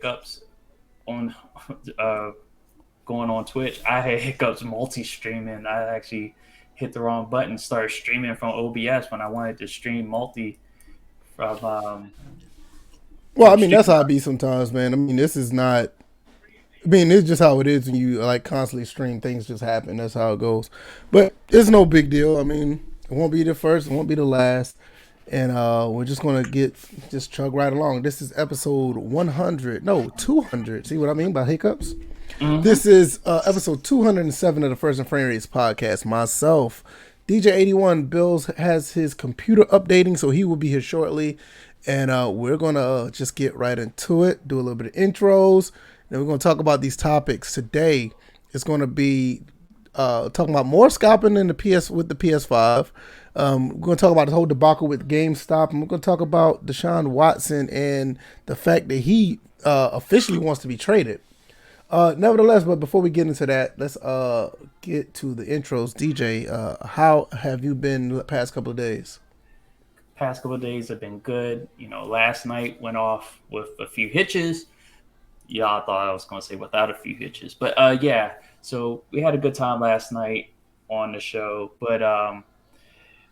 hiccups on uh, going on Twitch. I had hiccups multi-streaming. I actually hit the wrong button, started streaming from OBS when I wanted to stream multi from Well, I mean, Stream. that's how it be sometimes, man. I mean, this is not. I mean, it's just how it is when you like constantly stream. Things just happen. That's how it goes. But it's no big deal. I mean, it won't be the first. It won't be the last. And we're just gonna just chug right along. This is episode 100. No, 200. See what I mean by hiccups? Mm-hmm. This is episode 207 of the First and Framerates podcast. Myself, DJ81 Bills has his computer updating, so he will be here shortly. And we're going to just get right into it, do a little bit of intros. Then we're going to talk about these topics. Today it's going to be talking about more scalping in the with the PS5. We're going to talk about the whole debacle with GameStop. And we're going to talk about Deshaun Watson and the fact that he officially wants to be traded. Nevertheless, but before we get into that, let's get to the intros. DJ, how have you been the past couple of days? Past couple of days have been good. Last night went off with a few hitches. Y'all thought I was going to say without a few hitches, but yeah. So we had a good time last night on the show, but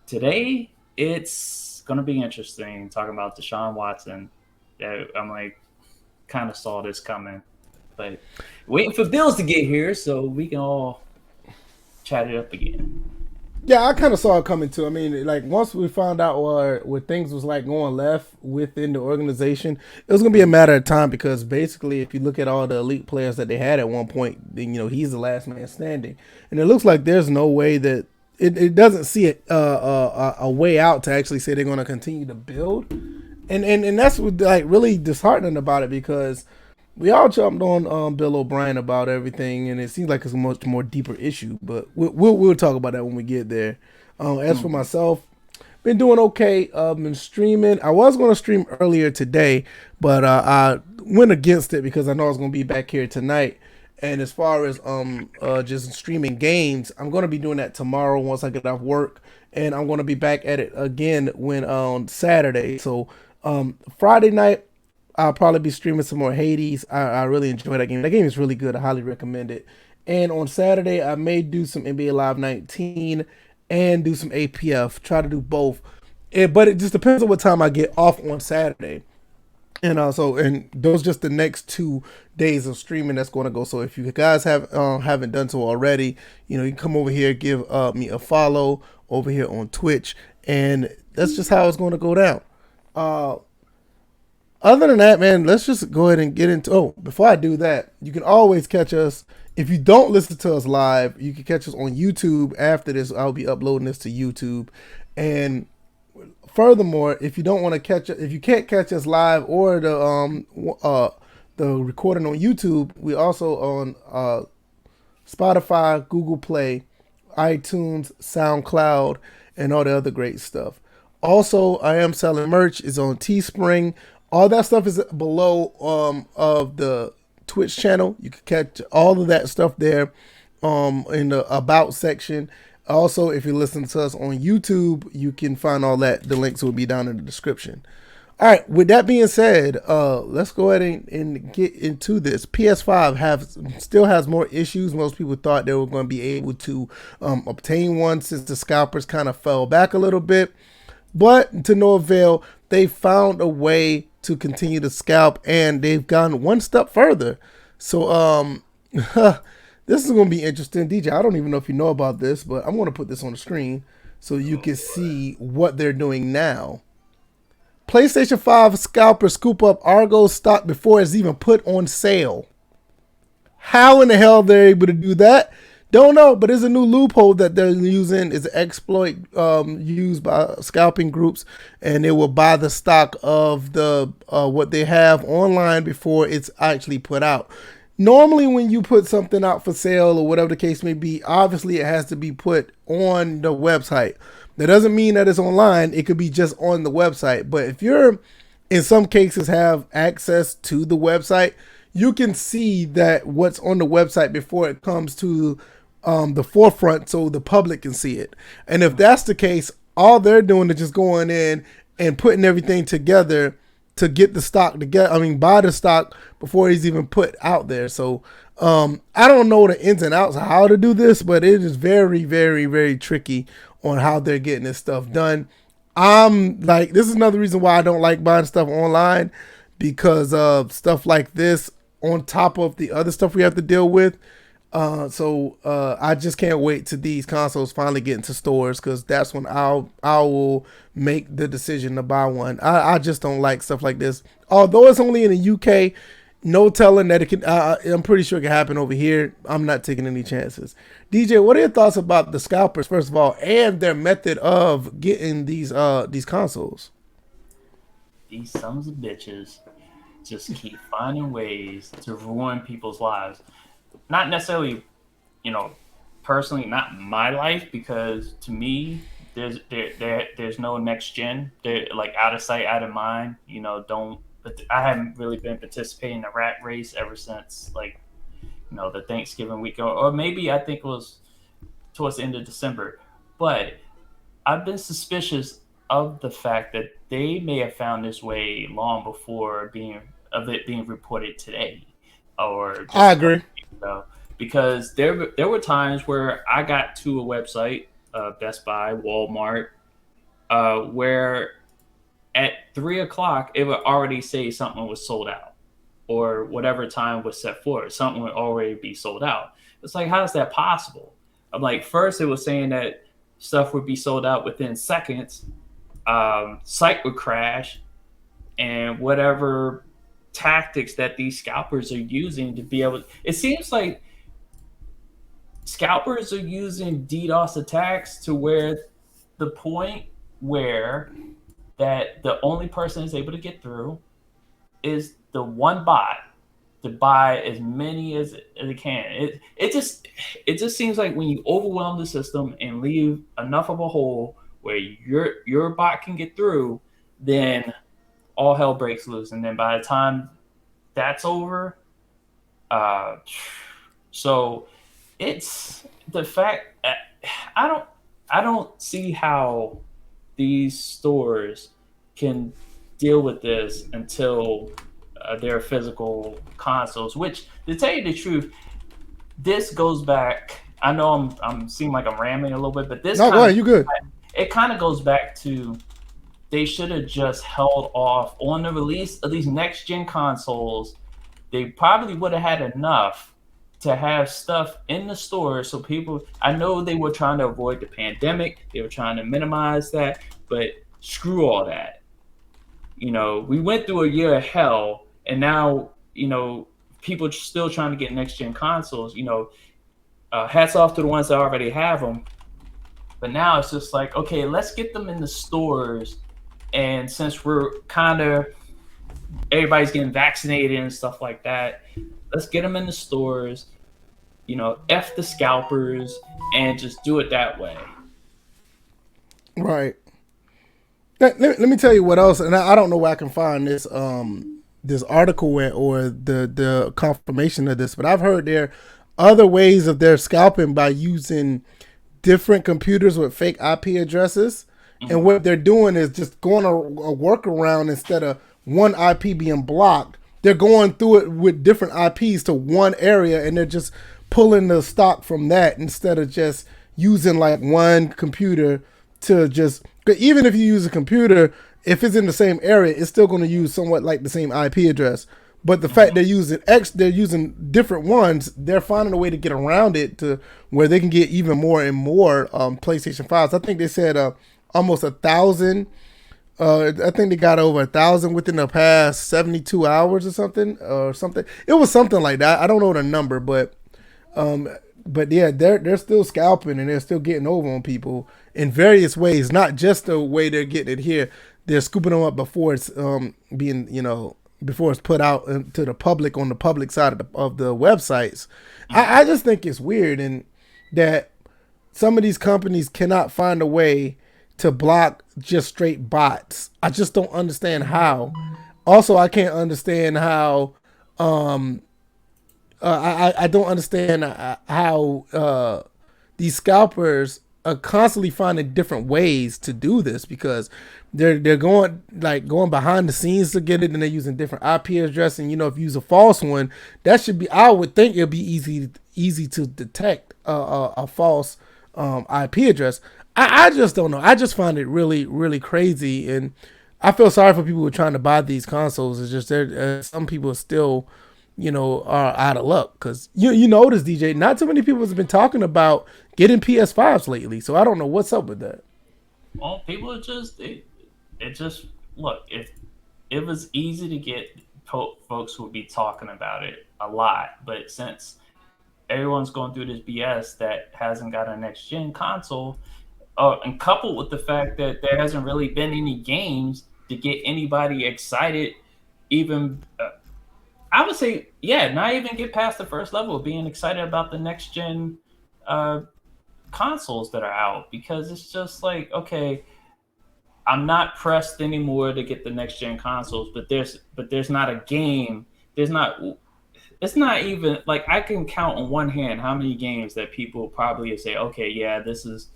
today it's going to be interesting talking about Deshaun Watson. I'm like, kind of saw this coming, but waiting for Bills to get here so we can all chat it up again. Yeah, I kind of saw it coming too. I mean, like once we found out where things was like going left within the organization, it was gonna be a matter of time because basically, if you look at all the elite players that they had at one point, then he's the last man standing, and it looks like there's no way that it doesn't see a way out to actually say they're gonna continue to build, and that's what like really disheartening about it because we all jumped on Bill O'Brien about everything, and it seems like it's a much more deeper issue. But we'll talk about that when we get there. As for Mm-hmm. myself, been doing okay. Been streaming. I was going to stream earlier today, but I went against it because I know I was going to be back here tonight. And as far as just streaming games, I'm going to be doing that tomorrow once I get off work, and I'm going to be back at it again when on Saturday. So Friday night I'll probably be streaming some more Hades. I really enjoy that game. That game is really good. I highly recommend it. And on Saturday, I may do some NBA Live 19 and do some APF. Try to do both. But it just depends on what time I get off on Saturday. And and those just the next 2 days of streaming that's going to go. So if you guys haven't done so already, you can come over here, give me a follow over here on Twitch, and that's just how it's going to go down. Uh, Other than that, man, let's just go ahead and get into. Oh, before I do that, you can always catch us. If you don't listen to us live, you can catch us on YouTube after this. I'll be uploading this to YouTube. And furthermore, if you don't want to catch it, if you can't catch us live or the recording on YouTube, we also on Spotify, Google Play, iTunes, SoundCloud, and all the other great stuff. Also, I am selling merch. It's on Teespring. All that stuff is below of the Twitch channel. You can catch all of that stuff there in the about section. Also, if you listen to us on YouTube, you can find all that. The links will be down in the description. All right. With that being said, let's go ahead and get into this. PS5 still has more issues. Most people thought they were going to be able to obtain one since the scalpers kind of fell back a little bit. But to no avail, they found a way to continue to scalp, and they've gone one step further. So this is going to be interesting. DJ, I don't even know if you know about this, but I'm going to put this on the screen so you can see what they're doing now. PlayStation 5 scalpers scoop up Argo stock before it's even put on sale. How in the hell they're able to do that? Don't know, but there's a new loophole that they're using. Is an exploit used by scalping groups, and they will buy the stock of the what they have online before it's actually put out. Normally, when you put something out for sale or whatever the case may be, obviously it has to be put on the website. That doesn't mean that it's online. It could be just on the website. But if you're, in some cases, have access to the website, you can see that what's on the website before it comes to the forefront so the public can see it. And if that's the case, all they're doing is just going in and putting everything together to get the stock buy the stock before he's even put out there. So I don't know the ins and outs of how to do this, but it is very, very, very tricky on how they're getting this stuff done. This is another reason why I don't like buying stuff online, because of stuff like this on top of the other stuff we have to deal with. I just can't wait till these consoles finally get into stores, because that's when I will make the decision to buy one. I just don't like stuff like this. Although it's only in the UK, no telling that it can. I'm pretty sure it can happen over here. I'm not taking any chances. DJ, what are your thoughts about the scalpers, first of all, and their method of getting these consoles? These sons of bitches just keep finding ways to ruin people's lives. Not necessarily, personally, not my life, because to me, there's no next gen. They're like out of sight, out of mind. But I haven't really been participating in the rat race ever since the Thanksgiving week, or maybe I think it was towards the end of December. But I've been suspicious of the fact that they may have found this way long before it being reported today, or just, I agree. Because there were times where I got to a website, Best Buy, Walmart, where at 3:00 it would already say something was sold out, or whatever time was set for it, something would already be sold out. It's like, how is that possible? I'm like, first it was saying that stuff would be sold out within seconds, site would crash, and whatever tactics that these scalpers are using to be able. It seems like scalpers are using DDoS attacks to where the point where that the only person is able to get through is the one bot to buy as many as it can. It just seems like when you overwhelm the system and leave enough of a hole where your bot can get through, then all hell breaks loose. And then by the time that's over, so it's the fact. I don't see how these stores can deal with this until their physical consoles. Which, to tell you the truth, this goes back. I know I'm seeming like I'm rambling a little bit, but this. No, go ahead. You good? It kind of goes back to they should have just held off on the release of these next gen consoles. They probably would have had enough to have stuff in the store so people. I know they were trying to avoid the pandemic. They were trying to minimize that, but screw all that. We went through a year of hell, and now people are still trying to get next gen consoles. Hats off to the ones that already have them. But now it's just like, okay, let's get them in the stores. And since we're everybody's getting vaccinated and stuff like that, let's get them in the stores, F the scalpers, and just do it that way. Right. Let me tell you what else, and I don't know where I can find this this article or the confirmation of this, but I've heard there are other ways of their scalping by using different computers with fake IP addresses. Mm-hmm. And what they're doing is just going a workaround. Instead of one IP being blocked, they're going through it with different IPs to one area, and they're just pulling the stock from that instead of just using like one computer to just. Even if you use a computer, if it's in the same area, it's still going to use somewhat like the same IP address. But the fact they're using different ones, they're finding a way to get around it to where they can get even more and more PlayStation 5s. I think they said almost 1,000. I think they got over 1,000 within the past 72 hours or something. It was something like that. I don't know the number, but yeah, they're still scalping and they're still getting over on people in various ways. Not just the way they're getting it here. They're scooping them up before it's before it's put out to the public on the public side of the websites. I just think it's weird, and that some of these companies cannot find a way to block just straight bots. I just don't understand how. Also, I can't understand how. I don't understand how these scalpers constantly finding different ways to do this because they're going behind the scenes to get it, and they're using different IP address. And if you use a false one, that should be, I would think it'll be easy to detect a false IP address. I just don't know. I just find it really really crazy, and I feel sorry for people who are trying to buy these consoles. It's just there some people are still are out of luck because you notice, DJ, not too many people have been talking about getting PS5s lately. So I don't know what's up with that. Well, people are just it just look, if it was easy to get, folks would be talking about it a lot. But since everyone's going through this BS that hasn't got a next gen console, and coupled with the fact that there hasn't really been any games to get anybody excited, even I would say, yeah, not even get past the first level of being excited about the next gen uh, consoles that are out, because it's just like, okay, I'm not pressed anymore to get the next gen consoles, but there's not a game. There's not. It's not even like I can count on one hand how many games that people probably say, okay, yeah, this is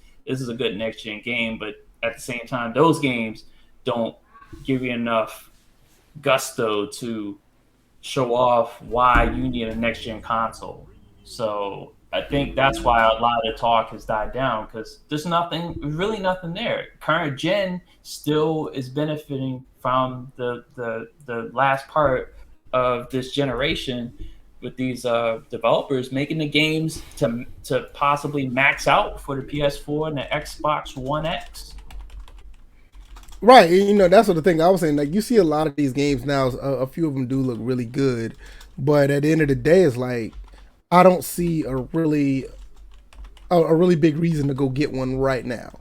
a good next gen game, but at the same time, those games don't give you enough gusto to show off why you need a next gen console. So I think that's why a lot of the talk has died down, because there's really nothing there. Current gen still is benefiting from the last part of this generation, with these developers making the games to possibly max out for the PS4 and the Xbox One X. Right, that's what the thing I was saying. Like you see a lot of these games now. A few of them do look really good, but at the end of the day, it's like I don't see a really big reason to go get one right now.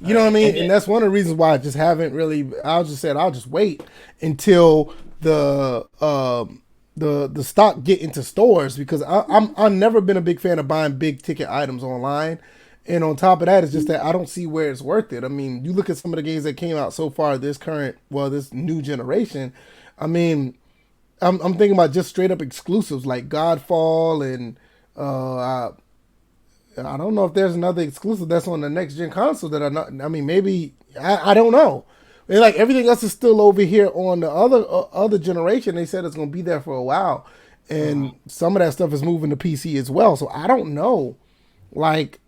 You know what I mean? And that's one of the reasons why I just haven't really. I just said I'll just wait until the stock get into stores, because I've never been a big fan of buying big ticket items online. And on top of that, it's just that I don't see where it's worth it. I mean, you look at some of the games that came out so far this new generation. I mean, I'm thinking about just straight up exclusives like Godfall, and I don't know if there's another exclusive that's on the next gen console that I'm not. I mean, maybe I don't know. And like everything else is still over here on the other generation. They said it's gonna be there for a while, and some of that stuff is moving to PC as well. So I don't know, like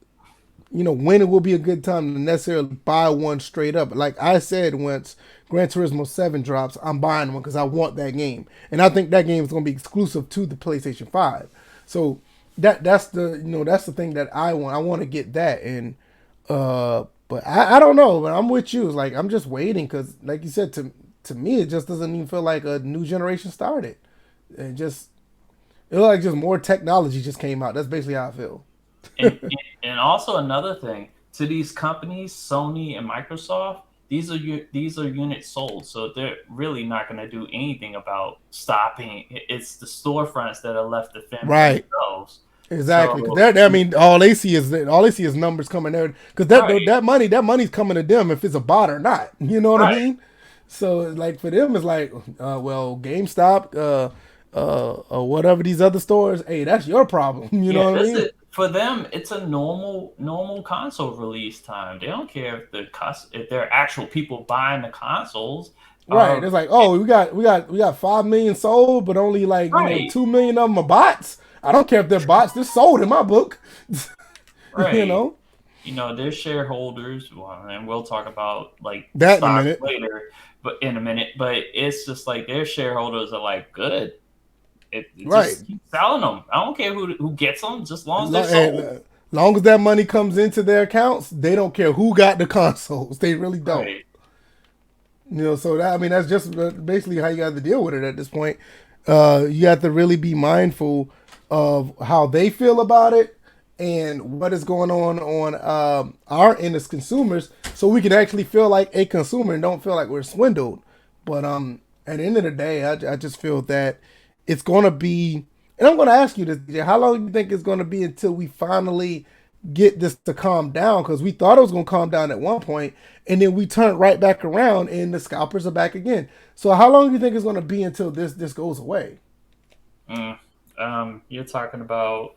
when it will be a good time to necessarily buy one straight up. Like I said, once Gran Turismo 7 drops, I'm buying one because I want that game, and I think that game is gonna be exclusive to the PlayStation 5. So that's the thing that I want. I want to get that, and but I don't know. But I'm with you. It's like I'm just waiting because, like you said, to me, it just doesn't even feel like a new generation started. It looks like just more technology just came out. That's basically how I feel. And also another thing, to these companies, Sony and Microsoft, these are units sold, so they're really not going to do anything about stopping. It's the storefronts that are left to fend for Right. themselves. Exactly. So, Because I mean, all they see is numbers coming there. Because right, that money's coming to them if it's a bot or not. You know what I right. mean? So like for them, it's like, well, GameStop, or whatever these other stores. Hey, that's your problem. You Yeah, know what I this mean? is for them. It's a normal console release time. They don't care if there are actual people buying the consoles. Right. It's like, oh, we got 5 million sold, but only like Right, 2 million of them are bots. I don't care if they're bots. They're sold in my book. you right. know Their shareholders. Well, and we'll talk about like that in a stocks minute. later, but in a minute. But it's just like their shareholders are like, good. It Right. just keep selling them. I don't care who gets them, just as long as they're And sold. long as that money comes into their accounts, they don't care who got the consoles. They really don't. Right. So that, I mean, that's just basically how you got to deal with it at this point. You have to really be mindful of how they feel about it and what is going on our end as consumers, so we can actually feel like a consumer and don't feel like we're swindled. But at the end of the day, I just feel that it's going to be, and I'm going to ask you this, DJ, how long do you think it's going to be until we finally get this to calm down? Because we thought it was going to calm down at one point, and then we turned right back around, and the scalpers are back again. So how long do you think it's going to be until this goes away? You're talking about,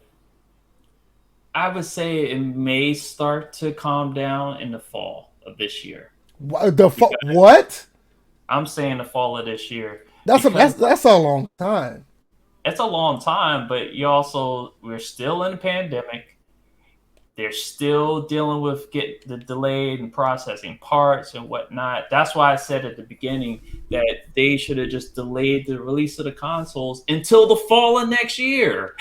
I would say it may start to calm down in the fall of this year. Because What? I'm saying the fall of this year That's a because that's a long time. it's a long time, but we're still in a pandemic. They're still dealing with get the delayed and processing parts and whatnot. That's why I said at the beginning that they should have just delayed the release of the consoles until the fall of next year.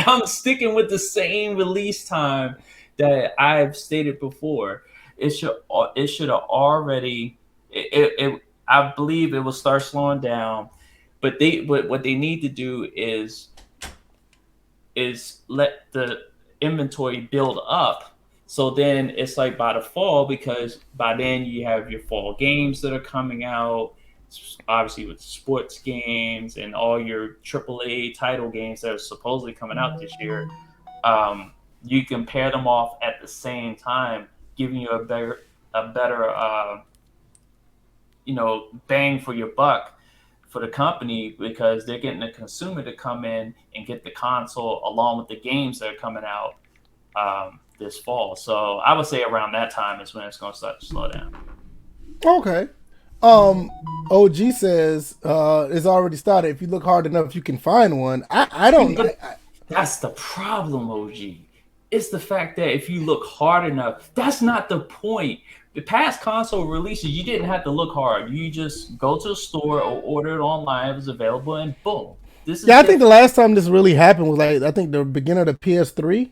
I'm sticking with the same release time that I've stated before. It should have already. I believe it will start slowing down, but what they need to do is let the inventory build up. So then it's like by the fall, because by then you have your fall games that are coming out, obviously with sports games and all your AAA title games that are supposedly coming out this year. You can pair them off at the same time, giving you a better bang for your buck for the company, because they're getting the consumer to come in and get the console along with the games that are coming out this fall. So I would say around that time is when it's going to start to slow down. Okay. OG says it's already started. If you look hard enough, you can find one. I See, don't. but that's the problem, OG. It's the fact that if you look hard enough, that's not the point. The past console releases, you didn't have to look hard. You just go to the store or order it online. It was available, and boom. This is Yeah, I think the different. last time this really happened was like I think the beginning of the PS3.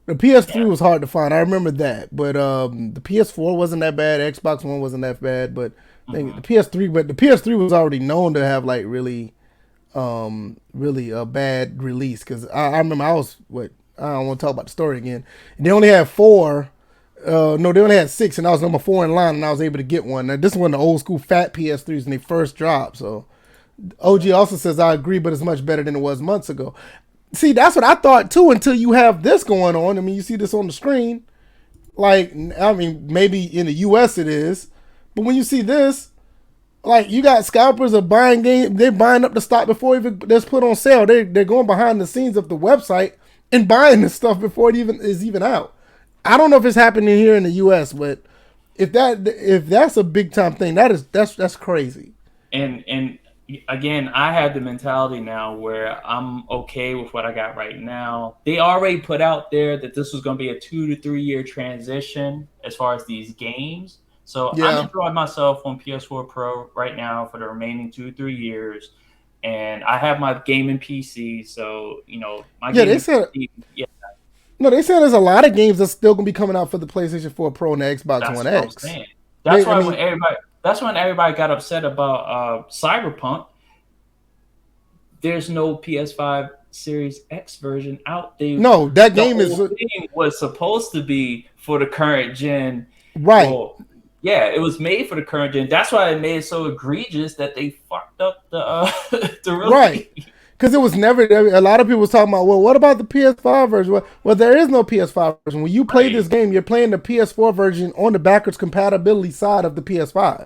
The PS3 Yeah. was hard to find. I remember that, but the PS4 wasn't that bad. Xbox One wasn't that bad, but I think Mm-hmm. the PS3. But the PS3 was already known to have like really a bad release because I remember I was what I don't want to talk about the story again. And they only had four. No, they only had six, and I was number four in line, and I was able to get one. Now this is one of the old school fat PS3s, and they first dropped. So OG also says I agree, but it's much better than it was months ago. See, that's what I thought too. Until you have this going on. I mean, you see this on the screen. Like, I mean, maybe in the U.S. it is, but when you see this, like you got scalpers are buying game, they're buying up the stock before even it's put on sale. They're going behind the scenes of the website and buying this stuff before it even is even out. I don't know if it's happening here in the U.S., but if that's a big time thing, that's crazy. And again, I have the mentality now where I'm okay with what I got right now. They already put out there that this was going to be a 2 to 3 year transition as far as these games. So I'm Yeah, enjoying myself on PS4 Pro right now for the remaining 2 to 3 years, and I have my gaming PC. So my yeah. They gaming said PC, yeah, no. They said there's a lot of games that's still gonna be coming out for the PlayStation 4 Pro and the Xbox One that's what I'm X. saying. They, That's I why mean, when everybody got upset about Cyberpunk, there's no PS5 Series X version out. no, that The game is whole thing was supposed to be for the current gen. right. Well, yeah, it was made for the current gen. That's why it made it so egregious that they fucked up the Right. release. Because it was never, a lot of people was talking about, well, what about the PS5 version? Well, there is no PS5 version. When you play this Right. game, you're playing the PS4 version on the backwards compatibility side of the PS5.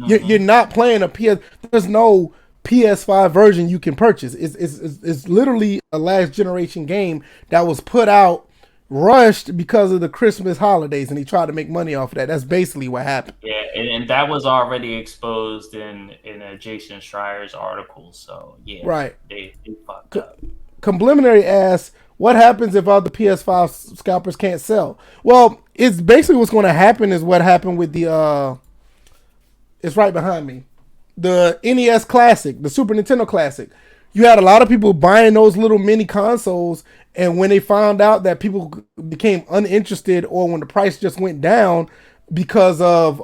You're Hmm. not playing a PS, there's no PS5 version you can purchase. It's literally a last generation game that was put out rushed because of the Christmas holidays and he tried to make money off of that. That's basically what happened. Yeah, and that was already exposed in Jason Schreier's article. So yeah, Right. they fucked up. Complimentary asks, what happens if all the PS5 scalpers can't sell? Well, it's basically what's going to happen is what happened with the it's right behind me. The NES Classic, the Super Nintendo Classic. You had a lot of people buying those little mini consoles, and when they found out that people became uninterested, or when the price just went down because of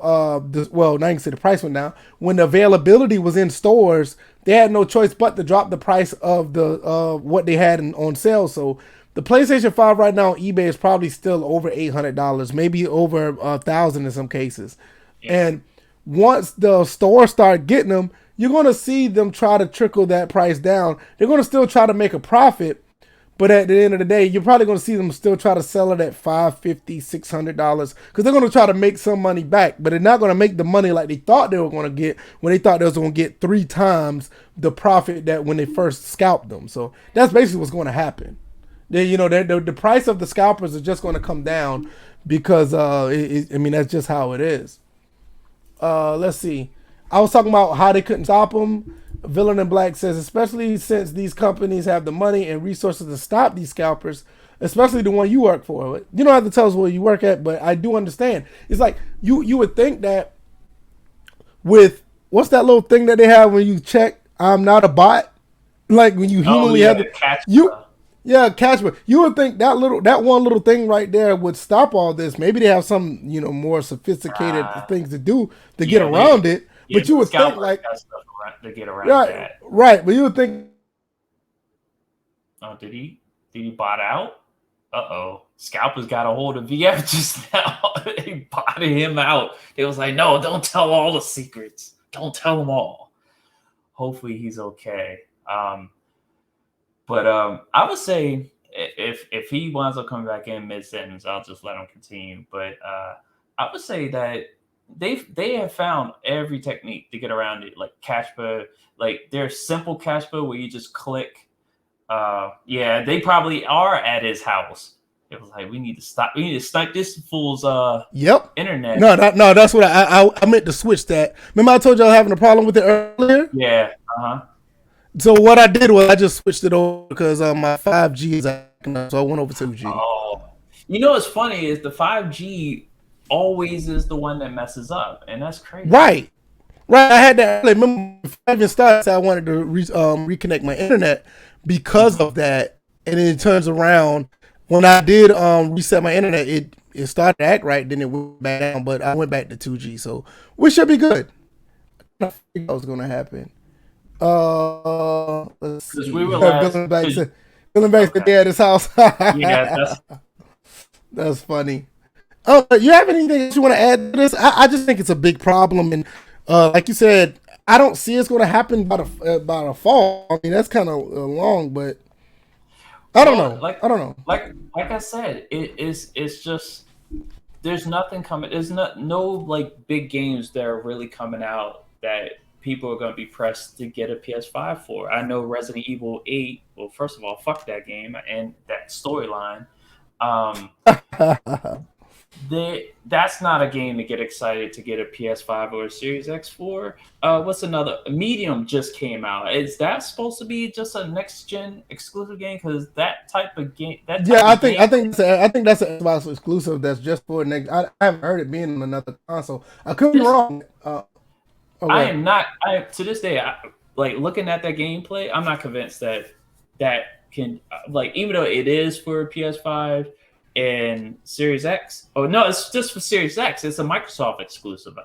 well, now you can say the price went down. When the availability was in stores, they had no choice but to drop the price of the what they had on sale. So the PlayStation 5 right now on eBay is probably still over $800, maybe over 1,000 in some cases. Yeah, And once the stores start getting them, you're going to see them try to trickle that price down. They're going to still try to make a profit, but at the end of the day, you're probably going to see them still try to sell it at $550, $600 because they're going to try to make some money back, but they're not going to make the money like they thought they were going to get when they thought they was going to get 3 times the profit that when they first scalped them. So that's basically what's going to happen. The price of the scalpers is just going to come down because I mean that's just how it is. Let's see. I was talking about how they couldn't stop them. Villain in Black says, especially since these companies have the money and resources to stop these scalpers, especially the one you work for. You don't have to tell us where you work at, but I do understand. It's like you would think that with what's that little thing that they have when you check I'm not a bot? Like when you humanly have you catch me. You would think that one little thing right there would stop all this. Maybe they have some, more sophisticated things to do to get around it. But you would think like to get around that. Right. But you would think oh, did he bot out? Uh-oh. Scalpers got a hold of VF just now. They botted him out. They was like, no, don't tell all the secrets. Don't tell them all. Hopefully he's okay. But I would say if he winds up coming back in mid-sentence, I'll just let him continue. But I would say that they have found every technique to get around it, like Cashba. Like there's simple Cashba where you just click. Yeah, they probably are at his house. It was like we need to stop. We need to snipe this fool's internet. No, that's what I meant to switch that. Remember I told you I was having a problem with it earlier? Yeah. So what I did was I just switched it over because my 5G is acting up, so I went over to 2G. Oh, what's funny is the 5G always is the one that messes up, and that's crazy. Right. I had that. Remember, before I even started, I wanted to reconnect my internet because of that, and then it turns around. When I did reset my internet, it started to act right, then it went back down, but I went back to 2G, so we should be good. I think that was going to happen. Let's see. We were last, Billing back to at his house. Yeah, that's funny. Oh, you have anything that you want to add to this? I just think it's a big problem, and like you said, I don't see it's going to happen by the fall. I mean, that's kind of long, but I don't know. I don't know. Like I said, it's just there's nothing coming. There's no like big games that are really coming out that people are going to be pressed to get a PS5 for. I know Resident Evil 8. Well, first of all, fuck that game and that storyline. That's not a game to get excited to get a PS5 or a Series X for. What's another? Medium just came out. Is that supposed to be just a next gen exclusive game? Because that type of game. I think that's an Xbox exclusive. That's just for next. I haven't heard it being on another console. I could be wrong. I am not. To this day, like looking at that gameplay, I'm not convinced that can like even though it is for PS5 and Series X. Oh no, it's just for Series X. It's a Microsoft exclusive.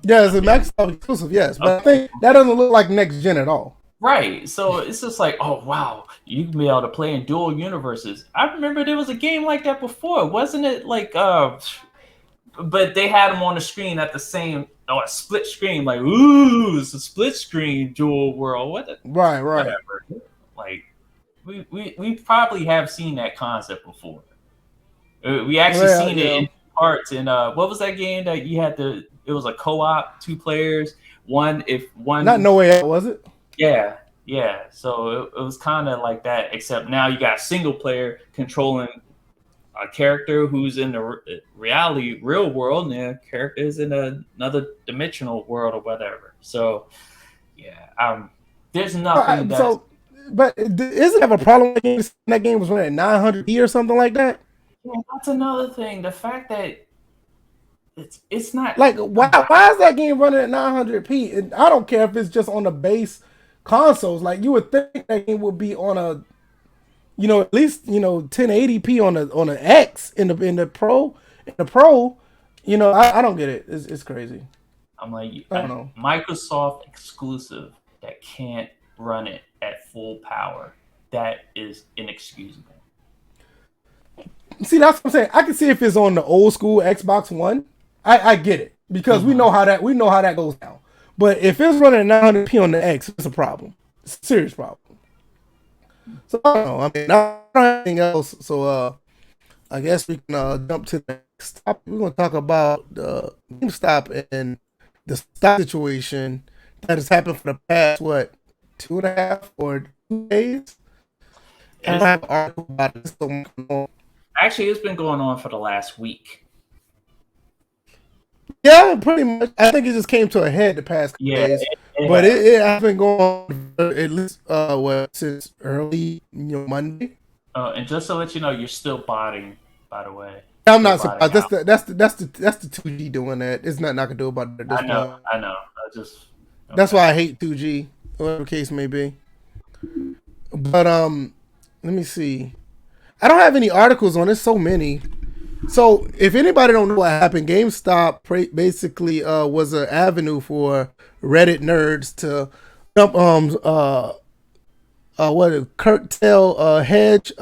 Yeah, it's a Microsoft exclusive. Yes, but I think that doesn't look like next gen at all. Right. So it's just like, oh wow, you can be able to play in dual universes. I remember there was a game like that before, wasn't it? Like, but they had them on the screen at the same. Oh, a split screen, like, ooh, it's a split screen dual world. Right. Whatever. Like, we probably have seen that concept before. We actually seen it in parts. And what was that game that you had to? It was a co-op, 2 players. One. Not No Way Out, was it? Yeah. So it was kind of like that, except now you got single player controlling a character who's in the real world, and the character is in another dimensional world or whatever. So, yeah, there's nothing. But isn't have a problem with that game was running at 900p or something like that? Yeah, that's another thing. The fact that it's not like why is that game running at 900p? And I don't care if it's just on the base consoles. Like you would think that game would be on a at least 1080p on an X in the Pro. I don't get it. It's crazy. I'm like, I don't know. Microsoft exclusive that can't run it at full power. That is inexcusable. See, that's what I'm saying. I can see if it's on the old school Xbox One. I get it because we know how that goes down. But if it's running at 900p on the X, it's a problem. It's a serious problem. So I don't know. I mean, I don't have anything else. So I guess we can jump to the next topic. We're going to talk about the GameStop and the stock situation that has happened for the past 2.5 or 2 days. I don't It's have an article about it. So, actually it's been going on for the last week. yeah, pretty much. I think it just came to a head the past couple Yeah, days, it but has. it has been going on for at least since early Monday. And just to let you know, you're still botting, by the way. I'm Still not botting surprised. out. That's the 2G doing that. There's nothing I can do about it at this I know, point. I know. I just That's okay. why I hate 2G, whatever the case may be. But let me see. I don't have any articles on it. So many. So if anybody don't know what happened, GameStop basically was an avenue for Reddit nerds to what curtail hedge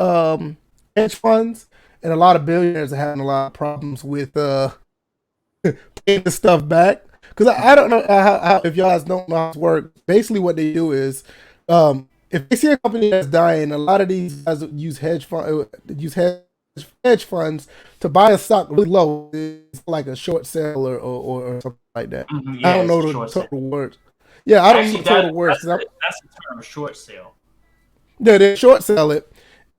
funds, and a lot of billionaires are having a lot of problems with paying the stuff back. Because I don't know how if y'all guys don't know how it works. Basically, what they do is if they see a company that's dying, a lot of these guys use hedge funds to buy a stock really low. It's like a short sale or something like that. I Yeah, don't it's know a the short sale. total words. Yeah, I don't know Actually, the total words that's because that's the term, short sale. they short sell it.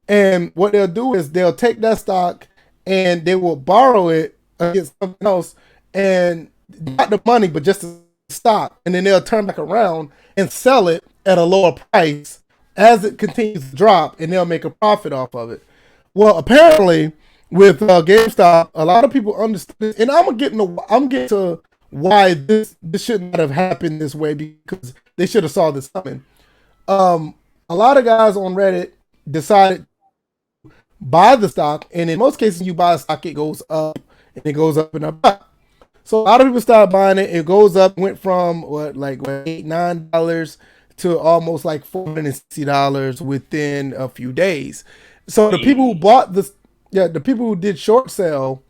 And what they'll do is they'll take that stock and they will borrow it against something else, and not the money, but just the stock. And then they'll turn back around and sell it at a lower price as it continues to drop, and they'll make a profit off of it. Well, apparently, with GameStop, a lot of people understand, and I'm getting to why this should not have happened this way, because they should have saw this coming. Um, a lot of guys on Reddit decided buy the stock, and in most cases, you buy a stock, it goes up and it goes up and up. So a lot of people started buying it. It goes up, went from what $8-9 to almost like $460 within a few days. So the people who Hey, bought this, yeah, the people who did short sale,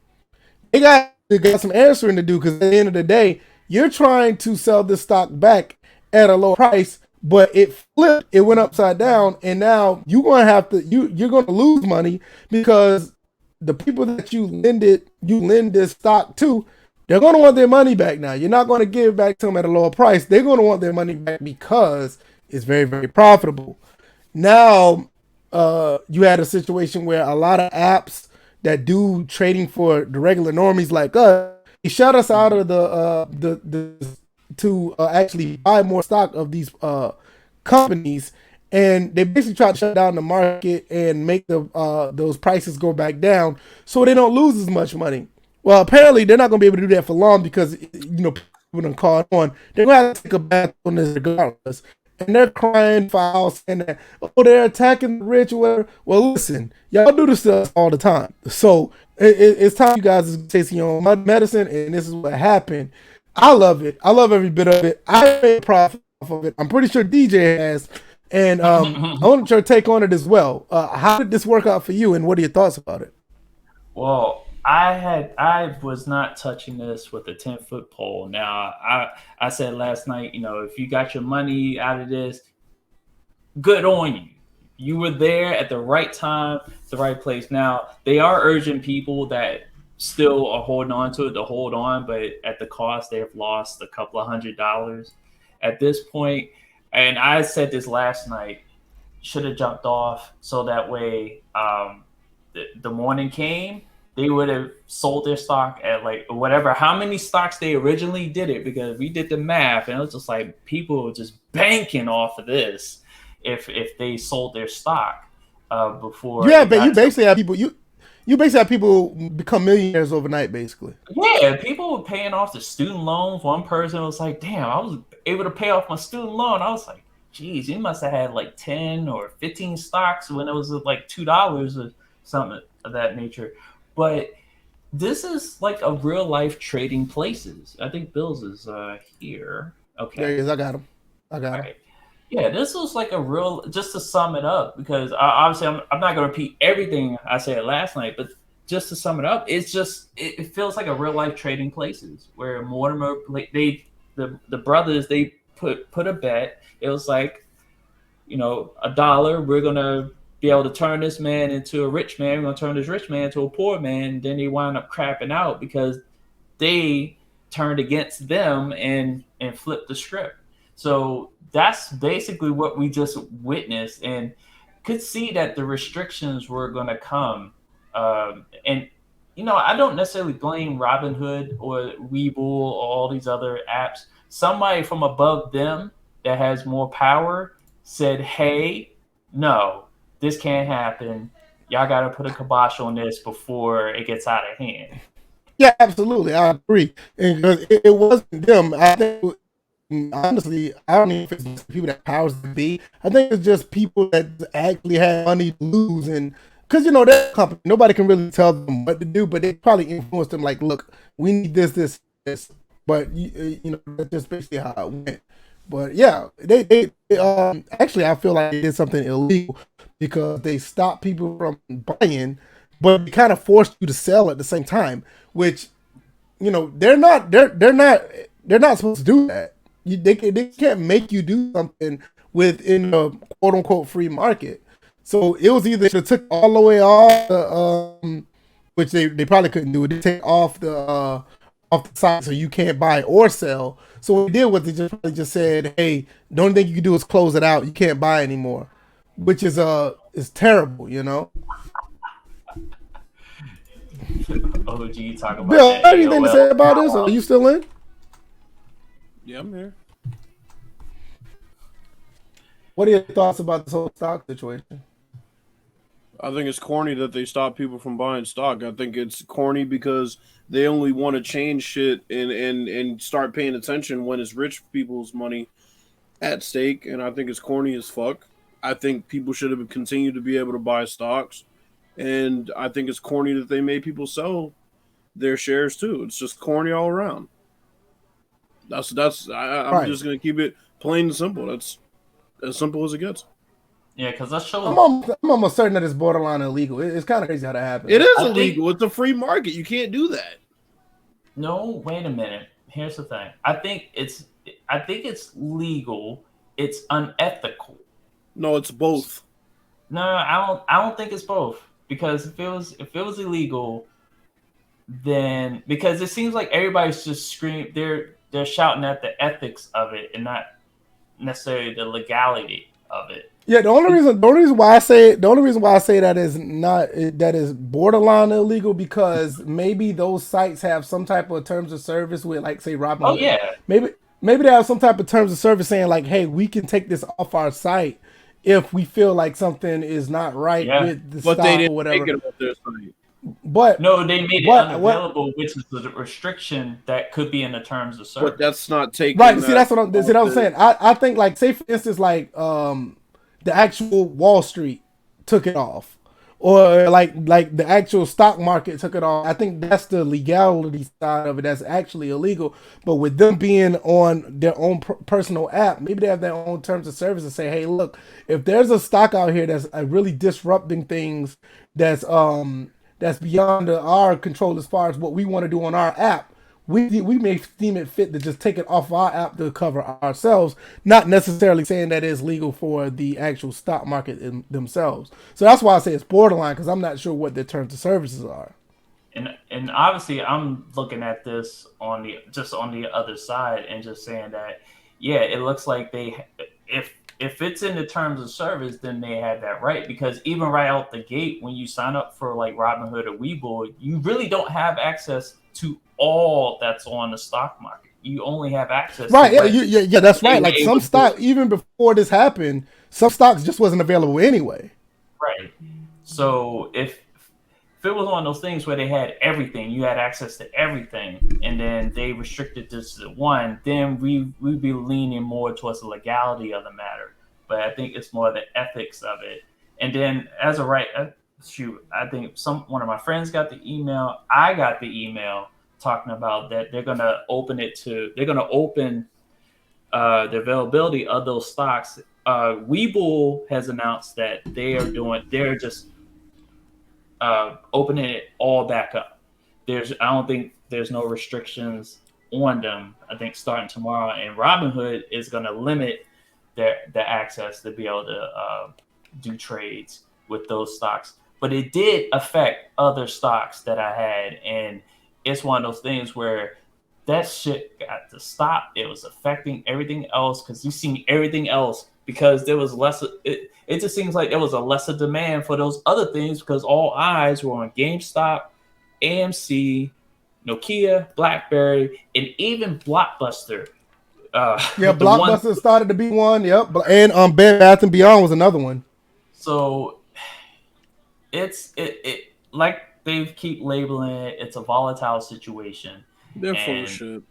they got some answering to do, because at the end of the day, you're trying to sell this stock back at a low price, but it flipped, it went upside down, and now you're gonna lose money, because the people that you lend this stock to, they're gonna want their money back now. You're not gonna give back to them at a lower price. They're gonna want their money back because it's very, very profitable. Now, you had a situation where a lot of apps that do trading for the regular normies like us, they shut us out of the to actually buy more stock of these companies, and they basically try to shut down the market and make the those prices go back down so they don't lose as much money. Well, apparently they're not going to be able to do that for long, because people don't call it on. They're going to have to take a bath on this regardless, and they're crying foul, saying that, oh, they're attacking the rich or whatever. Well, listen, y'all do this to us all the time. So it's time you guys are taking your own medicine, and this is what happened. I love it. I love every bit of it. I made profit off of it. I'm pretty sure DJ has. And I want your take on it as well. How did this work out for you, and what are your thoughts about it? well, I was not touching this with a 10-foot pole. Now, I said last night, if you got your money out of this, good on you. You were there at the right time, the right place. Now, they are urging people that still are holding on to it to hold on, but at the cost, they've lost a couple of $100 at this point. And I said this last night, should have jumped off so that way the morning came, they would have sold their stock at like whatever, how many stocks they originally did it, because we did the math and it was just like people were just banking off of this if they sold their stock before Yeah, it but got to. you basically have people become millionaires overnight, basically. Yeah, people were paying off the student loans. One person was like, damn, I was able to pay off my student loan. I was like, geez, you must have had like 10 or 15 stocks when it was like $2 or something of that nature. But this is like a real life trading places. I think Bill's is here. There he Okay. is. I got him. I got All him. right. Yeah, this was like a real, just to sum it up, because obviously I'm not going to repeat everything I said last night, but just to sum it up, it feels like a real life trading places where Mortimer, like the brothers, they put a bet. It was like, $1, we're going to be able to turn this man into a rich man. We're going to turn this rich man into a poor man. And then they wind up crapping out because they turned against them and flipped the script. So that's basically what we just witnessed. And could see that the restrictions were going to come, and I don't necessarily blame Robinhood or Webull or all these other apps. Somebody from above them that has more power said, "Hey, no, this can't happen. Y'all got to put a kibosh on this before it gets out of hand." Yeah, absolutely. I agree. And 'cause it wasn't them. I think honestly, I don't even know if it's people that powers to be. I think it's just people that actually have money to lose, and because that company, nobody can really tell them what to do, but they probably influenced them. Like, look, we need this. But that's just basically how it went. But yeah, they actually I feel like they did something illegal because they stopped people from buying, but they kind of forced you to sell at the same time, which they're not supposed to do that. They can't make you do something within a quote unquote free market. So it was either they took all the way off which they probably couldn't do it. They take off the site so you can't buy or sell. So what they did was they just said, hey, the only thing you can do is close it out. You can't buy anymore, which is terrible. OG talk about Bill, that anything to say about this? AOL. Are you still in? Yeah, I'm here. What are your thoughts about this whole stock situation? I think it's corny that they stop people from buying stock. I think it's corny because they only want to change shit and start paying attention when it's rich people's money at stake. And I think it's corny as fuck. I think people should have continued to be able to buy stocks. And I think it's corny that they made people sell their shares too. It's just corny all around. I'm Right. just gonna keep it plain and simple. That's as simple as it gets. Yeah, because that I'm shows. almost certain that it's borderline illegal. It's kind of crazy how that happened. It is I think illegal. It's a free market. You can't do that. no. Wait a minute. Here's the thing. I think it's legal. It's unethical. No, it's both. No, I don't think it's both because if it was illegal, then because it seems like everybody's just screaming. They're shouting at the ethics of it and not necessarily the legality of it. Yeah, the only reason why I say that is not that is borderline illegal because maybe those sites have some type of terms of service with, like, say, Oh Robinhood. yeah, Maybe they have some type of terms of service saying, like, hey, we can take this off our site if we feel like something is not right yeah. with the But they stock or didn't whatever. make it up their site. But No, they made it but what unavailable, which is the restriction that could be in the terms of But service. that's not taking right, see, that that's what I'm off see, what I'm the. saying. I think, like, say for instance, like the actual Wall Street took it off, or like the actual stock market took it off. I think that's the legality side of it that's actually illegal. But with them being on their own personal app, maybe they have their own terms of service and say, hey, look, if there's a stock out here that's really disrupting things, that's beyond our control as far as what we want to do on our app. We may deem it fit to just take it off our app to cover ourselves, not necessarily saying that it's legal for the actual stock market themselves. So that's why I say it's borderline because I'm not sure what their terms of services are. And obviously, I'm looking at this on the other side and just saying that, yeah, it looks like if it's in the terms of service, then they have that right. Because even right out the gate, when you sign up for like Robinhood or Webull, you really don't have access to all that's on the stock market. You only have access to Right? Yeah, what yeah, that's they right. were Like able some to do. stock, even before this happened, some stocks just wasn't available anyway. Right. So if it was one of those things where they had everything, you had access to everything, and then they restricted this to one, then we'd be leaning more towards the legality of the matter. But I think it's more the ethics of it. And then as a right, shoot, I think one of my friends got the email. I got the email talking about that they're gonna open the availability of those stocks. Webull has announced that they're just opening it all back up. I don't think there's no restrictions on them. I think starting tomorrow, and Robinhood is going to limit the access to be able to do trades with those stocks. But it did affect other stocks that I had, and it's one of those things where that shit got to stop. It was affecting everything else because you've seen everything else because there was less. It just seems like there was a lesser demand for those other things because all eyes were on GameStop, AMC, Nokia, BlackBerry, and even Blockbuster. Yeah, Blockbuster started to be one. Yep, and Bed Bath and Beyond was another one. So it like they keep labeling it. It's a volatile situation. They're full of shit.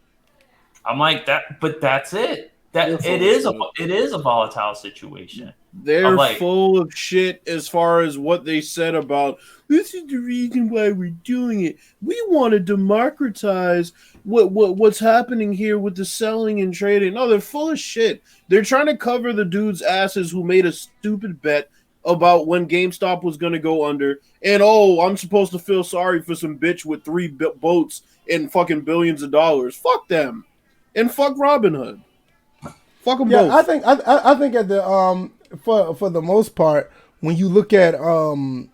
I'm like that, but that's it. That it is a volatile situation. They're full of shit as far as what they said about this is the reason why we're doing it. We want to democratize what's happening here with the selling and trading. No, they're full of shit. They're trying to cover the dudes' asses who made a stupid bet about when GameStop was going to go under. And, I'm supposed to feel sorry for some bitch with 3 boats and fucking billions of dollars. Fuck them. And fuck Robinhood. Fuck them both. I think at the for the most part, when you look at what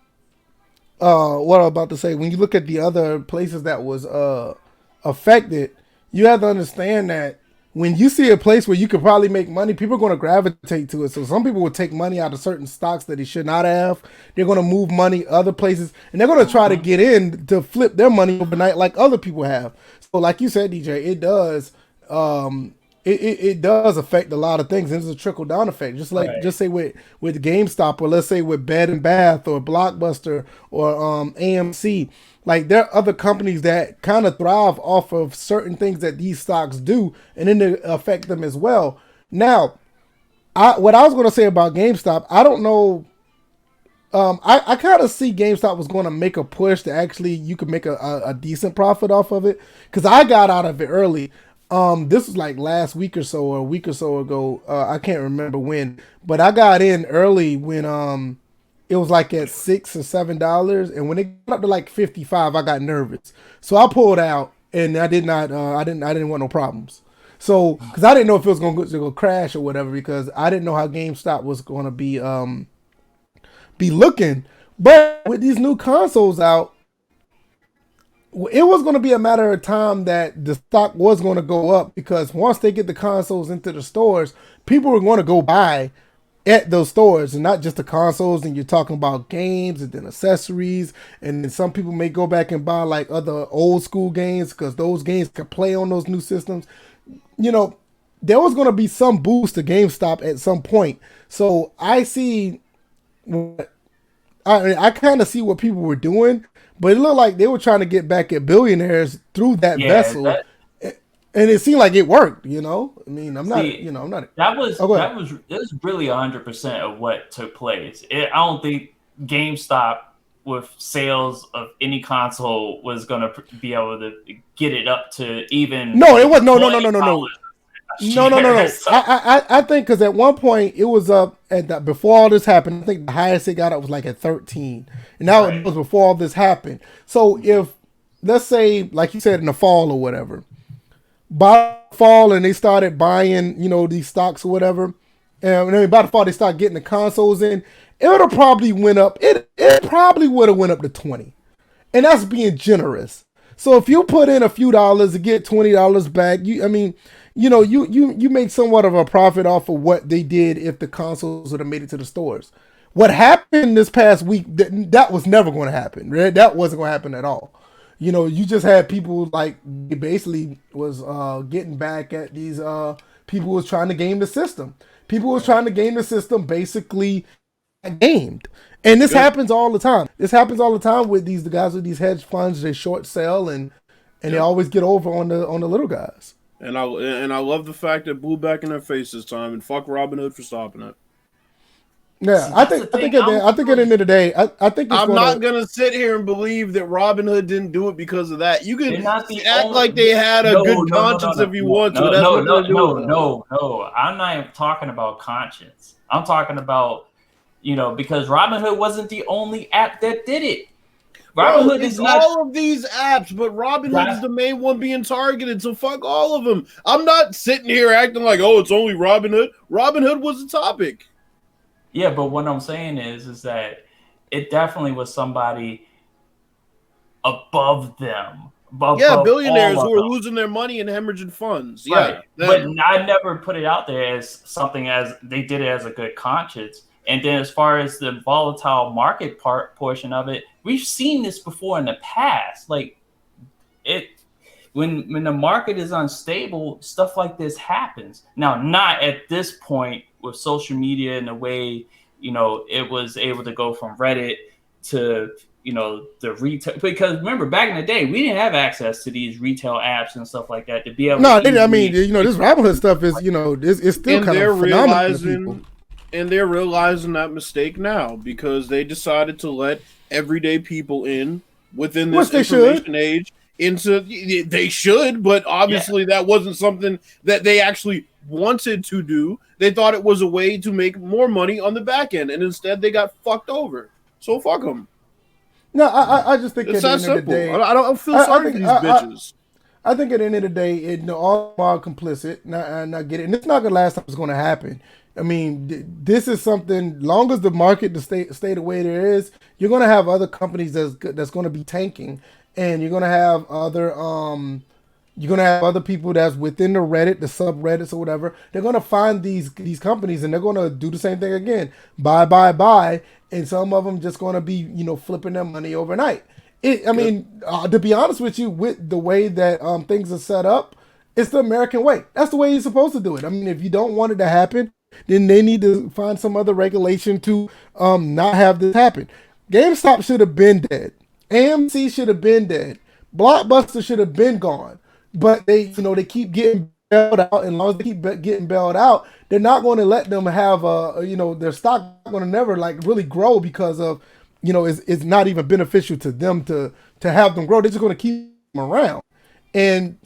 I'm about to say, when you look at the other places that was affected, you have to understand that when you see a place where you could probably make money, people are going to gravitate to it. So some people will take money out of certain stocks that they should not have. They're going to move money other places, and they're going to try to get in to flip their money overnight like other people have. So like you said, DJ, it does. It does affect a lot of things. There's a trickle down effect, just say with GameStop, or let's say with Bed and Bath or Blockbuster or AMC. Like there are other companies that kind of thrive off of certain things that these stocks do, and then they affect them as well. Now, what I was going to say about GameStop, I don't know. I kind of see GameStop was going to make a push to actually you could make a decent profit off of it, because I got out of it early. This was like last week or so, or a week or so ago. I can't remember when, but I got in early when it was like at $6 or $7, and when it got up to like 55, I got nervous, so I pulled out, and I didn't want no problems. So because I didn't know if it was going to go crash or whatever, because I didn't know how GameStop was going to be looking. But with these new consoles out, it was going to be a matter of time that the stock was going to go up, because once they get the consoles into the stores, people are going to go buy at those stores, and not just the consoles. And you're talking about games and then accessories, and then some people may go back and buy like other old school games because those games can play on those new systems. You know, there was going to be some boost to GameStop at some point. So I see, I kind of see what people were doing. But it looked like they were trying to get back at billionaires through that vessel, and it seemed like it worked. You know, I mean, I'm not. That was really 100% of what took place. I don't think GameStop with sales of any console was going to be able to get it up to even. No, it was no. I think because at one point it was up at that before all this happened. I think the highest it got up was like at 13, and that was before all this happened. So if, let's say, like you said, in the fall or whatever, by the fall, and they started buying, these stocks or whatever, and then by the fall they start getting the consoles in, it would have probably went up. It probably would have went up to 20, and that's being generous. So if you put in a few dollars to get $20 back, you make somewhat of a profit off of what they did if the consoles would have made it to the stores. What happened this past week, that was never going to happen. Right? That wasn't going to happen at all. You just had people like, they basically was getting back at these people who was trying to game the system. People was trying to game the system, basically gamed. And this happens all the time. This happens all the time with the guys with these hedge funds. They short sell and they always get over on the little guys. And I love the fact that blew back in their face this time, and fuck Robinhood for stopping it. Yeah, I think at the end of the day, I think I'm not gonna sit here and believe that Robinhood didn't do it because of that. You can act like they had a good conscience if you want to. No. I'm not even talking about conscience. I'm talking about, because Robinhood wasn't the only app that did it. Robinhood is all of these apps, but Robinhood is the main one being targeted, so fuck all of them. I'm not sitting here acting like, it's only Robinhood. Robinhood was the topic. Yeah, but what I'm saying is that it definitely was somebody above them above billionaires all who of are them. losing their money and hemorrhaging funds. Right. Yeah, But them. I never put it out there as something as they did it as a good conscience. And then as far as the volatile market portion of it, we've seen this before in the past. Like it when the market is unstable, stuff like this happens. Now, not at this point with social media and the way, it was able to go from Reddit to, the retail. Because remember, back in the day, we didn't have access to these retail apps and stuff like that to be able to I mean, easily. this Robinhood stuff is, it's still And kind they're of phenomenal to people. realizing that mistake now because they decided to let everyday people in within Which this they information should. age. They should, but obviously that wasn't something that they actually wanted to do. They thought it was a way to make more money on the back end, and instead they got fucked over. So fuck them. No, I just think It's at the that end of the simple. day, I don't feel sorry for these bitches. I think at the end of the day, all are complicit. Not get it, and it's not the last time it's going to happen. I mean, this is something. Long as the market to stay the way there is, you're going to have other companies that's going to be tanking, and you're going to have other people that's within the Reddit, the subreddits or whatever. They're going to find these companies, and they're going to do the same thing again. Buy, and some of them just going to be flipping their money overnight. To be honest with you, with the way that things are set up, it's the American way. That's the way you're supposed to do it. I mean, if you don't want it to happen, then they need to find some other regulation to not have this happen. GameStop should have been dead. AMC should have been dead. Blockbuster should have been gone. But they keep getting bailed out, and as long as they keep getting bailed out, they're not going to let them have their stock going to never really grow because of it's not even beneficial to them to have them grow. They're just going to keep them around. And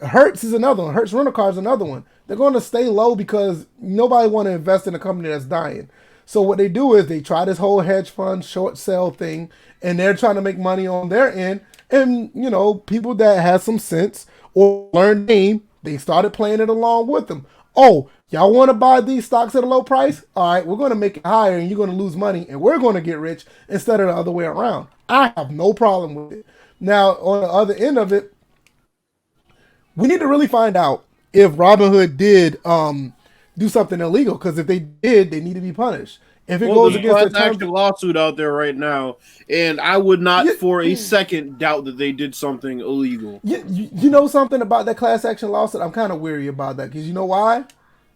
Hertz is another one. Hertz Rental Car is another one. They're going to stay low because nobody want to invest in a company that's dying. So what they do is they try this whole hedge fund short sale thing, and they're trying to make money on their end. And people that have some sense or learn the game, they started playing it along with them. Oh, y'all want to buy these stocks at a low price? All right, we're going to make it higher, and you're going to lose money, and we're going to get rich instead of the other way around. I have no problem with it. Now, on the other end of it, we need to really find out if Robinhood did do something illegal, because if they did, they need to be punished. If it goes against there's a the class action lawsuit out there right now, and I would not for a second doubt that they did something illegal. You know something about that class action lawsuit? I'm kind of weary about that, because you know why?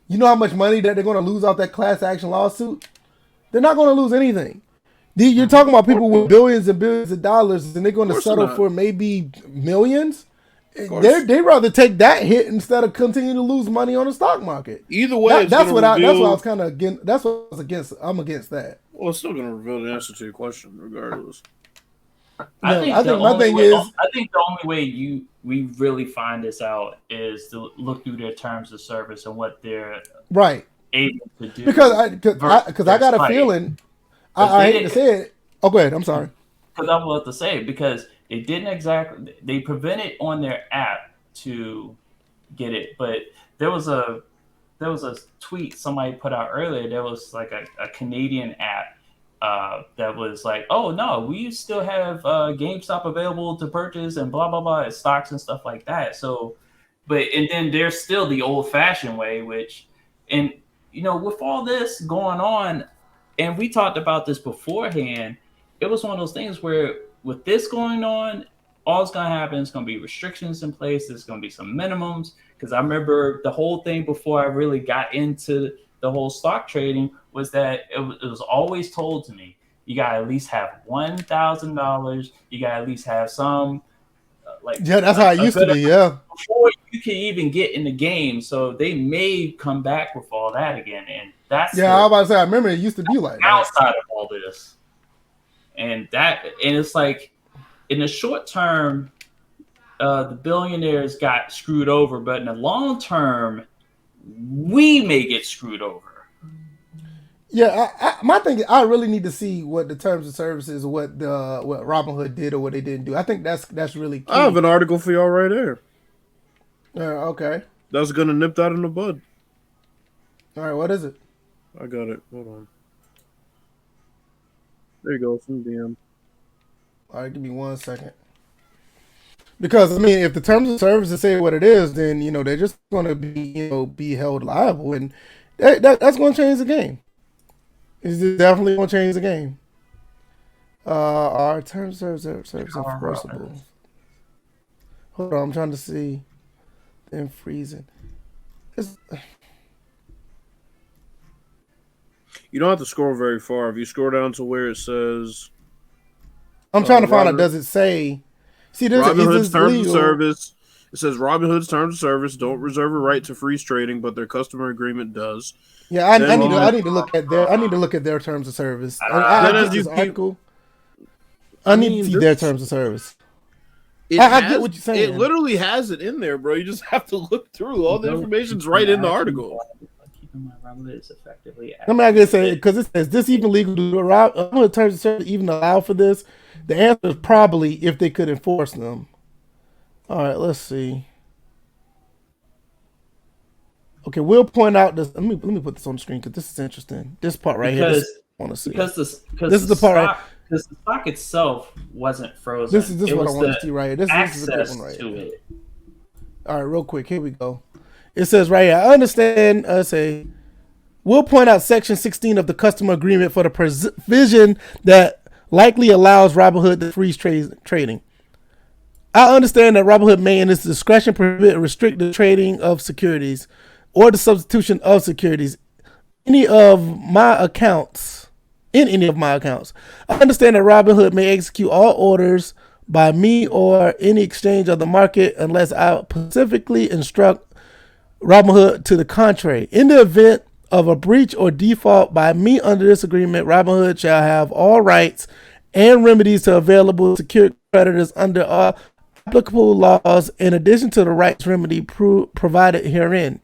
You know how much money that they're going to lose off that class action lawsuit? They're not going to lose anything. You're talking about people with billions and billions of dollars, and they're going to settle for maybe millions? They rather take that hit instead of continue to lose money on the stock market. Either way, that's what I was kind of against. That's what I was against. I'm against that. Well, it's still going to reveal the answer to your question, regardless. I think the only way we really find this out is to look through their terms of service and what they're able to do. Because I got a feeling. I hate to say it. Oh, go ahead. I'm sorry. Because I was about to say, because they didn't exactly, they prevented on their app to get it, but there was a tweet somebody put out earlier. There was like a Canadian app that was like, oh no, we still have GameStop available to purchase and blah blah blah, stocks and stuff like that. So, and then there's still the old fashioned way, with all this going on, and we talked about this beforehand. It was one of those things where with this going on, all that's going to happen is going to be restrictions in place. There's going to be some minimums. Because I remember the whole thing before I really got into the whole stock trading was that it was always told to me, you got to at least have $1,000. You got to at least have some that's how it used to be. Yeah. Before you can even get in the game. So they may come back with all that again. And that's I was about to say, I remember it used to be like outside of all this. And it's like in the short term, the billionaires got screwed over, but in the long term, we may get screwed over. Yeah, my thing is, I really need to see what the terms of services, what Robinhood did or what they didn't do. I think that's really key. I have an article for y'all right there. Okay. That's gonna nip that in the bud. All right, what is it? I got it. Hold on. There you go, from DM. All right, give me 1 second. Because I mean, if the terms of service say what it is, then they're just going to be held liable, and that's going to change the game. It's definitely going to change the game. Our terms of service enforceable. Hold on, I'm trying to see. Then freezing. You don't have to scroll very far. If you scroll down to where it says, I'm trying to find out. Does it say? See, Robinhood's terms of service. It says Robinhood's terms of service don't reserve a right to freeze trading, but their customer agreement does. Yeah, I need to look at their terms of service. I need to see their terms of service. I get what you're saying. It literally has it in there, bro. You just have to look through. All the information's right in the article. Let me just say, because it says, this even legal to Robinhood terms of service even allow for this? The answer is probably if they could enforce them. All right, let's see. Okay, we'll point out this. Let me put this on the screen because this is interesting. This part right here. I want to see. Because this is the part right. Because the stock itself wasn't frozen. This is what I want to see right here. This is the good one right to here. It. All right, real quick. Here we go. It says right here, I understand, we'll point out section 16 of the customer agreement for the provision that likely allows Robinhood to freeze trading. I understand that Robinhood may in its discretion prohibit or restrict the trading of securities or the substitution of securities in any of my accounts. I understand that Robinhood may execute all orders by me or any exchange of the market unless I specifically instruct Robinhood to the contrary. In the event of a breach or default by me under this agreement, Robinhood shall have all rights and remedies to available secured creditors under all applicable laws in addition to the rights remedy provided herein.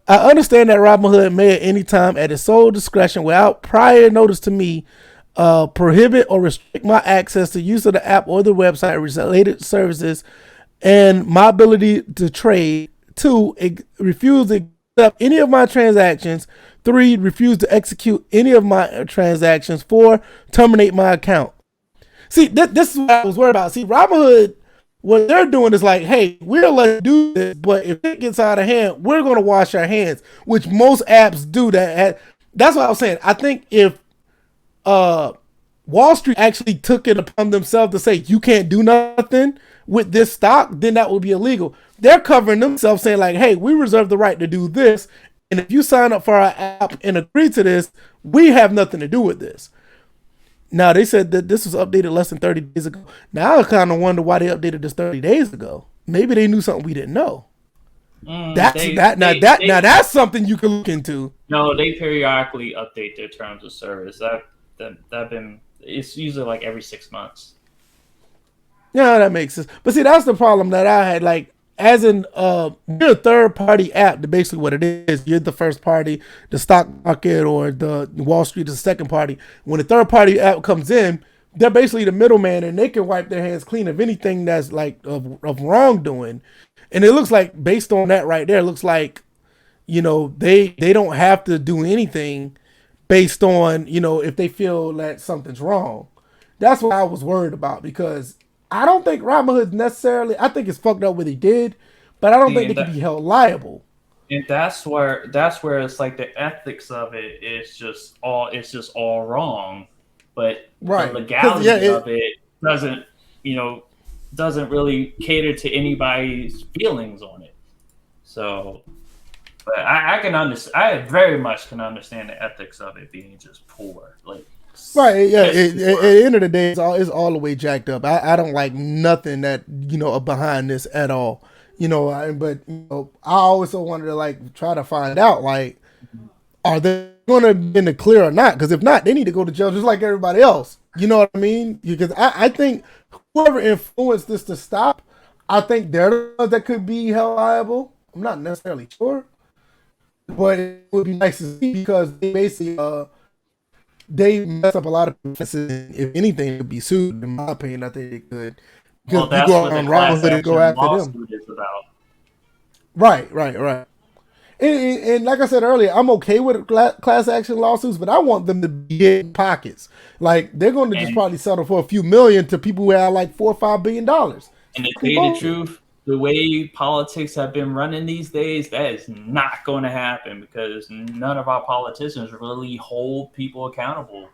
I understand that Robinhood may at any time at its sole discretion without prior notice to me prohibit or restrict my access to use of the app or the website related services and my ability to trade. 2, refuse to accept any of my transactions. 3, refuse to execute any of my transactions. 4, terminate my account. See, this is what I was worried about. See, Robinhood, what they're doing is like, hey, we'll let you do this, but if it gets out of hand, we're going to wash our hands, which most apps do that. That's what I was saying. I think if Wall Street actually took it upon themselves to say, you can't do nothing with this stock, then that would be illegal. They're covering themselves saying like, hey, we reserve the right to do this. And if you sign up for our app and agree to this, we have nothing to do with this. Now, they said that this was updated less than 30 days ago. Now, I kind of wonder why they updated this 30 days ago. Maybe they knew something we didn't know. That's something you can look into. No, they periodically update their terms of service. It's usually like every 6 months. Yeah, that makes sense. But see, that's the problem that I had. Like, as in, you're a third-party app. Basically, what it is, you're the first party. The stock market or the Wall Street is the second party. When a third-party app comes in, they're basically the middleman, and they can wipe their hands clean of anything that's like of wrongdoing. And it looks like, based on that right there, it looks like, they don't have to do anything based on, if they feel that something's wrong. That's what I was worried about, because I don't think Robinhood necessarily, I think it's fucked up what he did, but I don't think they can be held liable. And that's where it's like the ethics of it is just all wrong. But the legality of it doesn't really cater to anybody's feelings on it. So, but I can understand. I very much can understand the ethics of it being just poor. Like, right, yeah. At the end of the day, it's all the way jacked up. I don't like nothing that behind this at all. But I always wanted to like try to find out, like, are they going to be in the clear or not? Because if not, they need to go to jail just like everybody else. You know what I mean? Because I think whoever influenced this to stop, I think they're the ones that could be held liable. I'm not necessarily sure, but it would be nice to see, because they basically they mess up a lot of businesses. If anything, it could be sued. In my opinion, I think it could. Well, that's you go what on the Robinhood and go after them. Is about. Right. And like I said earlier, I'm okay with class action lawsuits, but I want them to be in pockets. Like, they're going to just probably settle for a few million to people who have like $4 or $5 billion. And to tell you the truth, the way politics have been running these days, that is not going to happen because none of our politicians really hold people accountable.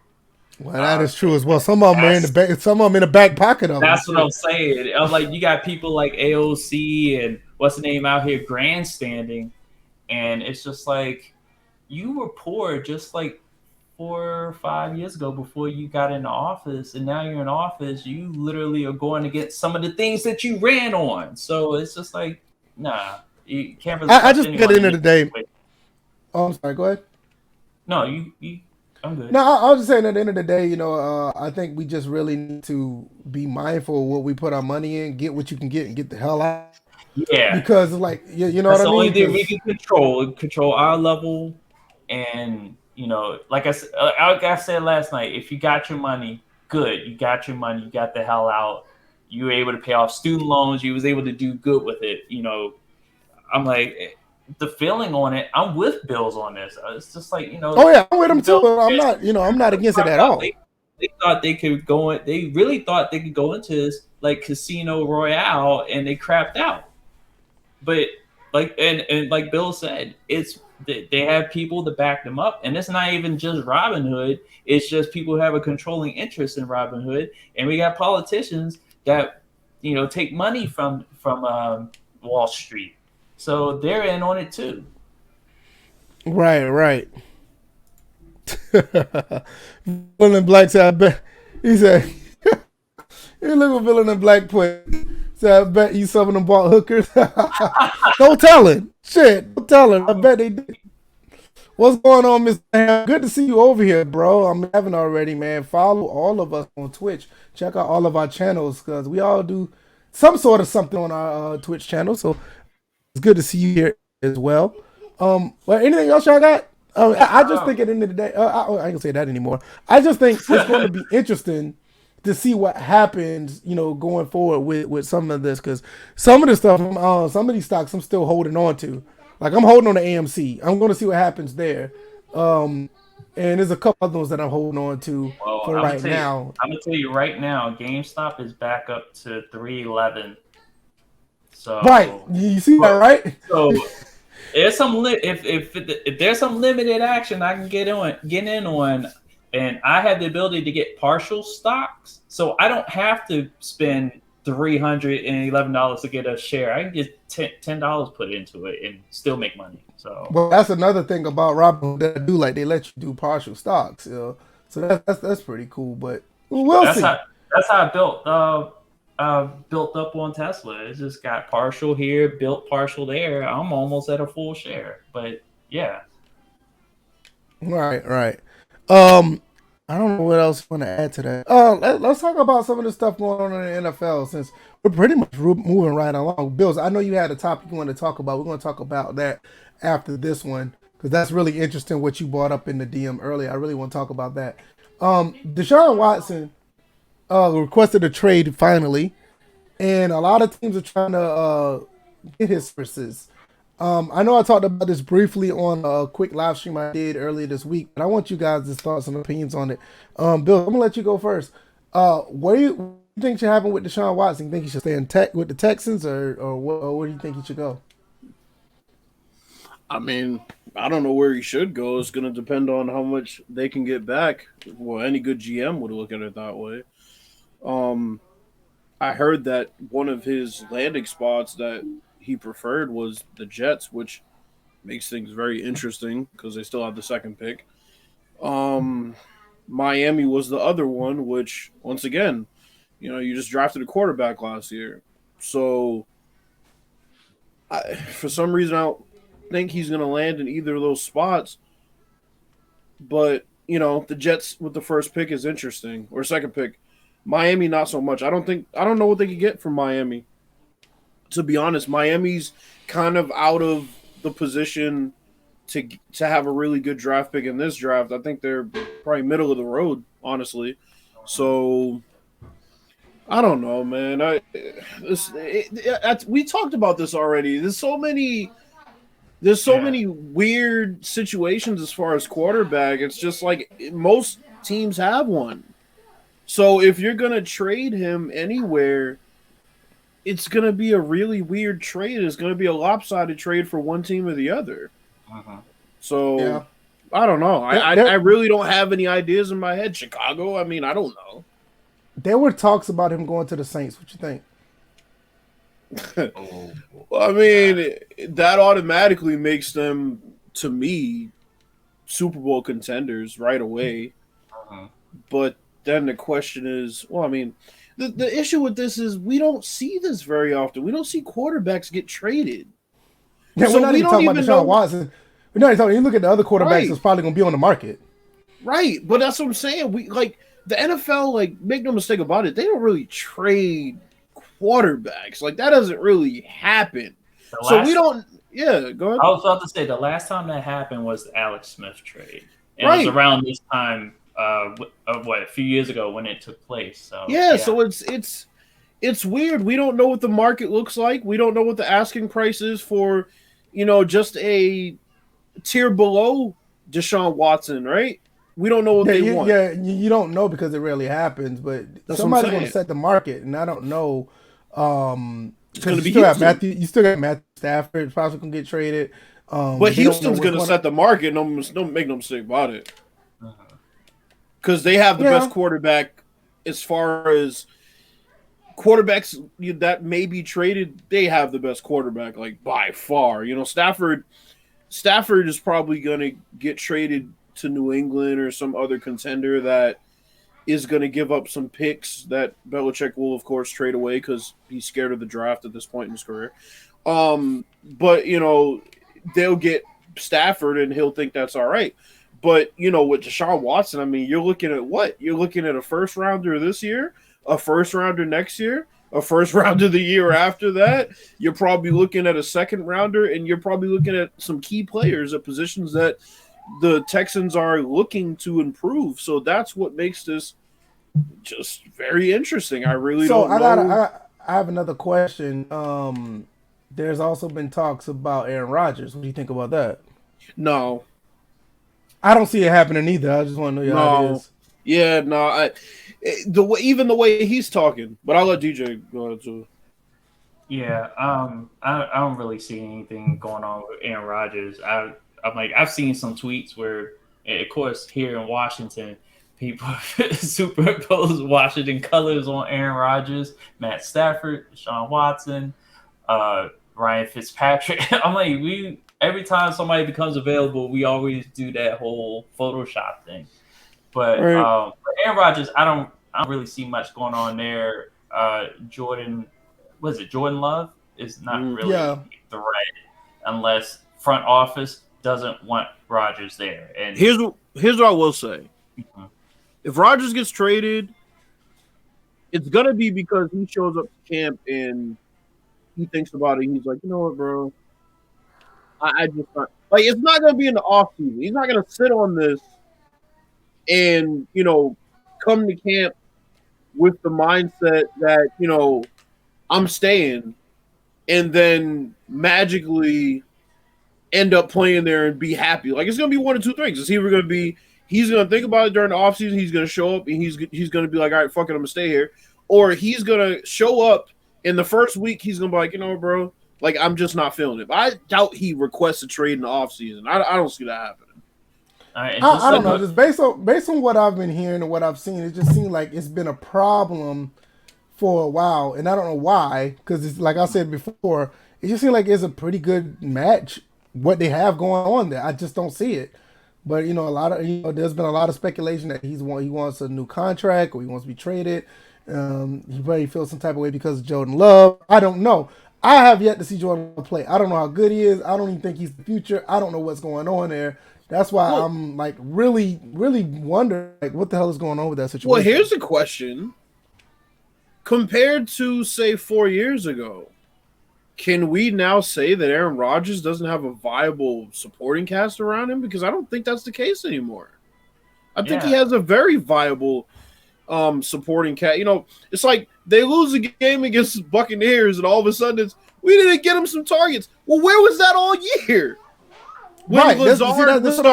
Well, that is true as well. Some of them are in the back. Some of them in the back pocket of them. That's what I'm saying. I'm like, you got people like AOC and what's the name out here grandstanding, and it's just like you were poor just like 4 or 5 years ago before you got into office, and now you're in office. You literally are going against some of the things that you ran on. So it's just like, nah, you can't really. I just think at the end of the day. Oh, I'm sorry. Go ahead. No, you I'm good. No, I was just saying at the end of the day, I think we just really need to be mindful of what we put our money in, get what you can get, and get the hell out. Yeah, because like you know that's what I mean. That's the only thing we can control our level, and like I said last night, if you got your money, good. You got your money, you got the hell out. You were able to pay off student loans. You was able to do good with it. I'm like. The feeling on it, I'm with Bills on this. It's just like Oh yeah, I'm with them too. I'm not, I'm not against it at all. They thought they could go in. They really thought they could go into this like Casino Royale, and they crapped out. But like like Bill said, they have people to back them up, and it's not even just Robinhood. It's just people who have a controlling interest in Robinhood, and we got politicians that take money from Wall Street. So they're in on it too. Right. Villain in Black said, I bet. He said, "You look at Villain in Black put." Said, "I bet you some of them bought hookers." Don't tell him. Shit, don't tell him. I bet they did. What's going on, Mr. Ham? Good to see you over here, bro. I'm having already, man. Follow all of us on Twitch. Check out all of our channels because we all do some sort of something on our Twitch channel. So it's good to see you here as well. Well, anything else y'all got? I just think at the end of the day, I can say that anymore. I just think it's going to be interesting to see what happens, going forward with some of this, because some of the stuff, some of these stocks, I'm still holding on to. Like I'm holding on to AMC. I'm going to see what happens there. And there's a couple others that I'm holding on to for right now. I'm gonna tell you right now, GameStop is back up to 311. So right, you see that, right? So there's some if there's some limited action I can get in on, and I have the ability to get partial stocks, so I don't have to spend $311 to get a share. I can get $10 put into it and still make money. So well, that's another thing about Robinhood that I do like. They let you do partial stocks, so that's pretty cool. But we'll see. That's how I built up on Tesla. It just got partial here, built partial there. I'm almost at a full share, but yeah. Right. I don't know what else I want to add to that. Let's talk about some of the stuff going on in the NFL since we're pretty much moving right along. Bills, I know you had a topic you want to talk about. We're going to talk about that after this one because that's really interesting what you brought up in the DM earlier. I really want to talk about that. Deshaun Watson requested a trade finally, and a lot of teams are trying to get his services. I know I talked about this briefly on a quick live stream I did earlier this week, but I want you guys' thoughts and opinions on it. Bill, I'm gonna let you go first. What do you think should happen with Deshaun Watson? You think he should stay in with the Texans, or where do you think he should go? I mean, I don't know where he should go. It's gonna depend on how much they can get back. Well, any good GM would look at it that way. I heard that one of his landing spots that he preferred was the Jets, which makes things very interesting because they still have the second pick. Miami was the other one, which once again, you just drafted a quarterback last year. So for some reason, I don't think he's going to land in either of those spots. But, the Jets with the first pick is interesting, or second pick. Miami, not so much. I don't know what they could get from Miami. To be honest, Miami's kind of out of the position to have a really good draft pick in this draft. I think they're probably middle of the road, honestly. So I don't know, man. We talked about this already. There's so many weird situations as far as quarterback. It's just like most teams have one. So if you're gonna trade him anywhere, it's going to be a really weird trade. It's going to be a lopsided trade for one team or the other. So Yeah. I don't know. I really don't have any ideas in my head. Chicago, I mean, I don't know. There were talks about him going to the Saints. What you think? Well, I mean, that automatically makes them, to me, Super Bowl contenders right away. But then the question is, well, I mean, the issue with this is we don't see this very often. We don't see quarterbacks get traded. Yeah, we're not even talking about Deshaun Watson. We're not even talking. You look at the other quarterbacks that's probably going to be on the market. Right, but that's what I'm saying. We like the NFL. Like, make no mistake about it, they don't really trade quarterbacks. Like, that doesn't really happen. So we don't. Yeah, go ahead. I was about to say the last time that happened was the Alex Smith trade. And it was around this time, a few years ago when it took place. So yeah. So it's weird. We don't know what the market looks like. We don't know what the asking price is for, just a tier below Deshaun Watson, right? We don't know what they want. Yeah, you don't know because it rarely happens. But somebody's going to set the market, and I don't know. It's going to be Houston. You still got Matthew Stafford probably going to get traded. But Houston's going to set the market. Don't make no mistake about it. Because they have the best quarterback as far as quarterbacks that may be traded. They have the best quarterback, like, by far. Stafford is probably going to get traded to New England or some other contender that is going to give up some picks that Belichick will, of course, trade away because he's scared of the draft at this point in his career. But, they'll get Stafford and he'll think that's all right. But, with Deshaun Watson, I mean, you're looking at what? You're looking at a first rounder this year, a first rounder next year, a first rounder the year after that. You're probably looking at a second rounder, and you're probably looking at some key players at positions that the Texans are looking to improve. So that's what makes this just very interesting. I really don't know. I have another question. There's also been talks about Aaron Rodgers. What do you think about that? No. I don't see it happening either. I just want to know your ideas. Yeah, no. Even the way he's talking. But I'll let DJ go ahead too. Yeah, I don't really see anything going on with Aaron Rodgers. I've seen some tweets where, of course, here in Washington, people superimpose Washington colors on Aaron Rodgers, Matt Stafford, Deshaun Watson, Ryan Fitzpatrick. I'm like, every time somebody becomes available, we always do that whole Photoshop thing. But Aaron Rodgers, I don't really see much going on there. Jordan Love is not really the threat unless front office doesn't want Rodgers there. And here's what I will say: if Rodgers gets traded, it's gonna be because he shows up to camp and he thinks about it. He's like, you know what, bro? I just not like it's not gonna be in the off season. He's not gonna sit on this and come to camp with the mindset that I'm staying, and then magically end up playing there and be happy. Like, it's gonna be one of two things. It's either gonna be he's gonna think about it during the offseason, he's gonna show up and he's gonna be like, all right, fuck it, I'm gonna stay here, or he's gonna show up in the first week, he's gonna be like, bro, like, I'm just not feeling it. But I doubt he requests a trade in the offseason. I don't see that happening. I don't know. Just based on what I've been hearing and what I've seen, it just seems like it's been a problem for a while, and I don't know why. Because it's like I said before, it just seems like it's a pretty good match. What they have going on there, I just don't see it. But a lot of there's been a lot of speculation that he wants a new contract or he wants to be traded. He probably feels some type of way because of Jordan Love. I don't know. I have yet to see Jordan Love play. I don't know how good he is. I don't even think he's the future. I don't know what's going on there. That's why I'm like really, really wondering like what the hell is going on with that situation. Well, here's a question. Compared to, say, 4 years ago, can we now say that Aaron Rodgers doesn't have a viable supporting cast around him? Because I don't think that's the case anymore. I think he has a very viable supporting cast. It's like they lose a game against the Buccaneers, and all of a sudden we didn't get him some targets. Well, where was that all year? Right, that's what I'm saying. This is what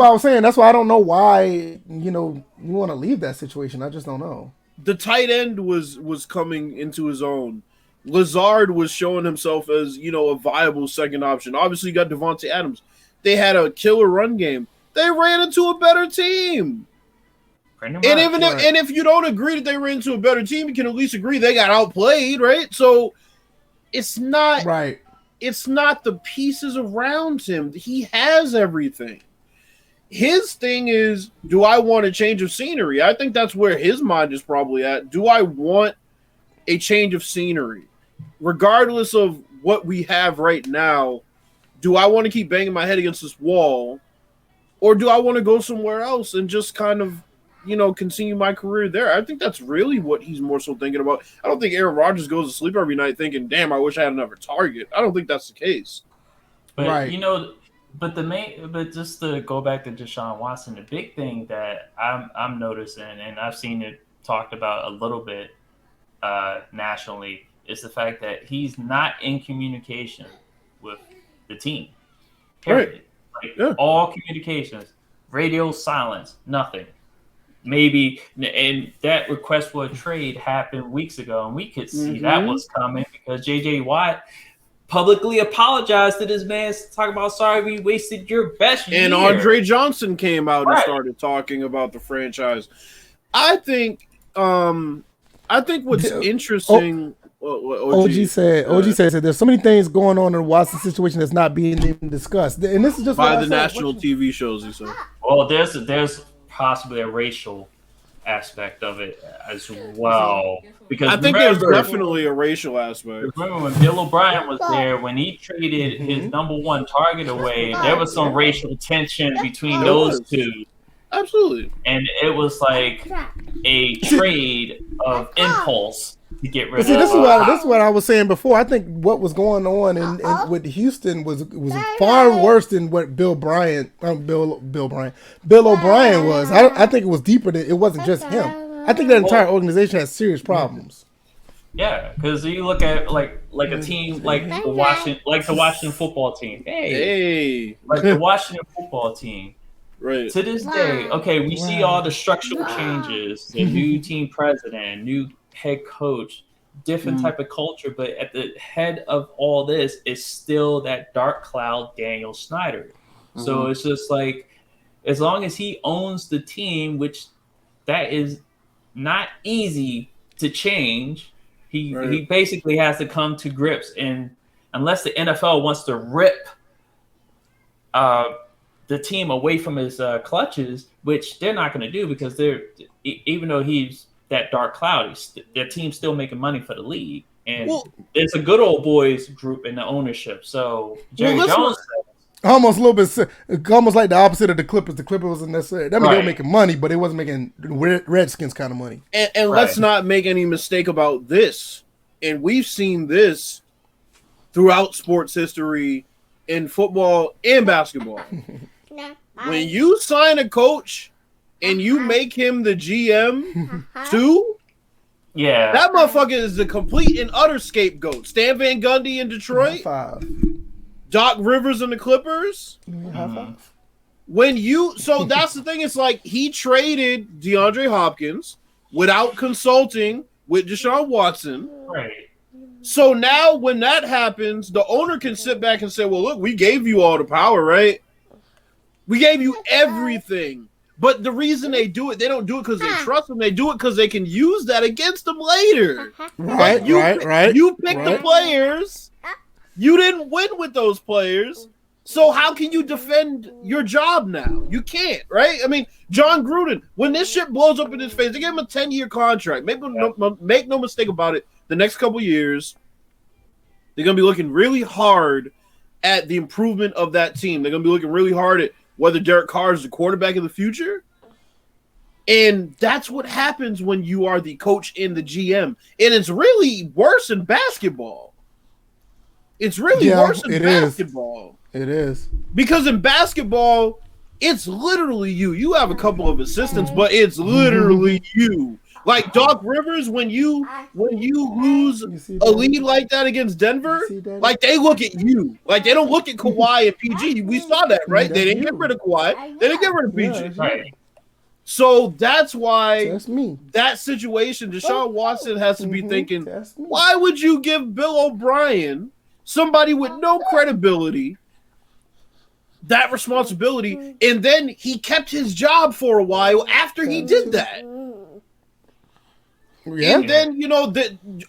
I was saying. That's why I don't know why you want to leave that situation. I just don't know. the tight end was coming into his own. Lazard was showing himself as, a viable second option. Obviously, you got Devontae Adams. They had a killer run game. They ran into a better team. And if you don't agree that they ran into a better team, you can at least agree they got outplayed, right? So it's not right. It's not the pieces around him. He has everything. His thing is, do I want a change of scenery? I think that's where his mind is probably at. Do I want a change of scenery? Regardless of what we have right now, do I want to keep banging my head against this wall? Or do I want to go somewhere else and just kind of, continue my career there? I think that's really what he's more so thinking about. I don't think Aaron Rodgers goes to sleep every night thinking, damn, I wish I had another target. I don't think that's the case. But, right. But just to go back to Deshaun Watson, the big thing that I'm noticing, and I've seen it talked about a little bit nationally, is the fact that he's not in communication with the team. Period. Right. All communications, radio silence, nothing. Maybe, and that request for a trade happened weeks ago, and we could see that was coming because J.J. Watt publicly apologized to this man, talking about, sorry, we wasted your best year. And Andre Johnson came out and started talking about the franchise. I think what's interesting. OG said there's so many things going on in the Watson situation that's not being even discussed, and this is just by the national TV shows. He said, "Well, there's possibly a racial aspect of it as well, because I think there's definitely a racial aspect. Remember when Bill O'Brien was there, when he traded his number one target away, there was some racial tension between those two." Absolutely. And it was like a trade of impulse to get rid of. This is what I was saying before. I think what was going on in with Houston was far worse than what Bill O'Brien was. I think it was deeper than it wasn't just him. I think that entire organization has serious problems. Yeah, because you look at like a team like the Washington football team. Like the Washington football team. Right. To this day, okay, we see all the structural changes, the new team president, new head coach, different type of culture, but at the head of all this is still that dark cloud Daniel Snyder. So it's just like, as long as he owns the team, that is not easy to change, he basically has to come to grips. And unless the NFL wants to rip the team away from his clutches, which they're not going to do, because even though he's that dark cloud, their team's still making money for the league, and there's a good old boys group in the ownership. So Jerry Jones, almost a little bit, almost like the opposite of the Clippers. The Clippers wasn't necessarily. I mean, they were making money, but they wasn't making Redskins kind of money. And let's not make any mistake about this. And we've seen this throughout sports history, in football and basketball. When you sign a coach and you make him the GM too, that motherfucker is the complete and utter scapegoat. Stan Van Gundy in Detroit, Doc Rivers in the Clippers. So that's the thing. It's like he traded DeAndre Hopkins without consulting with Deshaun Watson. Right. So now when that happens, the owner can sit back and say, well, look, we gave you all the power, right? We gave you everything. But the reason they do it, they don't do it because they trust them. They do it because they can use that against them later. Right. You picked the players. You didn't win with those players. So how can you defend your job now? You can't, right? I mean, John Gruden, when this shit blows up in his face, they gave him a 10-year contract. Make no mistake about it. The next couple years, they're going to be looking really hard at the improvement of that team. They're going to be looking really hard at whether Derek Carr is the quarterback of the future. And that's what happens when you are the coach and the GM. And it's really worse in basketball. It's really worse in basketball. It is. Because in basketball, it's literally you. You have a couple of assistants, but it's literally you. Like Doc Rivers, when you lose a lead like that against Denver, like they look at you. Like they don't look at Kawhi and PG. We saw that, right? They didn't get rid of Kawhi. They didn't get rid of PG. Right. So that's why That's me. that situation, Deshaun Watson has to be thinking, That's me. why would you give Bill O'Brien, somebody with no credibility, that responsibility? And then he kept his job for a while after he did that. Yeah. And then,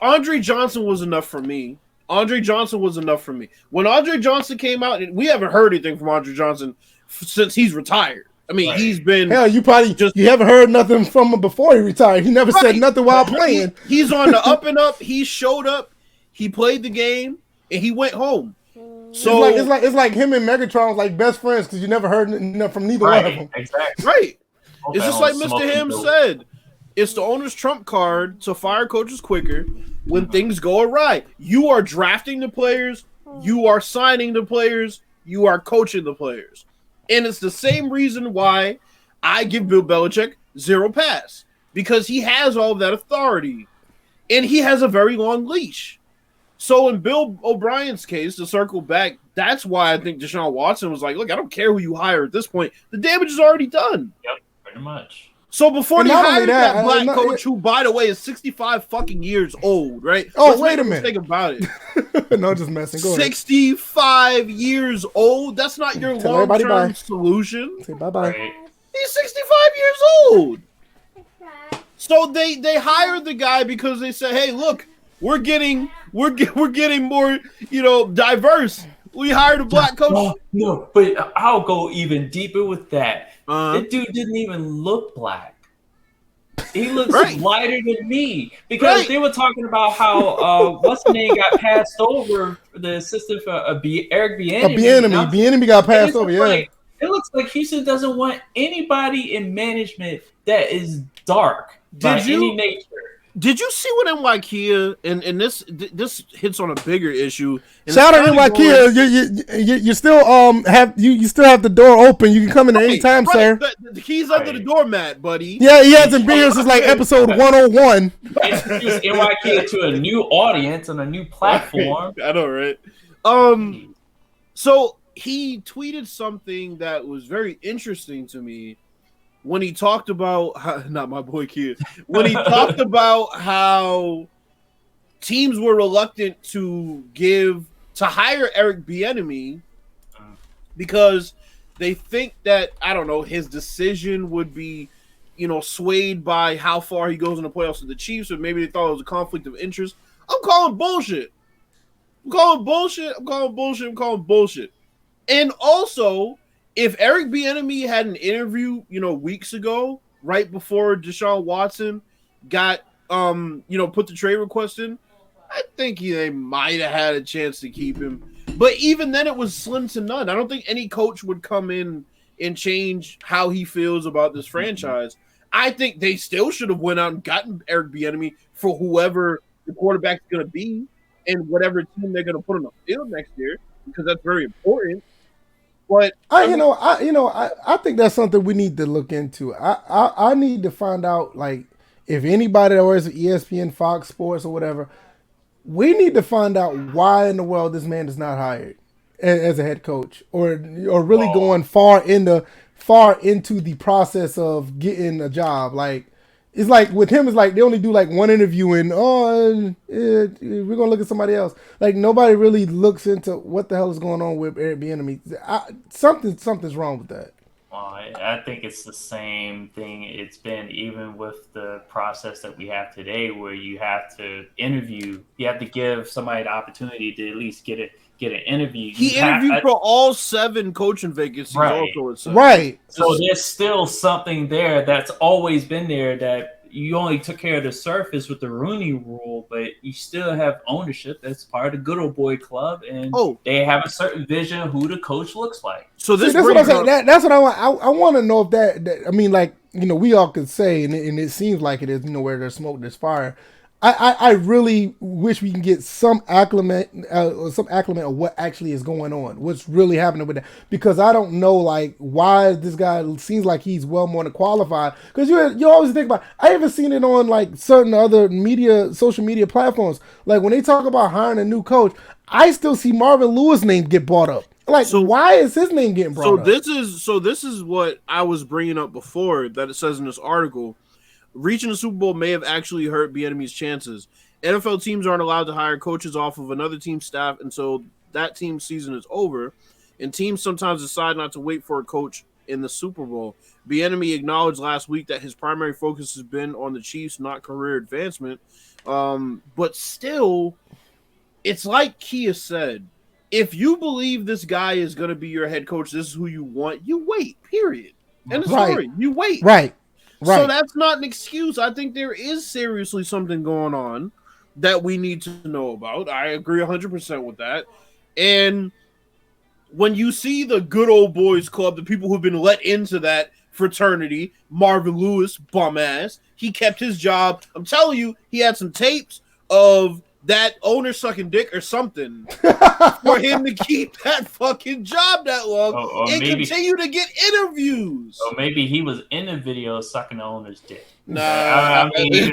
Andre Johnson was enough for me. Andre Johnson was enough for me. When Andre Johnson came out, and we haven't heard anything from Andre Johnson since he's retired. I mean, he's been... Hell, you haven't heard nothing from him before he retired. He never said nothing while playing. He's on the up and up. He showed up. He played the game, and he went home. So it's like him and Megatron was like best friends because you never heard from neither one of them. Exactly. Right. It's just like Mr. Ham said. It's the owner's trump card to fire coaches quicker when things go awry. You are drafting the players. You are signing the players. You are coaching the players. And it's the same reason why I give Bill Belichick 0 pass. Because he has all of that authority. And he has a very long leash. So in Bill O'Brien's case, to circle back, that's why I think Deshaun Watson was like, look, I don't care who you hire at this point. The damage is already done. Yep, pretty much. So before they hired that black coach, who, by the way, is 65 fucking years old, right? Oh, wait a minute. Think about it. No, just messing. Go 65 years old. That's not your long-term solution. Say bye-bye. Right. He's 65 years old. So they hired the guy because they said, hey, look, we're getting more, diverse. We hired a black coach. No, but I'll go even deeper with that. That dude didn't even look black. He looks lighter than me because they were talking about how what's the name got passed over the assistant for Eric Bieniemy. Bieniemy got passed over. It looks like Houston doesn't want anybody in management that is dark by any nature. Did you see what NYKia and this hits on a bigger issue? Shout out to NYKia. You still you still have the door open. You can come in at any time, sir. The key's under the doormat, buddy. Yeah, he hasn't been here since like episode 101. Introduce NYKia to a new audience and a new platform. I know, right? So he tweeted something that was very interesting to me. When he talked about, not my boy Kia, when he talked about how teams were reluctant to hire Eric Bieniemy because they think that, I don't know, his decision would be, swayed by how far he goes in the playoffs with the Chiefs, or maybe they thought it was a conflict of interest. I'm calling bullshit. And also, if Eric Bieniemy had an interview, weeks ago, right before Deshaun Watson got, put the trade request in, I think they might have had a chance to keep him. But even then, it was slim to none. I don't think any coach would come in and change how he feels about this franchise. I think they still should have went out and gotten Eric Bieniemy for whoever the quarterback's going to be and whatever team they're going to put on the field next year, because that's very important. But I think that's something we need to look into. I need to find out, like, if anybody that wears ESPN, Fox Sports, or whatever, we need to find out why in the world this man is not hired as a head coach, or really going far into the process of getting a job. Like, it's like with him, it's like they only do like one interview and we're gonna look at somebody else. Like, nobody really looks into what the hell is going on with Eric Bieniemy. Something's wrong with that. Well, I think it's the same thing it's been even with the process that we have today, where you have to interview, you have to give somebody the opportunity to at least get an interview. He interviewed for all 7 coaching vacancies. Right. Right. So there's still something there that's always been there, that you only took care of the surface with the Rooney Rule, but you still have ownership. That's part of the good old boy club, and they have a certain vision of who the coach looks like. So that's what I'm saying. That's what I want. I want to know if that. I mean, like, we all could say, and it seems like it is. Where there's smoke, there's fire. I really wish we can get some acclimate of what actually is going on, what's really happening with that, because I don't know, like, why this guy seems like he's well more than qualified. Because you always think about, I even seen it on like certain other social media platforms. Like, when they talk about hiring a new coach, I still see Marvin Lewis' name get brought up. Like, why is his name getting brought up? This is what I was bringing up before that it says in this article. Reaching the Super Bowl may have actually hurt Bieniemy's chances. NFL teams aren't allowed to hire coaches off of another team's staff until that team's season is over, and teams sometimes decide not to wait for a coach in the Super Bowl. Bieniemy acknowledged last week that his primary focus has been on the Chiefs, not career advancement. But still, it's like Kia said, if you believe this guy is going to be your head coach, this is who you want, you wait, period. End of story. You wait. Right. So that's not an excuse. I think there is seriously something going on that we need to know about. I agree 100% with that. And when you see the good old boys club, the people who've been let into that fraternity, Marvin Lewis, bum ass, he kept his job. I'm telling you, he had some tapes of that owner sucking dick or something for him to keep that fucking job that long and continue to get interviews. Or maybe he was in the video sucking the owner's dick. Nah, I'm just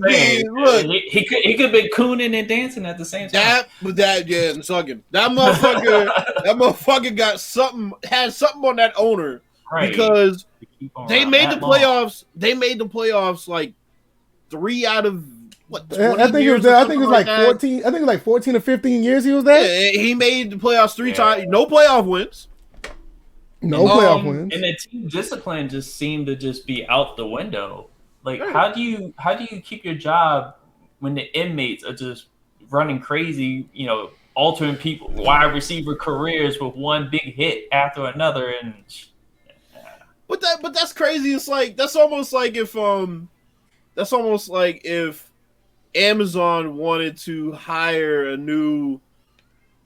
saying, look, he could have been cooning and dancing at the same time. And sucking. That motherfucker had something on that owner, right? Because they made the playoffs. They made the playoffs like 3 out of what? I think it was like 14. I think it was like 14 or 15 years he was there. Yeah, he made the playoffs 3 times. No playoff wins. Playoff wins. And the team discipline just seemed to just be out the window. Like, how do you keep your job when the inmates are just running crazy? You know, altering people wide receiver careers with one big hit after another, and but that's crazy. It's like that's almost like if Amazon wanted to hire a new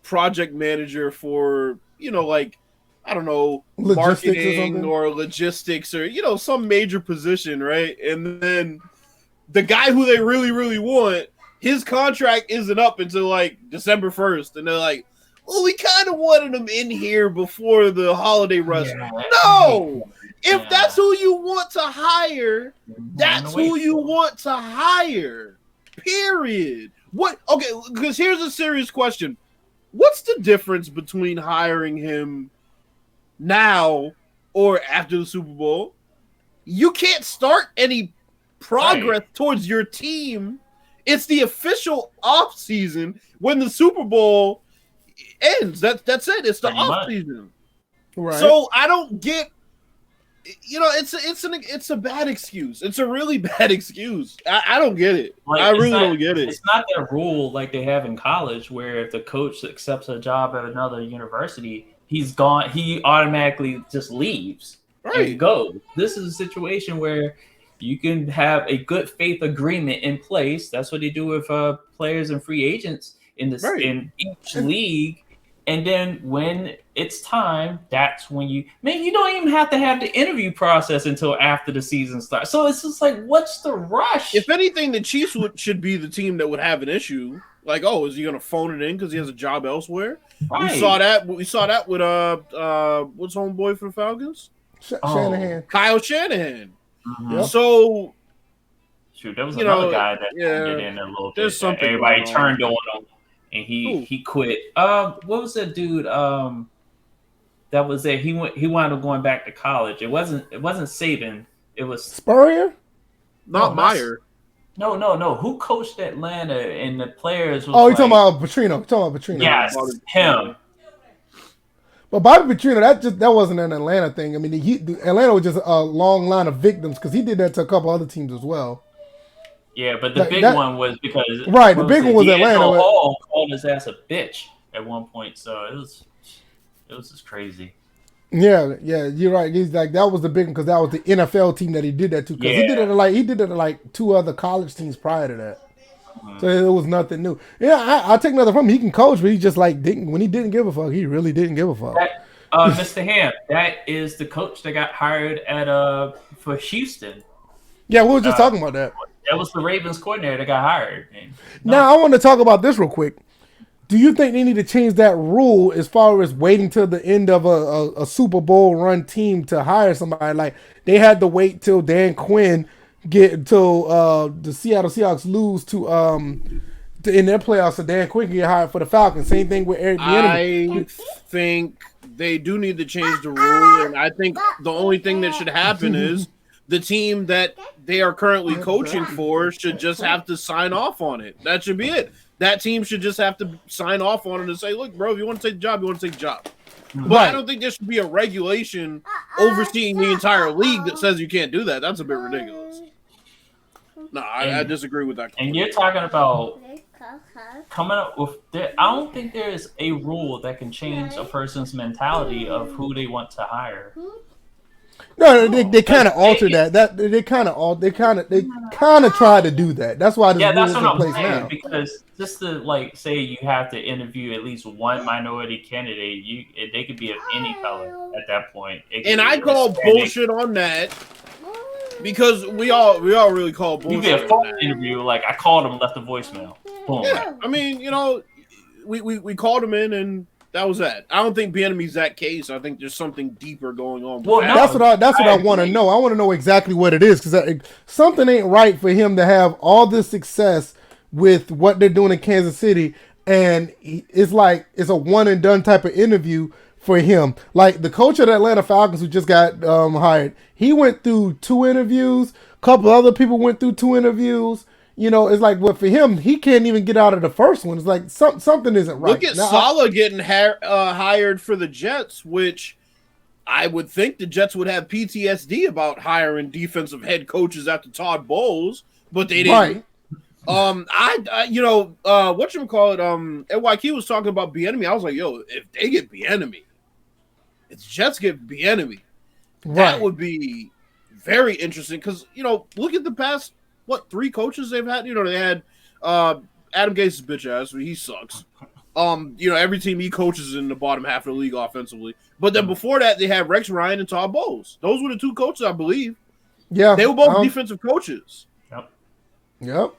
project manager for, you know, like, I don't know, marketing or logistics or, you know, some major position, right? And then the guy who they really, really want, his contract isn't up until like December 1st. And they're like, well, we kind of wanted him in here before the holiday rush. Yeah. No! If that's who you want to hire, that's who you want to hire. Period. What? Okay, because here's a serious question. What's the difference between hiring him now or after the Super Bowl? You can't start any progress towards your team. It's the official off season when the Super Bowl ends. That's it. It's the off season. Right. So I don't get. You know, it's a bad excuse. It's a really bad excuse. I don't get it. Like, I really don't get it. It's not that rule like they have in college where if the coach accepts a job at another university, he's gone. He automatically just leaves and goes. This is a situation where you can have a good faith agreement in place. That's what they do with players and free agents in in each league. And then when it's time, that's when you don't even have to have the interview process until after the season starts. So it's just like, what's the rush? If anything, the Chiefs should be the team that would have an issue. Like, oh, is he going to phone it in because he has a job elsewhere? Right. We saw that with what's homeboy for the Falcons? Shanahan. Kyle Shanahan. Mm-hmm. So, shoot, there was another guy that did in a little bit. Everybody turned on him. And he quit. What was that dude? That was it. He wound up going back to college. It wasn't Saban. It was Spurrier. Not Meyer. No. Who coached Atlanta and the players? Was you're talking about Petrino. Yes, him. But Bobby Petrino, that wasn't an Atlanta thing. I mean, Atlanta was just a long line of victims because he did that to a couple other teams as well. Yeah, but the big one was because the big one was Atlanta. Hall called his ass a bitch at one point, so it was just crazy. Yeah, you're right. He's like, that was the big one because that was the NFL team that he did that to. Because he did it at like 2 other college teams prior to that. Mm-hmm. So it was nothing new. Yeah, I'll take nothing from him. He can coach, but he just like when he didn't give a fuck, he really didn't give a fuck. Mr. Ham, that is the coach that got hired for Houston. Yeah, we were just talking about that. That was the Ravens coordinator that got hired. Now, I want to talk about this real quick. Do you think they need to change that rule as far as waiting till the end of a Super Bowl run team to hire somebody? Like, they had to wait till Dan Quinn the Seattle Seahawks lose in their playoffs, so Dan Quinn can get hired for the Falcons. Same thing with Eric Bieniemy. I think they do need to change the rule, and I think the only thing that should happen is the team that they are currently coaching for should just have to sign off on it. That should be it. That team should just have to sign off on it and say, look, bro, if you want to take the job, you want to take the job. But I don't think there should be a regulation overseeing the entire league that says you can't do that. That's a bit ridiculous. No, I disagree with that. And you're talking about coming up with I don't think there is a rule that can change a person's mentality of who they want to hire. No, they kind of altered that. They kind of tried to do that. That's why this rule is in place now. Because just to like say you have to interview at least one minority candidate, they could be of any color at that point. And I call bullshit on that. Because we all really call bullshit. You get a phone interview, like I called him, left a voicemail. Boom. Yeah, I mean, we called him in, and that was that. I don't think Bieniemy's that case. I think there's something deeper going on. Well, that's what I want to know. I want to know exactly what it is, because something ain't right for him to have all this success with what they're doing in Kansas City, and it's like it's a one and done type of interview for him. Like the coach of the Atlanta Falcons who just got hired, he went through 2 interviews. A couple other people went through 2 interviews. It's like, well, for him, he can't even get out of the first one. It's like something isn't right. Look at Saleh getting hired for the Jets, which I would think the Jets would have PTSD about hiring defensive head coaches after Todd Bowles, but they didn't. Right. NYQ was talking about Bieniemy. I was like, yo, if they get Bieniemy, if the Jets get Bieniemy, that would be very interesting. Because look at the past 3 coaches they've had. They had Adam Gase's bitch ass, he sucks. Every team he coaches is in the bottom half of the league offensively. But then before that, they had Rex Ryan and Todd Bowles. Those were the 2 coaches, I believe. Yeah, they were both defensive coaches. Yep.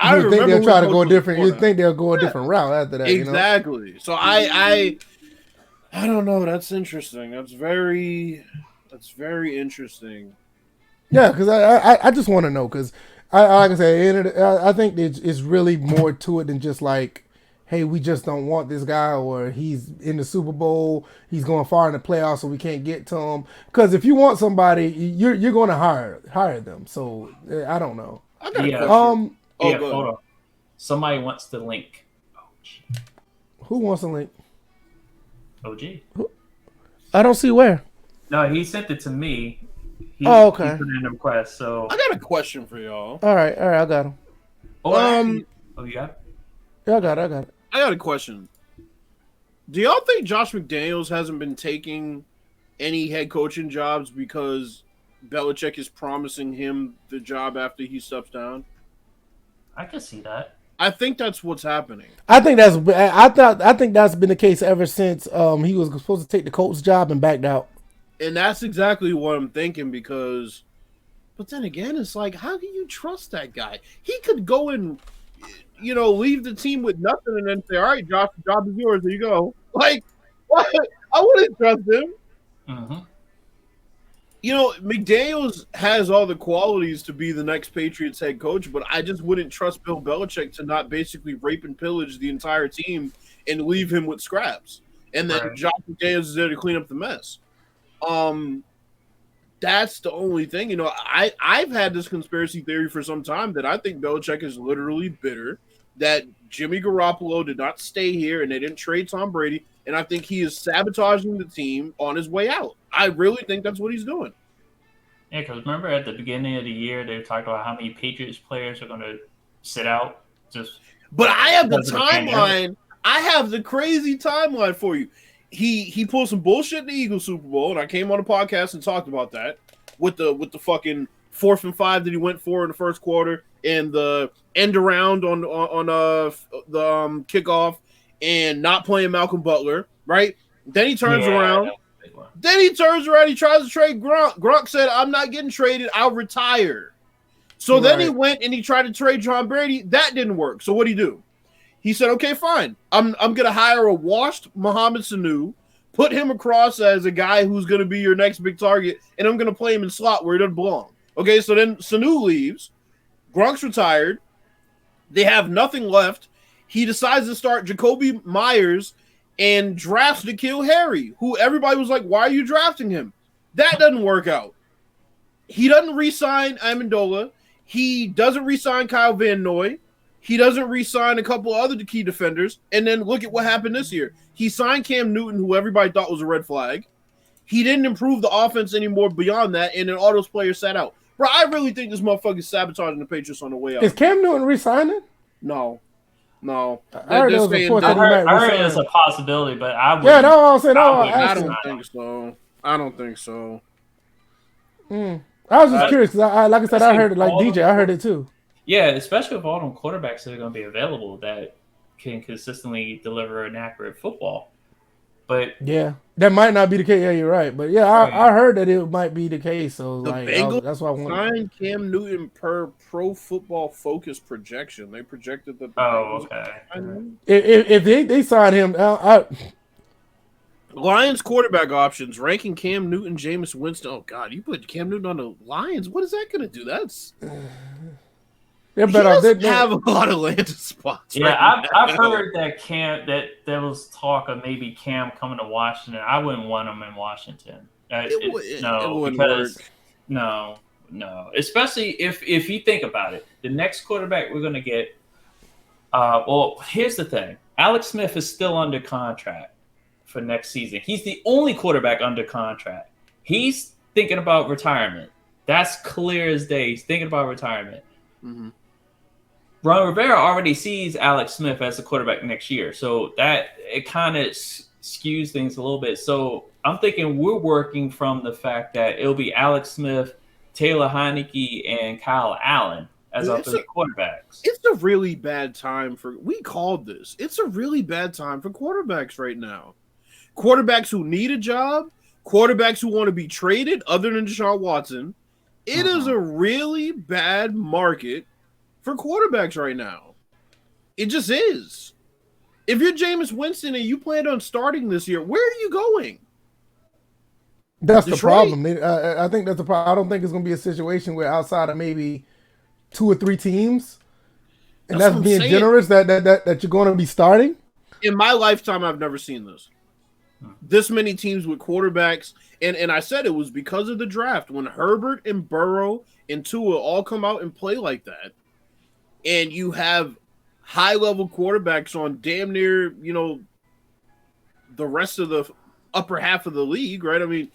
You think they'll try to go different? You think they'll go a different route after that? Exactly. So I don't know. That's interesting. That's very interesting. Yeah, because I just want to know, because like I said, I think it's really more to it than just like, hey, we just don't want this guy, or he's in the Super Bowl, he's going far in the playoffs, so we can't get to him. Because if you want somebody, you're going to hire them. So I don't know. I got a question. Hold on. Somebody wants the link. Who wants the link? OG. I don't see where. No, he sent it to me. Okay. He put in a request. So I got a question for y'all. All right, I got him. You got it? Yeah, I got it. I got a question. Do y'all think Josh McDaniels hasn't been taking any head coaching jobs because Belichick is promising him the job after he steps down? I can see that. I think that's what's happening. I think that's been the case ever since he was supposed to take the Colts job and backed out. And that's exactly what I'm thinking, because but then again, it's like, how can you trust that guy? He could go and leave the team with nothing and then say, all right, Josh, the job is yours, there you go. Like, what? I wouldn't trust him. Mm-hmm. McDaniels has all the qualities to be the next Patriots head coach, but I just wouldn't trust Bill Belichick to not basically rape and pillage the entire team and leave him with scraps. And then Josh McDaniels is there to clean up the mess. That's the only thing. I've had this conspiracy theory for some time that I think Belichick is literally bitter that Jimmy Garoppolo did not stay here and they didn't trade Tom Brady, and I think he is sabotaging the team on his way out. I really think that's what he's doing. Yeah, because remember at the beginning of the year, they talked about how many Patriots players are going to sit out. But I have the timeline. I have the crazy timeline for you. He pulled some bullshit in the Eagles Super Bowl, and I came on the podcast and talked about that with the fucking 4th and 5 that he went for in the first quarter, and the end around on the kickoff, and not playing Malcolm Butler. Right? Then he turns around. He tries to trade Gronk. Gronk said, I'm not getting traded. I'll retire. So then he went and he tried to trade John Brady. That didn't work. So what'd he do? He said, okay, fine. I'm going to hire a washed Mohamed Sanu, put him across as a guy who's going to be your next big target, and I'm going to play him in slot where he doesn't belong. Okay, so then Sanu leaves. Gronk's retired. They have nothing left. he decides to start Jacoby Myers and drafts N'Keal Harry, who everybody was like, why are you drafting him? That doesn't work out. He doesn't re-sign Amendola. He doesn't re-sign Kyle Van Noy. He doesn't re-sign a couple other key defenders. And then look at what happened this year. He signed Cam Newton, who everybody thought was a red flag. He didn't improve the offense anymore beyond that, and then all those players sat out. Bro, I really think this motherfucker is sabotaging the Patriots on the way out. Is Cam Newton re-signing? No. I heard it was a possibility, but I would. Yeah, no, I'm saying, I don't think so. I don't think so. I was just curious because, like I said, I heard it like DJ. I heard it too. Yeah, especially with all them quarterbacks that are going to be available that can consistently deliver an accurate football. But yeah, that might not be the case. Yeah, you're right. But yeah, I heard that it might be the case. So that's why I wanted. Signed Cam Newton per Pro Football Focus projection. They projected that. Okay. If they sign him, Lions quarterback options ranking Cam Newton, Jameis Winston. Oh God, you put Cam Newton on the Lions. What is that going to do? That's. They're better. They have a lot of landing spots. Yeah, I've heard that Cam that there was talk of maybe Cam coming to Washington. I wouldn't want him in Washington. No. Especially if you think about it, the next quarterback we're going to get. Well, here's the thing: Alex Smith is still under contract for next season. He's the only quarterback under contract. He's thinking about retirement. That's clear as day. He's thinking about retirement. Mm-hmm. Ron Rivera already sees Alex Smith as the quarterback next year, so that it kind of skews things a little bit. So I'm thinking we're working from the fact that it'll be Alex Smith, Taylor Heineke, and Kyle Allen as our three quarterbacks. It's a really bad time we called this. It's a really bad time for quarterbacks right now. Quarterbacks who need a job, quarterbacks who want to be traded, other than Deshaun Watson. It is a really bad market for quarterbacks right now. It just is. If you're Jameis Winston and you plan on starting this year, where are you going? That's Detroit? The problem. I think that's the problem. I don't think it's going to be a situation where outside of maybe 2 or 3 teams, and that's being generous, that you're going to be starting. In my lifetime, I've never seen this many teams with quarterbacks. And I said it was because of the draft. When Herbert and Burrow and Tua all come out and play like that, and you have high-level quarterbacks on damn near, the rest of the upper half of the league, right? I mean,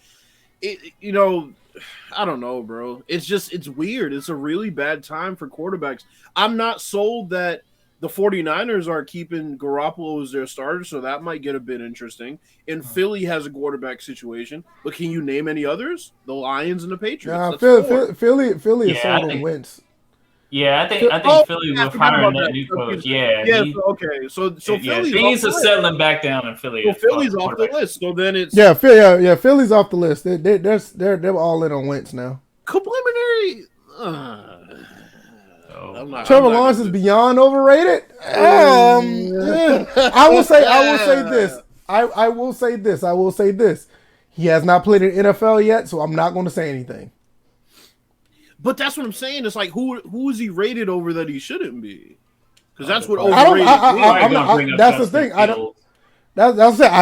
I don't know, bro. It's weird. It's a really bad time for quarterbacks. I'm not sold that the 49ers are keeping Garoppolo as their starter, so that might get a bit interesting. And Philly has a quarterback situation, but can you name any others? The Lions and the Patriots. Philly is sold on Wentz. Yeah, I think Philly will hiring that new coach. So Philly's things are settling back down in Philly. So Philly's off the list. So then it's Philly's off the list. They're all in on Wentz now. Complimentary. Trevor Lawrence is beyond overrated. I will say this. He has not played in NFL yet, so I'm not going to say anything. But that's what I'm saying. It's like who is he rated over that he shouldn't be? Because that's what overrated. That's the thing. I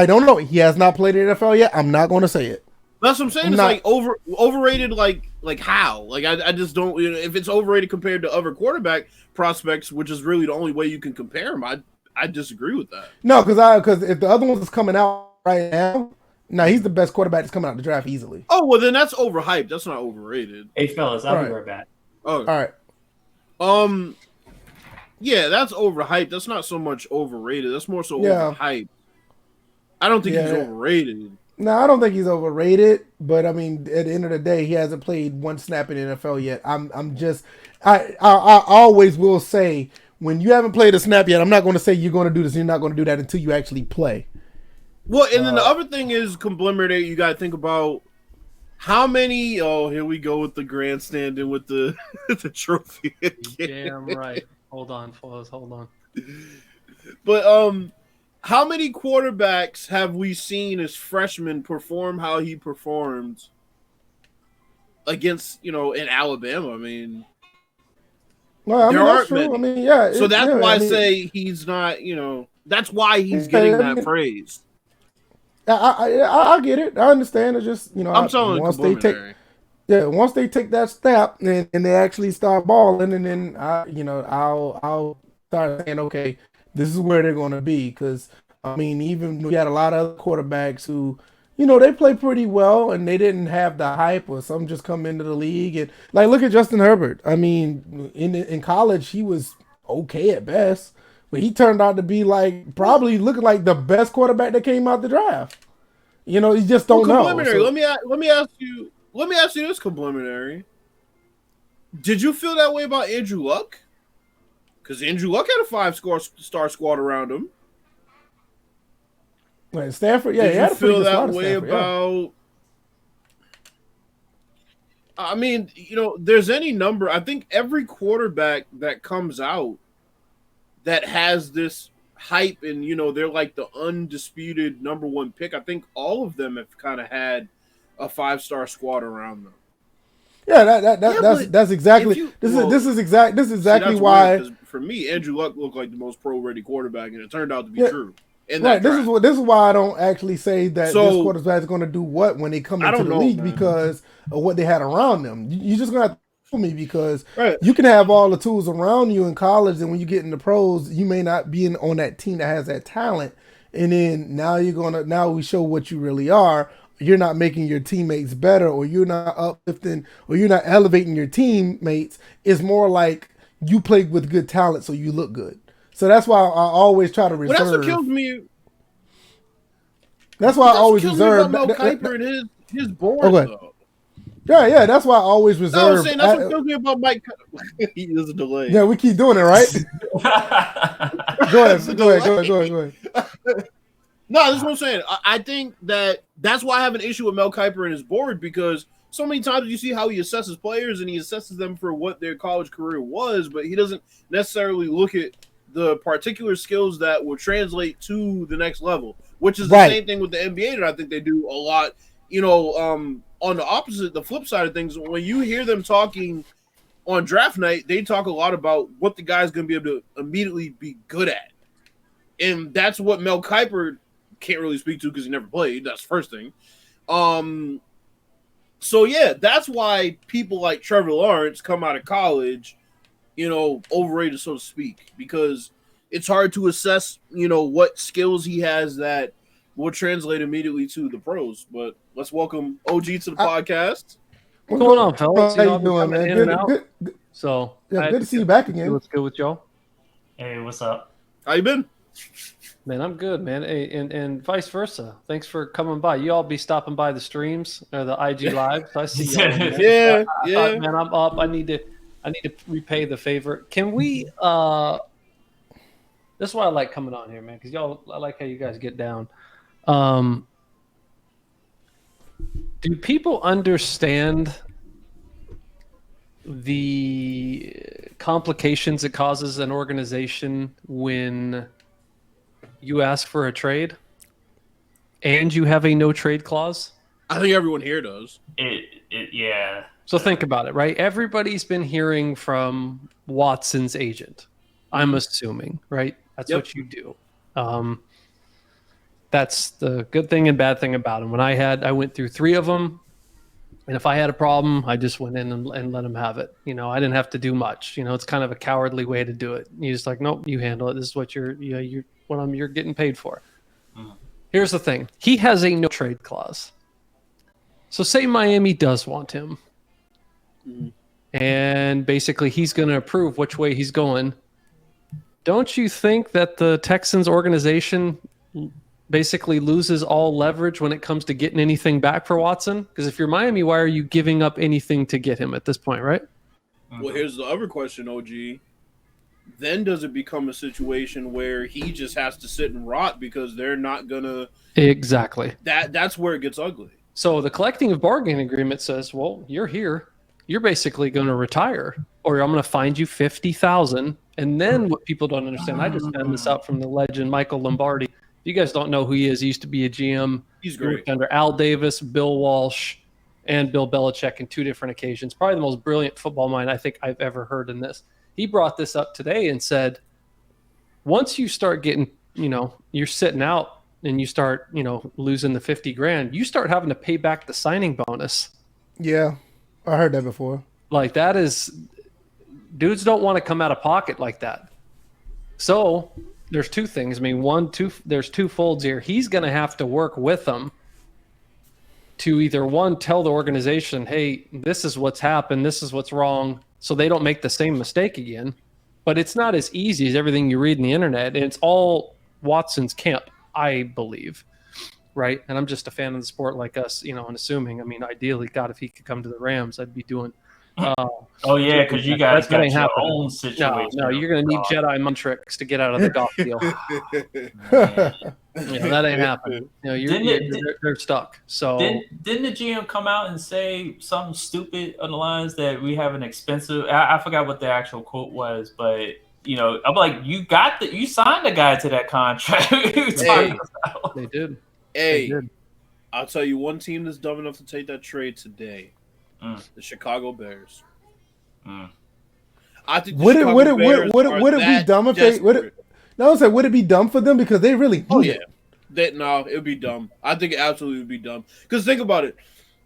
don't know. He has not played in NFL yet. I'm not going to say it. That's what I'm saying. It's like overrated. Like how? Like I just don't. If it's overrated compared to other quarterback prospects, which is really the only way you can compare them, I disagree with that. No, because if the other ones is coming out right now. No, he's the best quarterback that's coming out of the draft easily. Oh, well, then that's overhyped. That's not overrated. Hey, fellas, I'll be right back. Oh, all right. Yeah, that's overhyped. That's not so much overrated. That's more so overhyped. I don't think he's overrated. No, I don't think he's overrated. But I mean, at the end of the day, he hasn't played one snap in the NFL yet. I always will say when you haven't played a snap yet, I'm not going to say you're going to do this. You're not going to do that until you actually play. Well, and then the other thing is, conglomerate, you got to think about how many. Oh, here we go with the grandstanding with the the trophy again. Damn right. Hold on, fellas. Hold on. But how many quarterbacks have we seen as freshmen perform how he performed against in Alabama? I mean, Well, I There mean, that's aren't true. many. I mean, yeah. So that's yeah, why I mean, say he's not. That's why he's yeah, getting I that mean, praise. I get it. I understand. It's just I'm telling complimentary. once they take that step and they actually start balling, and then I'll start saying, okay, this is where they're going to be. Because I mean, even we had a lot of other quarterbacks who, they play pretty well and they didn't have the hype, or some just come into the league and like look at Justin Herbert. I mean, in college he was okay at best, but he turned out to be like probably looking like the best quarterback that came out the draft. You just don't know. Complimentary. So, Let me ask you. Let me ask you this, complimentary. Did you feel that way about Andrew Luck? Because Andrew Luck had a 5-star squad around him. Like Stanford, yeah, Did he had you a pretty feel good that squad at way Stanford, yeah. about? I mean, there's any number. I think every quarterback that comes out that has this hype and they're like the undisputed number one pick. I think all of them have kind of had a 5-star squad around them. Yeah, that's exactly this is exactly why. Because for me, Andrew Luck looked like the most pro-ready quarterback, and it turned out to be true. Right. This is why I don't actually say that this quarterback is going to do what when they come into the league, man, because of what they had around them. You just gonna have to tell me, because you can have all the tools around you in college, and when you get in the pros, you may not be on that team that has that talent. And then now we show what you really are. You're not making your teammates better, or you're not uplifting, or you're not elevating your teammates. It's more like you play with good talent, so you look good. So that's why I always try to reserve. Well, that's what kills me. That's why I always reserve. Mel Kiper and his board, though. Yeah. That's why I always reserve. No, I'm saying that's what kills me about Mike. There's a delay. Yeah, we keep doing it, right? Go ahead. No, that's what I'm saying. I think that's why I have an issue with Mel Kiper and his board, because so many times you see how he assesses players and he assesses them for what their college career was, but he doesn't necessarily look at the particular skills that will translate to the next level, which is the same thing with the NBA that I think they do a lot. On the flip side of things, when you hear them talking on draft night, they talk a lot about what the guy's going to be able to immediately be good at. And that's what Mel Kiper can't really speak to because he never played. That's the first thing. So, yeah, that's why people like Trevor Lawrence come out of college, overrated, so to speak, because it's hard to assess, what skills he has that will translate immediately to the pros. But let's welcome OG to the podcast. What's going on, fellas? How you doing, man? Good to see you back again. What's good with y'all? Hey, what's up? How you been? Man, I'm good, man. Hey, and vice versa. Thanks for coming by. You all be stopping by the streams or the IG lives. I see y'all. Yeah. Thought, man, I'm up. I need to repay the favor. Can we? That's why I like coming on here, man. Because I like how you guys get down. Do people understand the complications it causes an organization when you ask for a trade and you have a no trade clause? I think everyone here does. Yeah. So think about it, right? Everybody's been hearing from Watson's agent, I'm assuming, right? That's what you do. That's the good thing and bad thing about him. I went through 3 of them, and if I had a problem, I just went in and let him have it. I didn't have to do much. It's kind of a cowardly way to do it. You're just like, nope, you handle it. This is what you're getting paid for. Here's the thing: he has a no trade clause. So say Miami does want him, and basically he's going to approve which way he's going. Don't you think that the Texans organization basically loses all leverage when it comes to getting anything back for Watson? Because if you're Miami, why are you giving up anything to get him at this point, right? Well, here's the other question, OG. Then does it become a situation where he just has to sit and rot because they're not going to... Exactly. That's where it gets ugly. So the collective bargaining agreement says, well, you're here. You're basically going to retire, or I'm going to find you $50,000. And then what people don't understand, I just found this out from the legend Michael Lombardi. If you guys don't know who he is, he used to be a GM. He's great. He worked under Al Davis, Bill Walsh, and Bill Belichick in 2 different occasions. Probably the most brilliant football mind I think I've ever heard in this. he brought this up today and said, once you start getting, you're sitting out and you start, losing the 50 grand, you start having to pay back the signing bonus. Yeah, I heard that before. Like that is, dudes don't want to come out of pocket like that. So there's two things. I mean, there's two folds here. He's going to have to work with them to either one, tell the organization, hey, this is what's happened, this is what's wrong, so they don't make the same mistake again. But it's not as easy as everything you read in the internet. And it's all Watson's camp, I believe. Right? And I'm just a fan of the sport like us, and assuming, I mean, ideally, God, if he could come to the Rams, I'd be doing. Oh, yeah, because you guys got your own situation. No, you're going to need Jedi mind tricks to get out of the golf deal. That ain't happening. They're stuck. So didn't the GM come out and say something stupid on the lines that we have an expensive? I forgot what the actual quote was, but I'm like, you signed the guy to that contract. They did. Hey, they did. I'll tell you one team that's dumb enough to take that trade today. The Chicago Bears. I think would it be dumb if they would it be dumb for them because they really need it? No, it would be dumb. I think it absolutely would be dumb. Because think about it.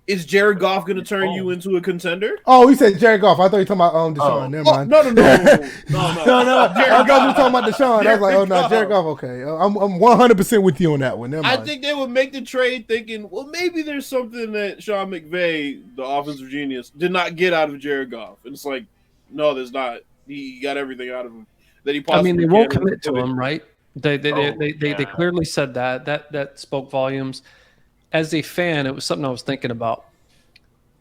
Is Jared Goff going to turn you into a contender? Oh, he said Jared Goff. I thought you were talking about Deshaun. Never mind. No. I thought you were talking about Deshaun. I was like, oh no, Jared Goff. Okay, I'm 100% with you on that one. Never mind. I think they would make the trade thinking, well, maybe there's something that Sean McVay, the offensive genius, did not get out of Jared Goff. And it's like, no, there's not. He got everything out of him that he possibly. They won't commit to him, right? They clearly said that spoke volumes. As a fan, it was something I was thinking about.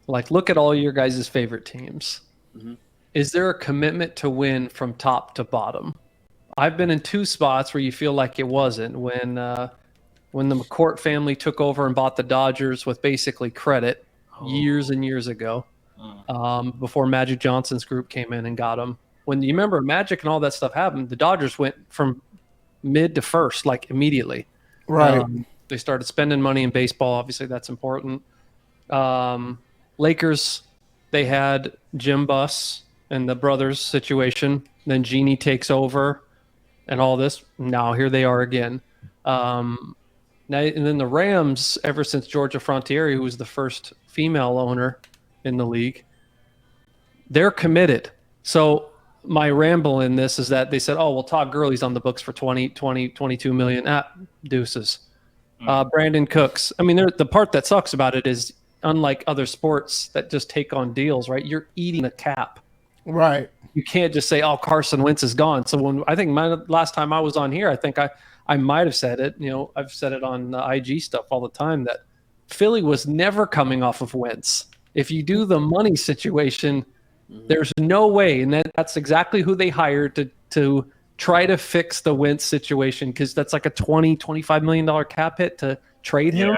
Like, look at all your guys' favorite teams. Mm-hmm. Is there a commitment to win from top to bottom? I've been in two spots where you feel like it wasn't. When the McCourt family took over and bought the Dodgers with basically credit years and years ago, before Magic Johnson's group came in and got them. When you remember Magic and all that stuff happened, the Dodgers went from mid to first, like immediately. Right. They started spending money in baseball. Obviously, that's important. Lakers, they had Jim Buss and the brothers situation. Then Jeannie takes over and all this. Now here they are again. And then the Rams, ever since Georgia Frontiere, who was the first female owner in the league, they're committed. So my ramble in this is that they said, oh, well, Todd Gurley's on the books for 22 million. Deuces. Brandon Cooks. I mean, the part that sucks about it is, unlike other sports that just take on deals, right? You're eating a cap. Right. You can't just say, oh, Carson Wentz is gone. So last time I was on here, I think I might have said it. I've said it on IG stuff all the time that Philly was never coming off of Wentz. If you do the money situation, there's no way. And that's exactly who they hired to try to fix the Wentz situation, because that's like a $20-25 million cap hit to trade him.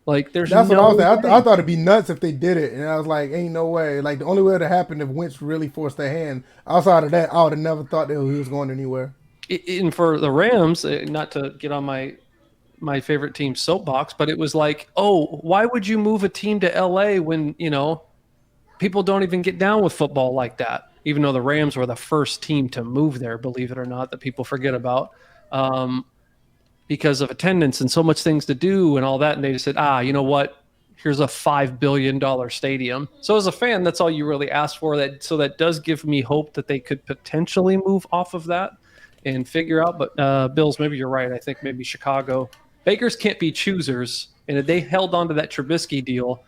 Like, that's what I was saying. I thought it'd be nuts if they did it, and I was like, ain't no way. Like, the only way it would happen if Wentz really forced their hand. Outside of that, I would have never thought that he was going anywhere. And for the Rams, not to get on my favorite team soapbox, but it was like, oh, why would you move a team to LA when people don't even get down with football like that? Even though the Rams were the first team to move there, believe it or not, that people forget about, because of attendance and so much things to do and all that. And they just said, you know what? Here's a $5 billion stadium. So as a fan, that's all you really ask for. So that does give me hope that they could potentially move off of that and figure out. But Bills, maybe you're right. I think maybe Chicago. Bakers can't be choosers. And if they held on to that Trubisky deal,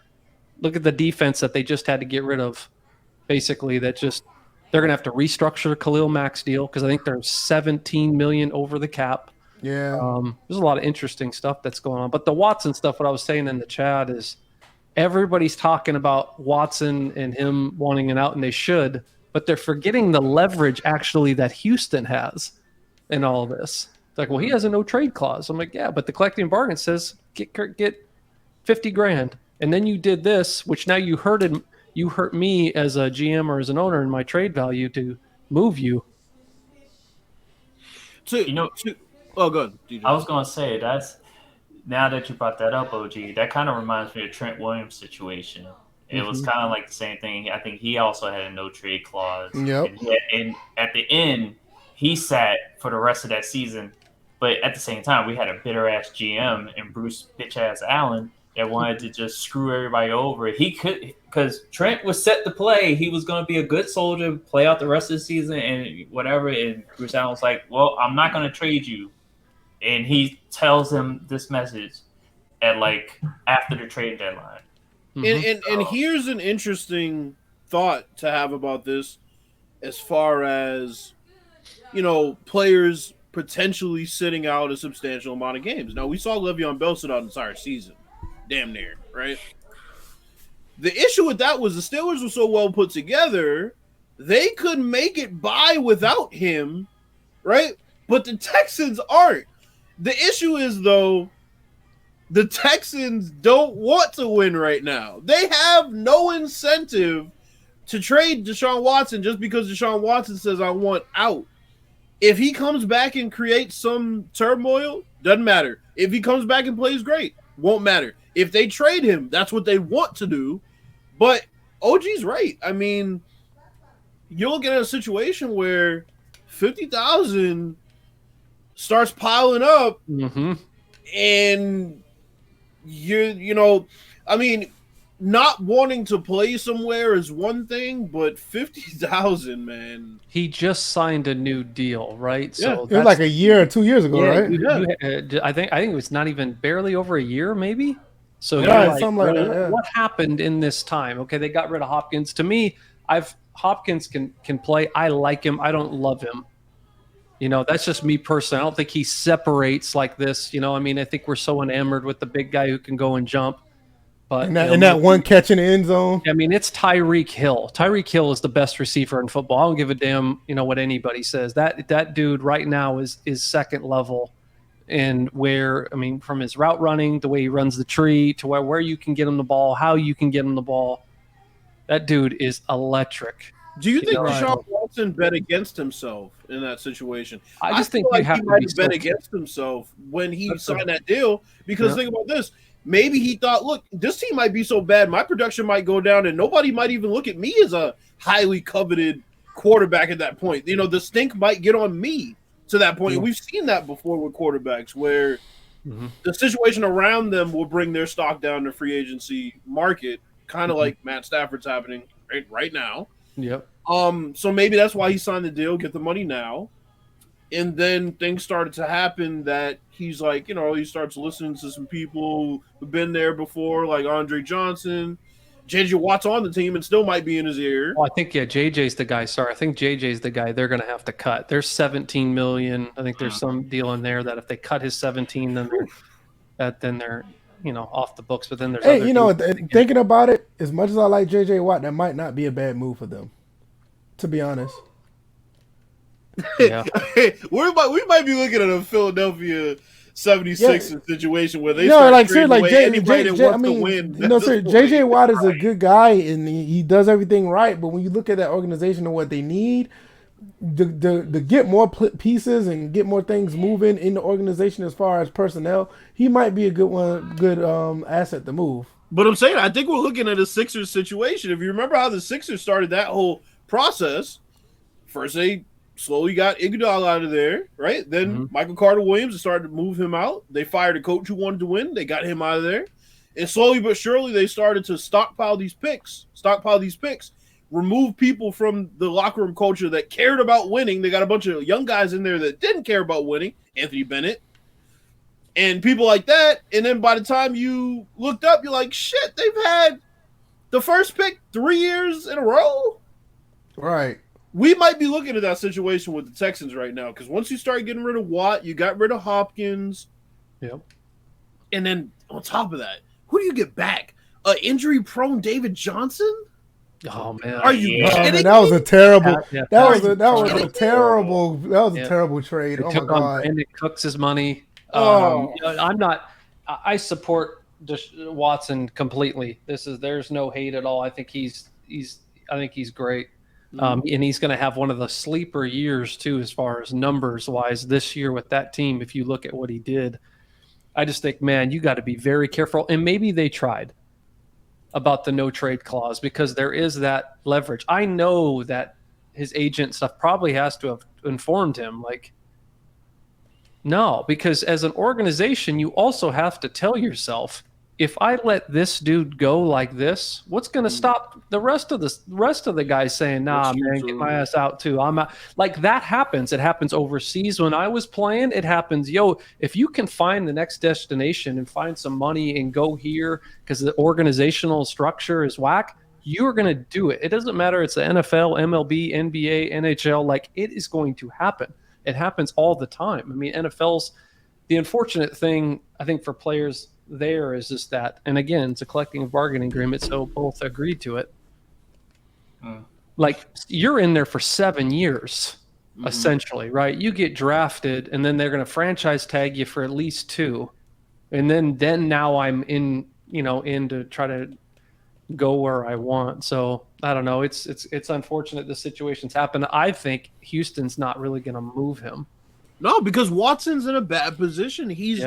look at the defense that they just had to get rid of. Basically, they're going to have to restructure Khalil Mack's deal, because I think they're $17 million over the cap. Yeah. There's a lot of interesting stuff that's going on. But the Watson stuff, what I was saying in the chat is everybody's talking about Watson and him wanting an out, and they should, but they're forgetting the leverage actually that Houston has in all this. It's like, well, he has a no trade clause. I'm like, yeah, but the collecting bargain says get 50 grand. And then you did this, which now you hurt me as a GM or as an owner in my trade value to move you. Oh, good. I was going to say, that's, now that you brought that up, OG, that kind of reminds me of Trent Williams' situation It was kind of like the same thing. I think he also had a no trade clause. Yep. And at the end, he sat for the rest of that season. But at the same time, we had a bitter ass GM and Bruce bitch ass Allen that wanted to just screw everybody over. He could, because Trent was set to play. He was going to be a good soldier, play out the rest of the season and whatever. And Bruce Allen was like, "Well, I'm not going to trade you." And he tells him this message at like after the trade deadline. And here's an interesting thought to have about this, as far as, you know, players potentially sitting out a substantial amount of games. Now, we saw Le'Veon Bell sit out an entire season, damn near, right? The issue with that was the Steelers were so well put together, they could make it by without him, right? But the Texans aren't. The issue is, though, the Texans don't want to win right now. They have no incentive to trade Deshaun Watson just because Deshaun Watson says, "I want out." If he comes back and creates some turmoil, doesn't matter. If he comes back and plays great, won't matter. If they trade him, that's what they want to do. But OG's right. I mean, you're looking at a situation where 50,000 starts piling up, and you know, I mean, not wanting to play somewhere is one thing, but 50,000, man. He just signed a new deal, right? Yeah, so it was like a year or 2 years ago, right? I think it was not even barely over a year, maybe. So something like that. Yeah. What happened in this time? Okay, they got rid of Hopkins. To me, Hopkins can play. I like him. I don't love him. You know, that's just me personally. I don't think he separates like this. You know, I mean, I think we're so enamored with the big guy who can go and jump. But and that one catch in the end zone. I mean, it's Tyreek Hill. Tyreek Hill is the best receiver in football. I don't give a damn, you know, what anybody says. That dude right now is second level. And where, I mean, from his route running, the way he runs the tree, to where you can get him the ball, how you can get him the ball. That dude is electric. Do you think Deshaun Watson bet against himself in that situation? I just think like he might have bet against himself when he signed that deal, because think about this. Maybe he thought, look, this team might be so bad, my production might go down, and nobody might even look at me as a highly coveted quarterback at that point. You know, the stink might get on me to that point. And we've seen that before with quarterbacks, where the situation around them will bring their stock down to free agency market, kind of like Matt Stafford's happening right now. Yep. So maybe that's why he signed the deal, get the money now. And then things started to happen that he's like, you know, he starts listening to some people who've been there before, like Andre Johnson. JJ Watt's on the team and still might be in his ear. Oh, I think, JJ's the guy. Sorry, I think JJ's the guy they're going to have to cut. There's $17 million. I think there's some deal in there that if they cut his 17, then they're you know, off the books. But then there's you know, thinking about it, as much as I like JJ Watt, that might not be a bad move for them, to be honest. Yeah. we might be looking at a Philadelphia 76ers situation where they anybody that wants to win. You know, sir, JJ Watt is a good guy and he does everything right, but when you look at that organization and what they need, to get more pieces and get more things moving in the organization as far as personnel, he might be a good asset to move. But I'm saying, I think we're looking at a Sixers situation. If you remember how the Sixers started that whole process, first they slowly got Iguodala out of there, right? Then Michael Carter-Williams started to move him out. They fired a coach who wanted to win. They got him out of there. And slowly but surely, they started to stockpile these picks, remove people from the locker room culture that cared about winning. They got a bunch of young guys in there that didn't care about winning, Anthony Bennett, and people like that. And then by the time you looked up, you're like, shit, they've had the first pick 3 years in a row. Right. We might be looking at that situation with the Texans right now, because once you start getting rid of Watt, you got rid of Hopkins. Yep. And then on top of that, who do you get back? Injury-prone David Johnson? Oh man! Are you kidding me? That was a terrible. That was a terrible trade. They oh took my on god! Brandon Cooks' money. Oh. I'm not. I support Watson completely. There's no hate at all. I think he's great. And he's going to have one of the sleeper years too, as far as numbers wise this year with that team. If you look at what he did, I just think, man, you got to be very careful. And maybe they tried. about the no trade clause because there is that leverage. I know that his agent stuff probably has to have informed him, like, no, because as an organization, you also have to tell yourself, if I let this dude go like this, what's going to stop the rest of the guys saying, nah, man, get my ass out too. I'm out. Like that happens. It happens overseas. When I was playing, it happens. Yo, if you can find the next destination and find some money and go here because the organizational structure is whack, you're going to do it. It doesn't matter. It's the NFL, MLB, NBA, NHL. Like it is going to happen. It happens all the time. I mean, NFL's the unfortunate thing, I think, for players there is just that, and again, it's a collective bargaining agreement, so both agreed to it. Like you're in there for 7 years, essentially, right? You get drafted, and then they're going to franchise tag you for at least 2, and then now I'm in to try to go where I want. So I don't know. It's unfortunate this situation's happened. I think Houston's not really going to move him. No, because Watson's in a bad position. He's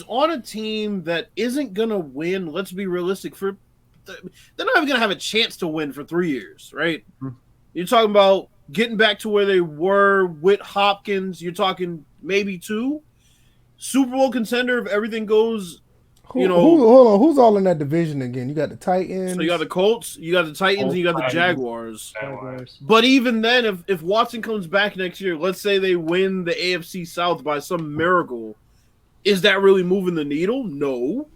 on a team that isn't going to win. Let's be realistic. They're not even going to have a chance to win for 3 years, right? Mm-hmm. You're talking about getting back to where they were with Hopkins. You're talking maybe 2. Super Bowl contender if everything goes, hold on. Who's all in that division again? You got the Titans. So you got the Colts, you got the Titans, and you got the Jaguars. But even then, if Watson comes back next year, let's say they win the AFC South by some miracle, is that really moving the needle? No.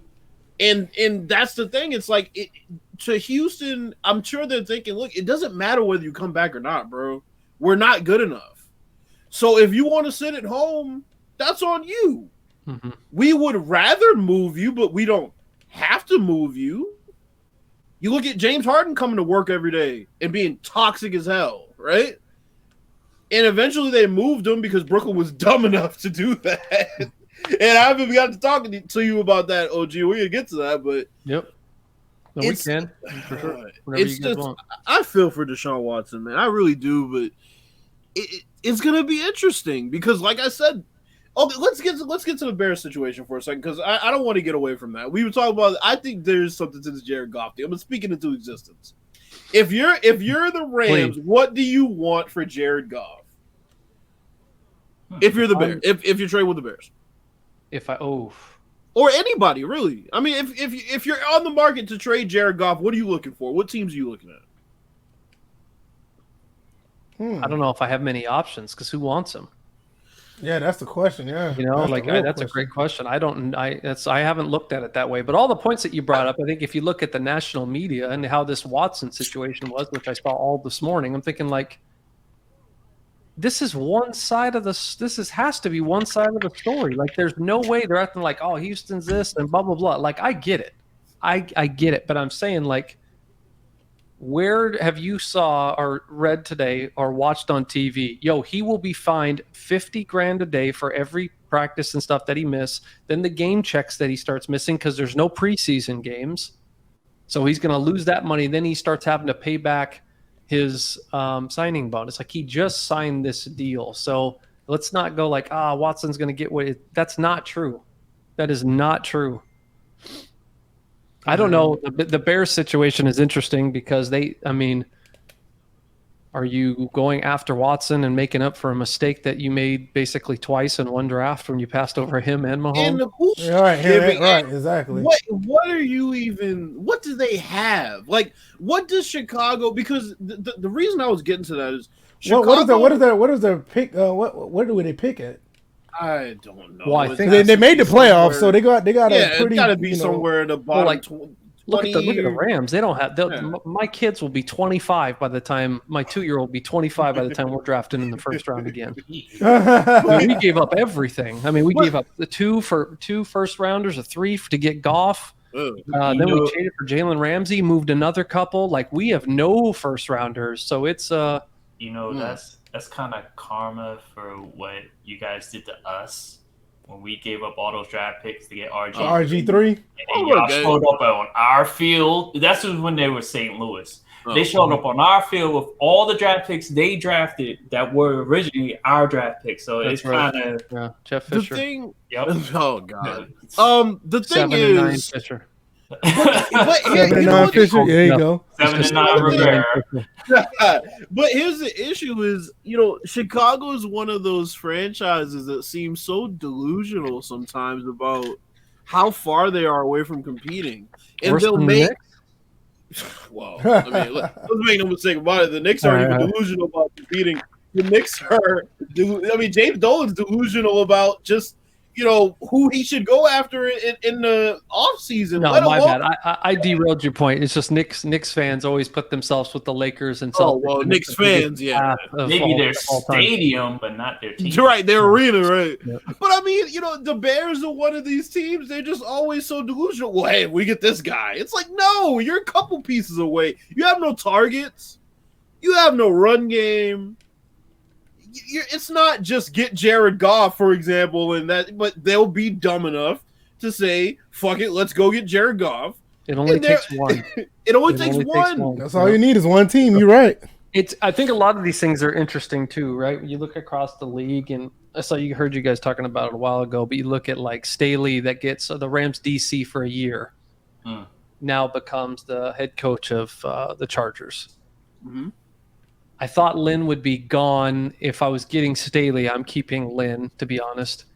And that's the thing. It's like to Houston, I'm sure they're thinking, look, it doesn't matter whether you come back or not, bro. We're not good enough. So if you want to sit at home, that's on you. Mm-hmm. We would rather move you, but we don't have to move you. You look at James Harden coming to work every day and being toxic as hell, right? And eventually they moved him because Brooklyn was dumb enough to do that. And I haven't got to talking to you about that, OG. We're going to get to that, but... Yep. No, we can. For sure. It's just... Want. I feel for Deshaun Watson, man. I really do, but it's going to be interesting because, like I said... Okay, let's get to the Bears situation for a second because I don't want to get away from that. We were talking about... I think there's something to this Jared Goff thing. I'm speaking into existence. If you're the Rams, what do you want for Jared Goff? If you're the Bears. If you trade with the Bears. Or anybody, really. I mean, if you're on the market to trade Jared Goff, what are you looking for? What teams are you looking at? I don't know if I have many options because who wants him? Yeah, that's the question. Yeah, that's a great question. I haven't looked at it that way. But all the points that you brought up, I think if you look at the national media and how this Watson situation was, which I saw all this morning, I'm thinking like, this is one side of has to be one side of the story. Like, there's no way they're acting like, oh, Houston's this and blah, blah, blah. Like, I get it. I get it. But I'm saying, like, where have you saw or read today or watched on TV? Yo, he will be fined $50,000 a day for every practice and stuff that he missed. Then the game checks that he starts missing because there's no preseason games. So he's going to lose that money. Then he starts having to pay back his signing bonus. Like, he just signed this deal. So let's not go like, Watson's going to get what that's not true. That is not true. I don't know. The Bears situation is interesting because are you going after Watson and making up for a mistake that you made basically twice in one draft when you passed over him and Mahomes? Right, exactly. What are you even? What do they have? Like, what does Chicago? Because the reason I was getting to that is Chicago. What is their pick? Where do they pick it? I don't know. Well, I think they made the playoffs, so they got it's got to be somewhere at the bottom. Look at the Rams. They don't have. My kids will be 25 by the time my 2-year-old will be 25 by the time we're drafted in the first round again. We gave up everything. I mean, we gave up the 2 first rounders, a 3 to get Goff. Then we traded for Jalen Ramsey, moved another couple. Like, we have no first rounders, so it's that's kind of karma for what you guys did to us when we gave up all those draft picks to get RG3. And y'all showed up on our field. That's when they were St. Louis. They showed up on our field with all the draft picks they drafted that were originally our draft picks. So it's kind of Jeff Fisher. The thing, yep. Oh God. The thing is, Fisher. But here, 7-9 Fisher. There you go. 7-9 Rivera. But here's the issue: is Chicago is one of those franchises that seems so delusional sometimes about how far they are away from competing, and they'll make. Well, I mean, let's make no mistake about it. The Knicks aren't even delusional about competing. The Knicks are. I mean, James Dolan's delusional about just who he should go after in the offseason. No, my bad. I derailed your point. It's just Knicks fans always put themselves with the Lakers and Celtics. Oh, well, Knicks fans, yeah. Maybe their stadium, but not their team. Right, their arena, right. Yep. But I mean, the Bears are one of these teams. They're just always so delusional. Well, hey, we get this guy. It's like, no, you're a couple pieces away. You have no targets. You have no run game. It's not just get Jared Goff, for example, but they'll be dumb enough to say, fuck it, let's go get Jared Goff. It only takes one. It only takes one. That's all you need is one team. You're right. I think a lot of these things are interesting too, right? You look across the league, and I heard you guys talking about it a while ago, but you look at like Staley that gets the Rams DC for a year, now becomes the head coach of the Chargers. Mm-hmm. I thought Lynn would be gone. If I was getting Staley, I'm keeping Lynn, to be honest.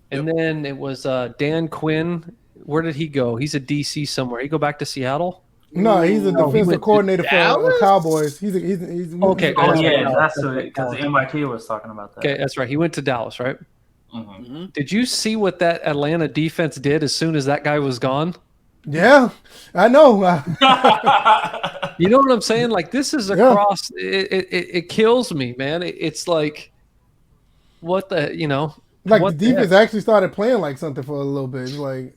And then it was Dan Quinn. Where did he go? He's a DC somewhere. He go back to Seattle? No, he's a defensive coordinator for the Cowboys. He's okay. Oh, yeah, that's because MIT was talking about that. Okay, that's right. He went to Dallas, right? Mm-hmm. Did you see what that Atlanta defense did as soon as that guy was gone? Yeah, I know. You know what I'm saying? Like, this is across. Yeah. It kills me, man. It's like, what the Like the defense actually started playing like something for a little bit. It's like,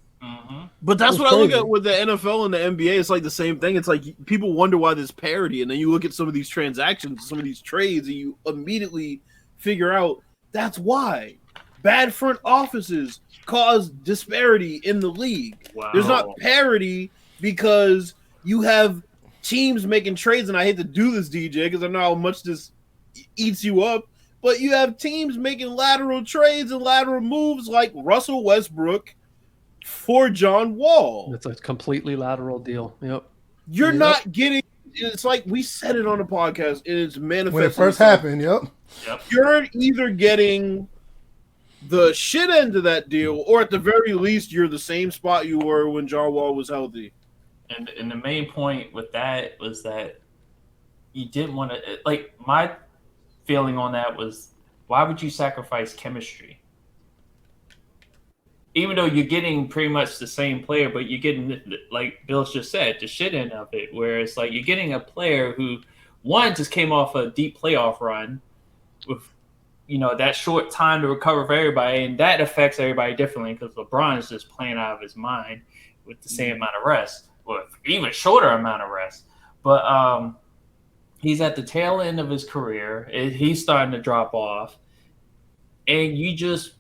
but that's what crazy. I look at with the NFL and the NBA. It's like the same thing. It's like people wonder why there's parity, and then you look at some of these transactions, some of these trades, and you immediately figure out that's why bad front offices cause disparity in the league. Wow. There's not parity because you have teams making trades, and I hate to do this, DJ, because I know how much this eats you up, but you have teams making lateral trades and lateral moves like Russell Westbrook for John Wall. It's a completely lateral deal. Yep. You're not getting – it's like we said it on the podcast. It's manifesting. When it first happened, yep. You're either getting the shit end of that deal, or at the very least, you're the same spot you were when John Wall was healthy. And the main point with that was that you didn't want to – like, my feeling on that was, why would you sacrifice chemistry? Even though you're getting pretty much the same player, but you're getting, like Bill just said, the shit end of it, where it's like you're getting a player who, one, just came off a deep playoff run with, that short time to recover for everybody, and that affects everybody differently because LeBron is just playing out of his mind with the same amount of rest, or even shorter amount of rest. But he's at the tail end of his career. He's starting to drop off, and you just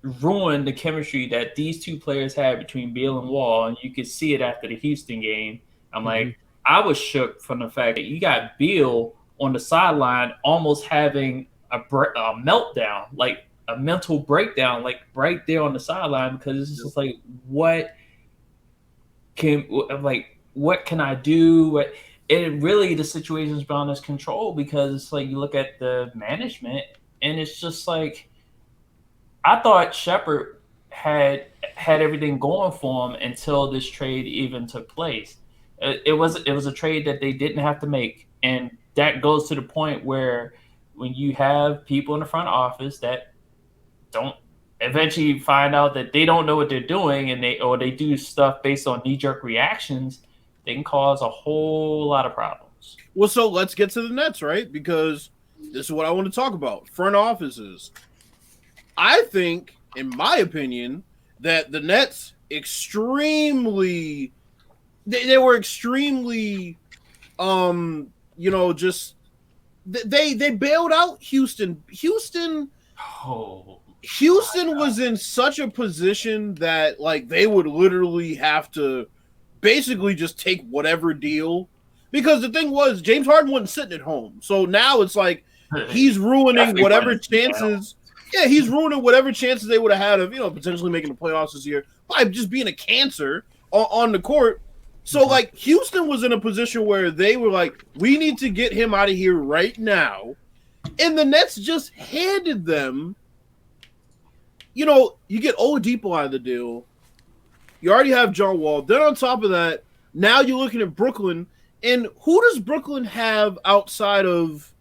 ruined the chemistry that these two players had between Beal and Wall, and you could see it after the Houston game. I'm like, I was shook from the fact that you got Beal on the sideline almost having a meltdown, like a mental breakdown, like right there on the sideline, because it's just like, what can I do? And really, the situation's beyond his control, because it's like you look at the management, and it's just like, I thought Shepard had everything going for him until this trade even took place. It was a trade that they didn't have to make, and that goes to the point where when you have people in the front office that don't eventually find out that they don't know what they're doing, and they do stuff based on knee-jerk reactions, they can cause a whole lot of problems. Well, so let's get to the Nets, right? Because this is what I want to talk about. Front offices. I think, in my opinion, that the Nets they were extremely, just they bailed out Houston. Houston was in such a position that like they would literally have to basically just take whatever deal, because the thing was James Harden wasn't sitting at home, so now it's like he's ruining whatever chances. Yeah, he's ruining whatever chances they would have had of, potentially making the playoffs this year by just being a cancer on the court. So, like, Houston was in a position where they were like, we need to get him out of here right now. And the Nets just handed them, you get Oladipo out of the deal. You already have John Wall. Then on top of that, now you're looking at Brooklyn. And who does Brooklyn have outside of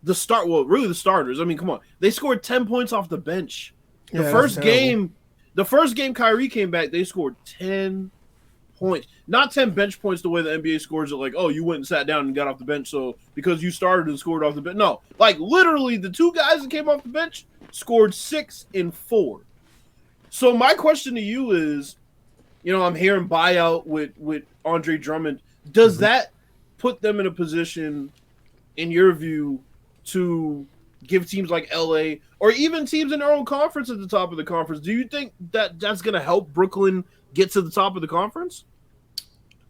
the start? Well, really the starters. I mean, come on. They scored 10 points off the bench. The first game Kyrie came back, they scored 10 points. Not 10 bench points the way the NBA scores it, like, oh, you went and sat down and got off the bench, so because you started and scored off the bench. No, like literally the two guys that came off the bench scored 6 and 4. So my question to you is, I'm hearing buyout with Andre Drummond. Does that put them in a position, in your view, to give teams like LA or even teams in their own conference at the top of the conference? Do you think that that's going to help Brooklyn get to the top of the conference?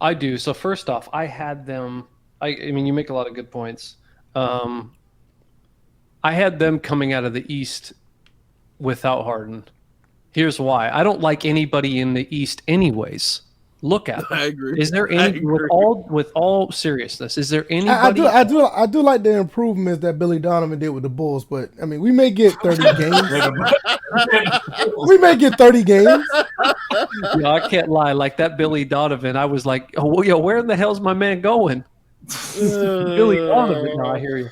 I do. So first off, I had them. I mean, you make a lot of good points. I had them coming out of the East without Harden. Here's why. I don't like anybody in the East anyways. Look at them. I agree. Is there any with all seriousness? Is there anybody? I do like the improvements that Billy Donovan did with the Bulls, but I mean, we may get 30 games. We may get 30 games. I can't lie. Like that Billy Donovan, I was like, oh, where in the hell's my man going? Billy Donovan. No, I hear you.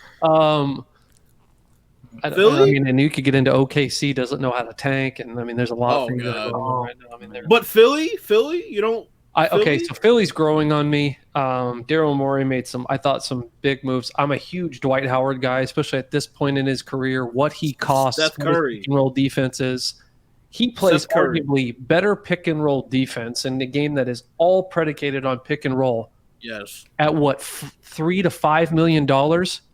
Philly? I mean, and you could get into OKC doesn't know how to tank, and I mean, there's a lot of things that are going on right now. I mean, but Philly, you don't. Okay, so Philly's growing on me. Daryl Morey made some big moves. I'm a huge Dwight Howard guy, especially at this point in his career. What he costs, Seth Curry, pick and roll defenses. He plays arguably better pick and roll defense in a game that is all predicated on pick and roll. Yes. At what, $3 to $5 million?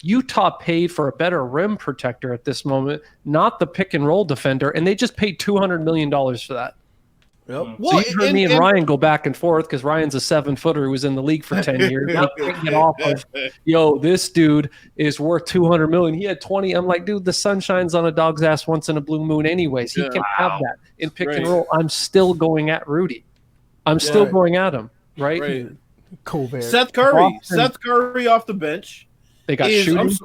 Utah paid for a better rim protector at this moment, not the pick and roll defender, and they just paid $200 million for that. Yep. So you heard me and Ryan go back and forth because Ryan's a 7-footer who was in the league for 10 years. I can't get off of, this dude is worth $200 million. He had 20. I'm like, dude, the sun shines on a dog's ass once in a blue moon anyways. He can have that in pick and roll. I'm still going at Rudy. I'm still going at him, right? Covert. Seth Curry off the bench. They got shooting.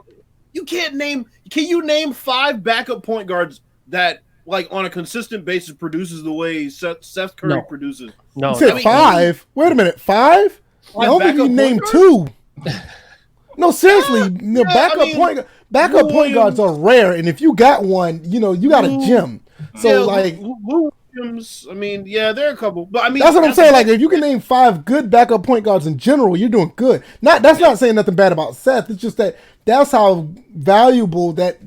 Can you name 5 backup point guards that, like, on a consistent basis produces the way Seth Curry produces? No. You said 5? Wait a minute, 5? I don't think you named 2. No, seriously. Backup point guards are rare, and if you got one, you got a gem. So, Lou Williams, there are a couple. But that's what I'm saying. Like, if you can name 5 good backup point guards in general, you're doing good. That's not saying nothing bad about Seth. It's just that's how valuable that,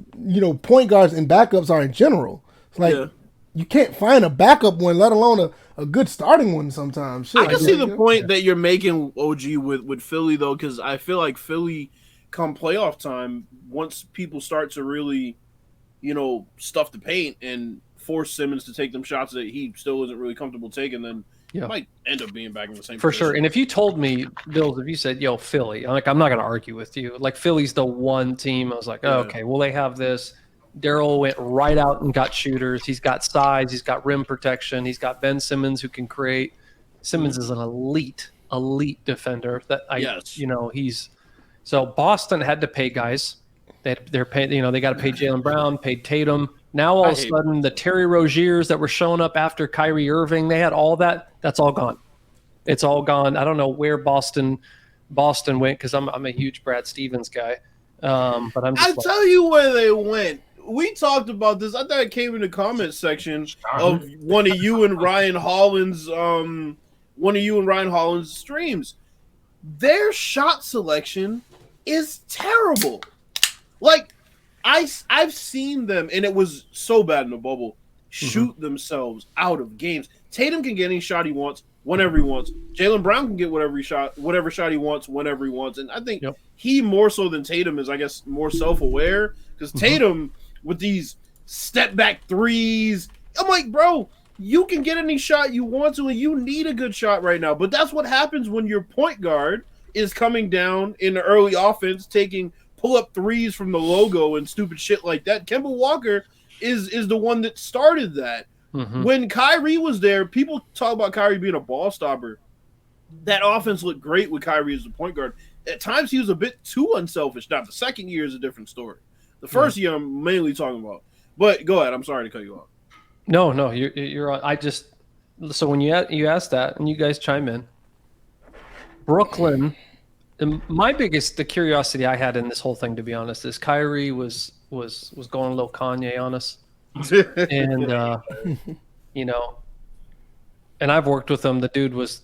point guards and backups are in general. It's like, you can't find a backup one, let alone a good starting one sometimes. I can see the point that you're making, OG, with Philly, though, because I feel like Philly, come playoff time, once people start to really, stuff the paint and force Simmons to take them shots that he still isn't really comfortable taking, then it might end up being back in the same for position. sure. And if you told me, Bills, if you said, Philly, I'm not going to argue with you. Like, Philly's the one team. I was like, okay, well, they have this. Daryl went right out and got shooters. He's got size. He's got rim protection. He's got Ben Simmons who can create. Simmons is an elite defender. So Boston had to pay guys. They're paying. They got to pay Jaylen Brown, paid Tatum. Now all of a sudden, the Terry Roziers that were showing up after Kyrie Irving, they had all that. That's all gone. It's all gone. I don't know where Boston went because I'm a huge Brad Stevens guy. But I'll tell you where they went. We talked about this. I thought it came in the comment section of one of you and Ryan Holland's streams. Their shot selection is terrible. Like, I've seen them, and it was so bad in the bubble, shoot themselves out of games. Tatum can get any shot he wants whenever he wants. Jaylen Brown can get whatever shot he wants whenever he wants. And I think he, more so than Tatum, is, I guess, more self-aware. Because Tatum, with these step-back threes, I'm like, bro, you can get any shot you want to, and you need a good shot right now. But that's what happens when your point guard is coming down in the early offense, taking pull-up threes from the logo and stupid shit like that. Kemba Walker is the one that started that. When Kyrie was there, people talk about Kyrie being a ball stopper. That offense looked great with Kyrie as the point guard. At times, he was a bit too unselfish. Now, the second year is a different story. The first year, I'm mainly talking about. But go ahead. I'm sorry to cut you off. No, you're on. So when you asked that, and you guys chime in, Brooklyn. The curiosity I had in this whole thing, to be honest, is Kyrie was going a little Kanye on us, and and I've worked with him. The dude was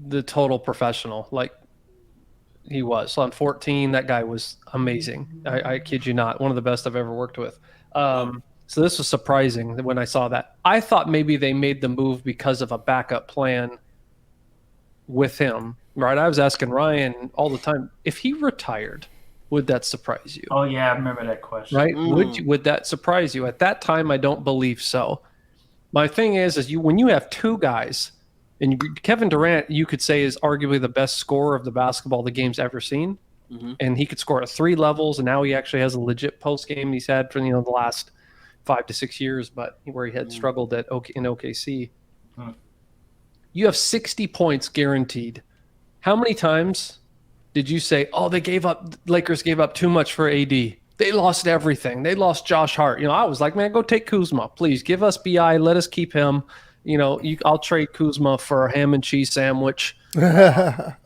the total professional, like he was. So on 14, that guy was amazing. I kid you not, one of the best I've ever worked with. So this was surprising when I saw that. I thought maybe they made the move because of a backup plan with him. Right, I was asking Ryan all the time, if he retired, would that surprise you? Oh yeah, I remember that question. Right? Would that surprise you? At that time, I don't believe so. My thing is when you have two guys, and Kevin Durant, you could say is arguably the best scorer of the basketball the game's ever seen, and he could score at 3 levels, and now he actually has a legit post game he's had for the last 5 to 6 years, but where he had struggled in OKC. You have 60 points guaranteed. How many times did you say, "Oh, Lakers gave up too much for AD. They lost everything. They lost Josh Hart." I was like, "Man, go take Kuzma. Please give us BI. Let us keep him. I'll trade Kuzma for a ham and cheese sandwich." But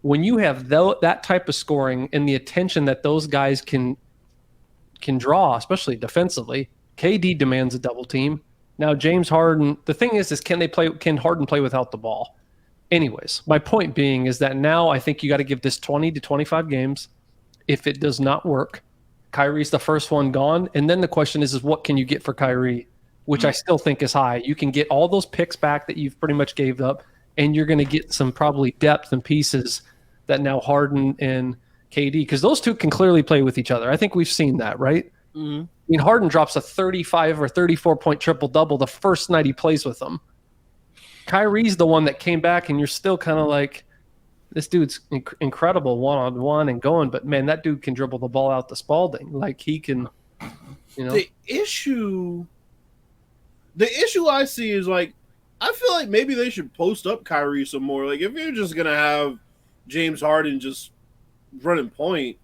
when you have that type of scoring and the attention that those guys can draw, especially defensively, KD demands a double team. Now James Harden. The thing is can Harden play without the ball? Anyways, my point being is that now I think you got to give this 20 to 25 games. If it does not work, Kyrie's the first one gone. And then the question is what can you get for Kyrie, which I still think is high. You can get all those picks back that you've pretty much gave up, and you're going to get some probably depth and pieces that now Harden and KD, because those two can clearly play with each other. I think we've seen that, right? I mean, Harden drops a 35 or 34-point triple-double the first night he plays with them. Kyrie's the one that came back, and you're still kind of like, this dude's incredible one-on-one and going, but man, that dude can dribble the ball out to Spalding. Like he can, The issue I see is like, I feel like maybe they should post up Kyrie some more. Like if you're just gonna have James Harden just running point,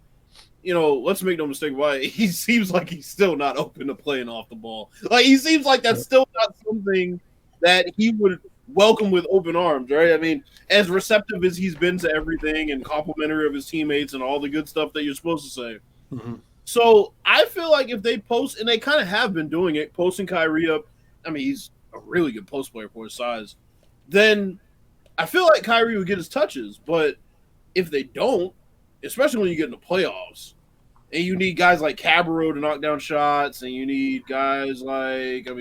let's make no mistake about it. He seems like he's still not open to playing off the ball. Like he seems like that's still not something that he would welcome with open arms, right? I mean, as receptive as he's been to everything and complimentary of his teammates and all the good stuff that you're supposed to say. So I feel like if they post, and they kind of have been doing it, posting Kyrie up, I mean, he's a really good post player for his size, then I feel like Kyrie would get his touches. But if they don't, especially when you get in the playoffs, and you need guys like Cabarro to knock down shots, and you need guys like, I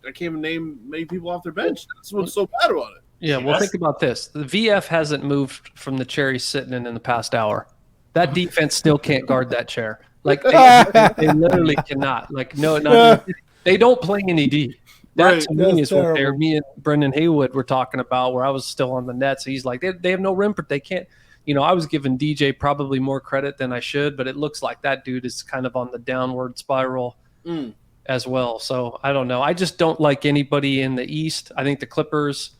can't even name many people off their bench. That's what's so bad about it. Yeah, well, think about this. The VF hasn't moved from the chair he's sitting in the past hour. That defense still can't guard that chair. Like, they literally cannot. Like, no, they don't play any D. That to me is what me and Brendan Haywood were talking about, where I was still on the Nets. He's like, they have no rim, but they can't. I was giving DJ probably more credit than I should, but it looks like that dude is kind of on the downward spiral as well. So I don't know. I just don't like anybody in the East. I think the Clippers,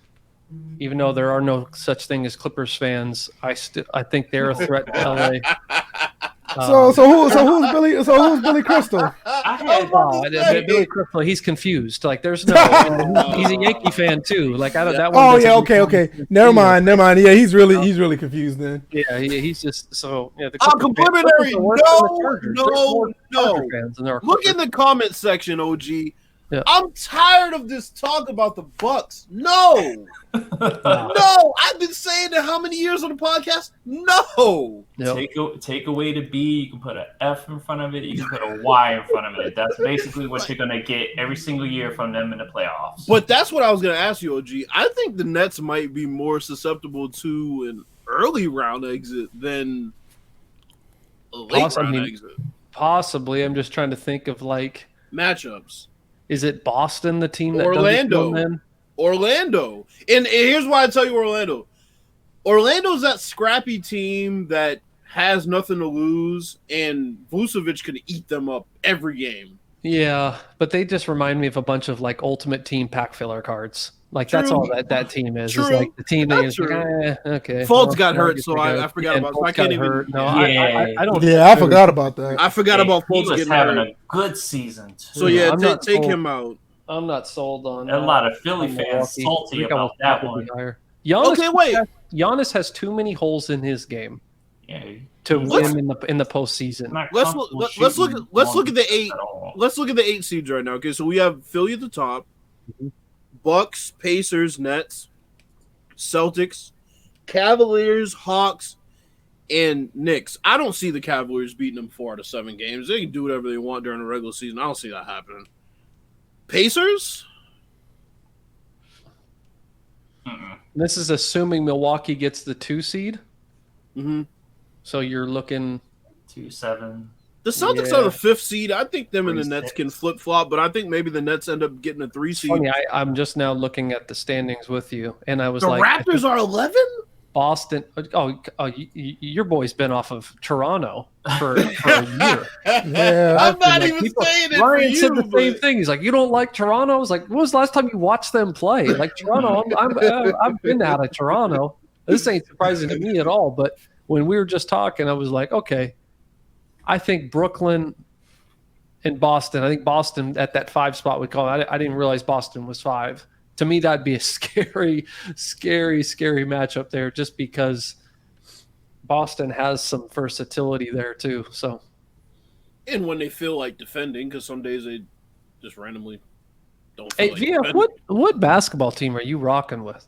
even though there are no such thing as Clippers fans, I think they're a threat to LA. So who's Billy Crystal? Billy Crystal. He's confused. Like there's no. He's a Yankee fan too. Like I don't. That one okay. Never mind. Yeah, he's really confused then. Yeah, he's just so. Yeah, complimentary. No. Look in the comment section, OG. Yeah. I'm tired of this talk about the Bucks. No. No. I've been saying it how many years on the podcast? No. Take away the B. You can put an F in front of it. You can put a Y in front of it. That's basically what you're going to get every single year from them in the playoffs. But that's what I was going to ask you, OG. I think the Nets might be more susceptible to an early round exit than a late round exit. Possibly. I'm just trying to think of like matchups. Is it Boston, the team that Orlando. And here's why I tell you Orlando. Orlando's that scrappy team that has nothing to lose, and Vucevic can eat them up every game. Yeah, but they just remind me of a bunch of like Ultimate Team pack filler cards. Like that's True. all that team is. Is True. like the team that That's you're like, true. okay. Fultz got I'll hurt, get so the guy. I forgot And about. So I Fultz got can't even. hurt. No, Yeah. I don't. Yeah, I forgot about that. I forgot about He Fultz was getting having hurt. a good season too. So yeah, I'm not take sold. him out. I'm not sold on A lot of Philly on fans Milwaukee. salty I think I was about that probably one. higher. Giannis, Okay, wait. Giannis has too many holes in his game Yeah, to Let's- win in the postseason. Let's look at the 8. Let's look at the 8 seeds right now. Okay, so we have Philly at the top, Bucks, Pacers, Nets, Celtics, Cavaliers, Hawks, and Knicks. I don't see the Cavaliers beating them 4 out of 7 games. They can do whatever they want during the regular season. I don't see that happening. Pacers? This is assuming Milwaukee gets the 2 seed. Mm-hmm. So you're looking 2-7. The Celtics Yeah. are the 5th seed. I think them and the 3-6. Nets can flip flop, but I think maybe the Nets end up getting a 3 seed. funny. I'm just now looking at the standings with you, and I was The like, Raptors are 11? Boston. Your boy's been off of Toronto for a year. Yeah, I'm not Like, even people- saying it Ryan for said you, the same but- thing. He's like, you don't like Toronto? I was like, when was the last time you watched them play? Like Toronto, I've been out of Toronto. This ain't surprising to me at all. But when we were just talking, I was like, okay, I think Brooklyn and Boston. I think Boston at that 5 spot we call it. I didn't realize Boston was 5. To me, that'd be a scary matchup there, just because Boston has some versatility there too. So. And when they feel like defending, because some days they just randomly don't feel Hey, like Gia, defending. what basketball team are you rocking with?